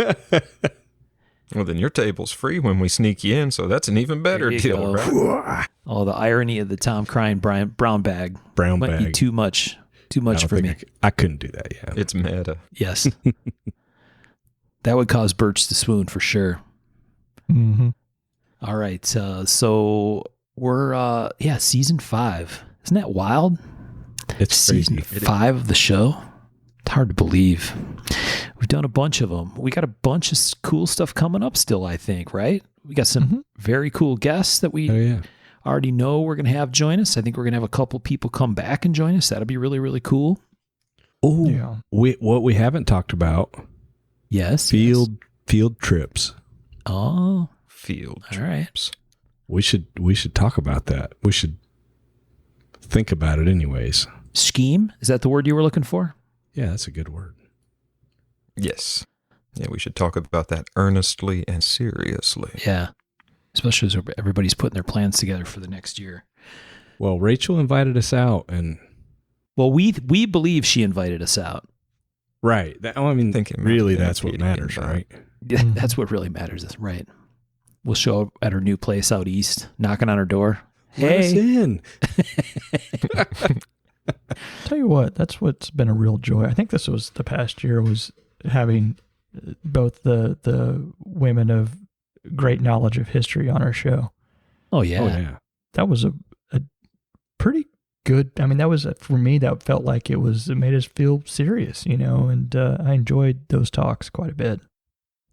Well, then your table's free when we sneak you in, so that's an even better There you deal, go. right? Oh, the irony of the Tom Crine brown bag. Brown Might be bag. too much for me. I couldn't do that yet. It's meta. Yes. That would cause Birch to swoon for sure. All right. So we're, season 5. Isn't that wild? It's Season crazy. 5 of the show. It's hard to believe. We've done a bunch of them. We got a bunch of cool stuff coming up still, I think, right? We got some very cool guests that we Oh, yeah. already know we're going to have join us. I think we're going to have a couple people come back and join us. That'll be really, really cool. Oh, Yeah. what we haven't talked about, Yes. field trips. Oh, Field all right. trips. We should talk about that. We should think about it anyways. Scheme? Is that the word you were looking for? Yeah, that's a good word. Yes. Yeah, we should talk about that earnestly and seriously. Yeah. especially as everybody's putting their plans together for the next year. Well, Rachel invited us out, and well, we believe she invited us out. Right. I mean, really, that's what matters, right? Yeah, that's what really matters. That's right. We'll show up at her new place out east, knocking on her door. Let us in. Tell you what, that's what's been a real joy. I think this was the past year, was having both the women of great knowledge of history on our show. Oh yeah. Oh yeah. That was a pretty good. I mean, that was for me. That felt like it made us feel serious, and I enjoyed those talks quite a bit.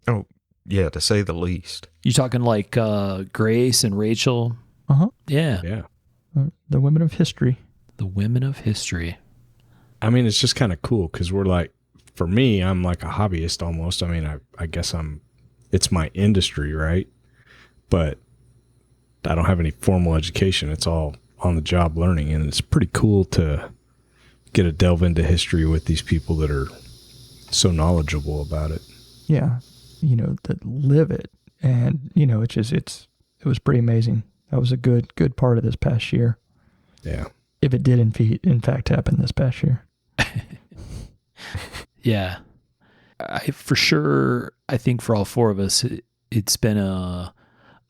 Oh yeah, to say the least. You talking like Grace and Rachel? Yeah. Yeah. The women of history. The women of history. I mean, it's just kind of cool because we're like, for me, I'm like a hobbyist almost. I mean, I guess it's my industry, right? But I don't have any formal education. It's all on the job learning. And it's pretty cool to get to delve into history with these people that are so knowledgeable about it. Yeah. That live it. And, it was pretty amazing. That was a good part of this past year. Yeah. If it did in fact happen this past year. Yeah. I think for all four of us, it's been a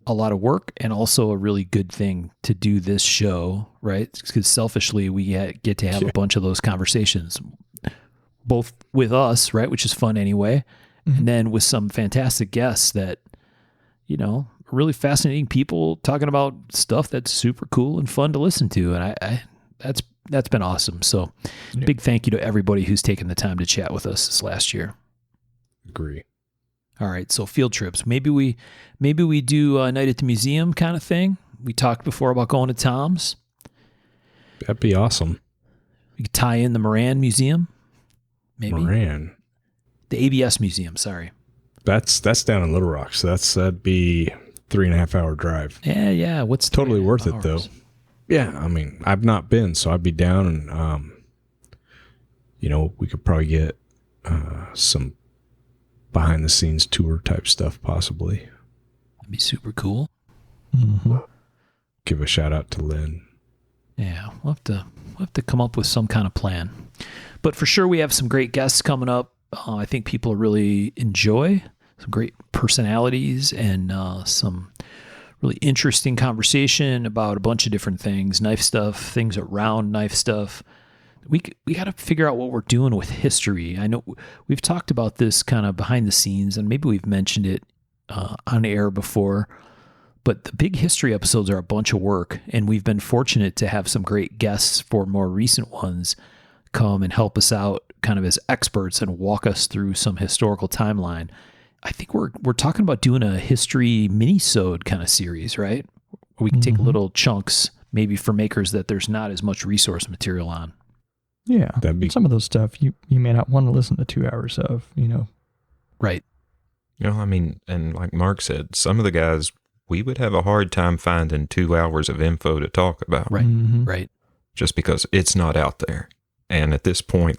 lot of work and also a really good thing to do this show, right? Because selfishly, we get to have a bunch of those conversations, both with us, right? Which is fun anyway. Mm-hmm. And then with some fantastic guests that, really fascinating people talking about stuff that's super cool and fun to listen to. And that's been awesome. So big thank you to everybody who's taken the time to chat with us this last year. Agree. All right. So field trips, maybe we do a night at the museum kind of thing. We talked before about going to Tom's. That'd be awesome. We could tie in the Moran Museum. Maybe Moran. The ABS Museum. Sorry. That's down in Little Rock. So that'd be 3.5 hour drive. Yeah. What's totally worth it though. Yeah. I mean, I've not been, so I'd be down and, we could probably get, some behind the scenes tour type stuff possibly. That'd be super cool. Mm-hmm. Give a shout out to Lynn. Yeah. We'll have to come up with some kind of plan, but for sure we have some great guests coming up. I think people really enjoy some great personalities and some really interesting conversation about a bunch of different things, knife stuff, things around knife stuff. We got to figure out what we're doing with history. I know we've talked about this kind of behind the scenes, and maybe we've mentioned it on air before, but the big history episodes are a bunch of work, and we've been fortunate to have some great guests for more recent ones come and help us out kind of as experts and walk us through some historical timeline. I think we're talking about doing a history mini-sode kind of series, right? Where we can take little chunks, maybe for makers that there's not as much resource material on. Yeah. Some of those stuff you may not want to listen to 2 hours of, Right. I mean, and like Mark said, some of the guys, we would have a hard time finding 2 hours of info to talk about. Right. Mm-hmm. Right. Just because it's not out there. And at this point,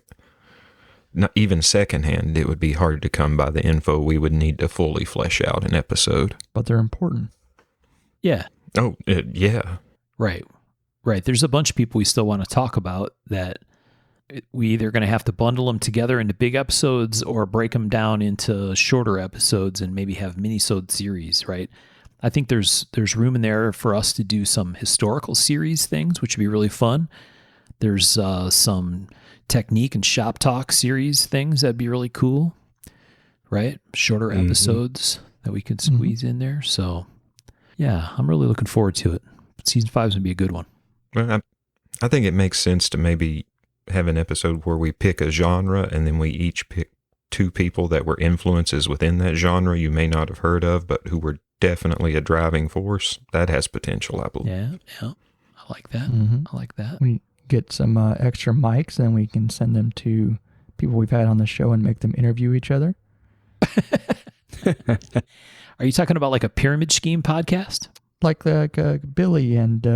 not even secondhand, it would be hard to come by the info we would need to fully flesh out an episode. But they're important. Yeah. Oh, yeah. Right. There's a bunch of people we still want to talk about that we either going to have to bundle them together into big episodes or break them down into shorter episodes and maybe have mini-sode series, right? I think there's room in there for us to do some historical series things, which would be really fun. There's some technique and shop talk series things that'd be really cool, right? Shorter episodes that we could squeeze in there. So, yeah, I'm really looking forward to it. Season 5 is going to be a good one. Well, I think it makes sense to maybe have an episode where we pick a genre and then we each pick 2 people that were influences within that genre you may not have heard of, but who were definitely a driving force. That has potential, I believe. Yeah. I like that. I like that. We get some extra mics and we can send them to people we've had on the show and make them interview each other. Are you talking about like a pyramid scheme podcast? Like Billy and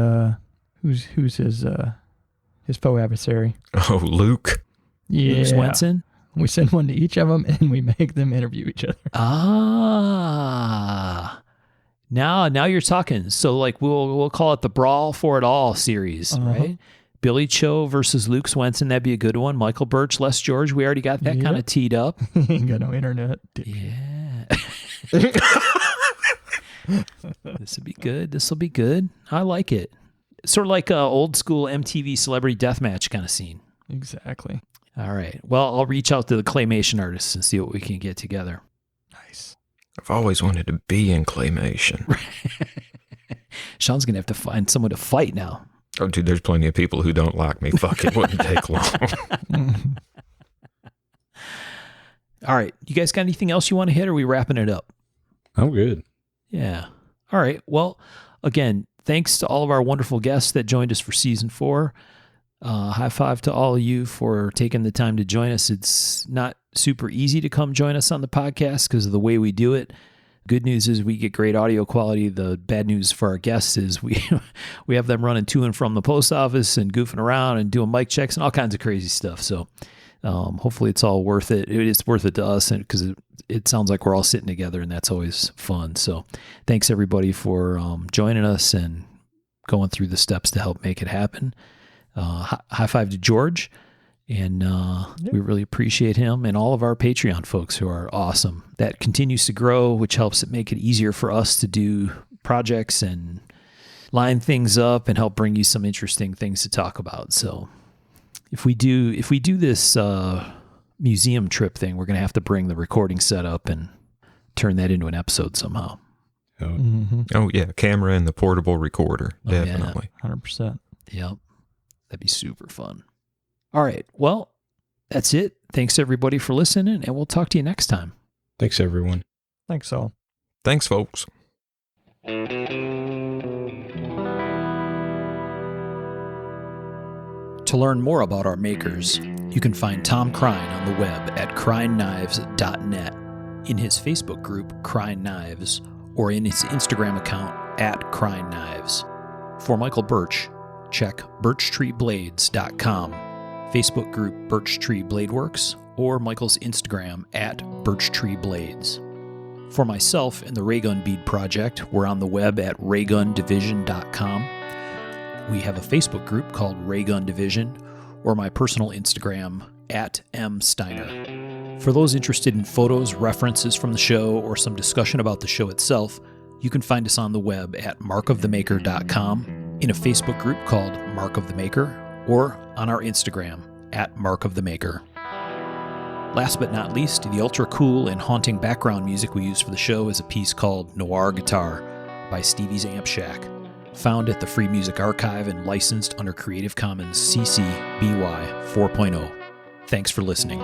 who's his faux adversary? Oh, Luke. Yeah. Luke Swenson? We send one to each of them and we make them interview each other. Ah. Now you're talking. So like we'll call it the Brawl for It All series, right? Billy Cho versus Luke Swenson. That'd be a good one. Michael Birch, Les George. We already got that kind of teed up. Ain't got no internet. Yeah. This will be good. This will be good. I like it. Sort of like a old school MTV celebrity deathmatch kind of scene. Exactly. All right. Well, I'll reach out to the claymation artists and see what we can get together. Nice. I've always wanted to be in claymation. Sean's going to have to find someone to fight now. Oh, dude, there's plenty of people who don't like me. Fuck, it wouldn't take long. All right. You guys got anything else you want to hit, or are we wrapping it up? I'm good. Yeah. All right. Well, again, thanks to all of our wonderful guests that joined us for season 4. High five to all of you for taking the time to join us. It's not super easy to come join us on the podcast because of the way we do it. Good news is we get great audio quality. The bad news for our guests is we have them running to and from the post office and goofing around and doing mic checks and all kinds of crazy stuff. So hopefully it's all worth it. It is worth it to us because it sounds like we're all sitting together, and that's always fun. So thanks everybody for joining us and going through the steps to help make it happen. High five to George, and we really appreciate him and all of our Patreon folks who are awesome. That continues to grow, which helps it make it easier for us to do projects and line things up and help bring you some interesting things to talk about. So if we do this museum trip thing, we're going to have to bring the recording setup and turn that into an episode somehow. Oh yeah, camera and the portable recorder, definitely. 100%. Yep. That'd be super fun. All right. Well, that's it. Thanks everybody for listening, and we'll talk to you next time. Thanks, everyone. Thanks all. Thanks, folks. To learn more about our makers, you can find Tom Crine on the web at crineknives.net, in his Facebook group, Crine Knives, or in his Instagram account, @CrineKnives. For Michael Birch, check birchtreeblades.com, Facebook group Birch Tree Blade Works, or Michael's Instagram @BirchtreeBlades. For myself and the Raygun Bead Project, we're on the web at raygundivision.com. We have a Facebook group called Raygun Division, or my personal Instagram @msteiner. For those interested in photos, references from the show, or some discussion about the show itself, you can find us on the web at markofthemaker.com, in a Facebook group called Mark of the Maker, or on our Instagram @markofthemaker. Last but not least, the ultra cool and haunting background music we use for the show is a piece called Noir Guitar by Stevie's Amp Shack, found at the Free Music Archive and licensed under Creative Commons CC BY 4.0. Thanks for listening.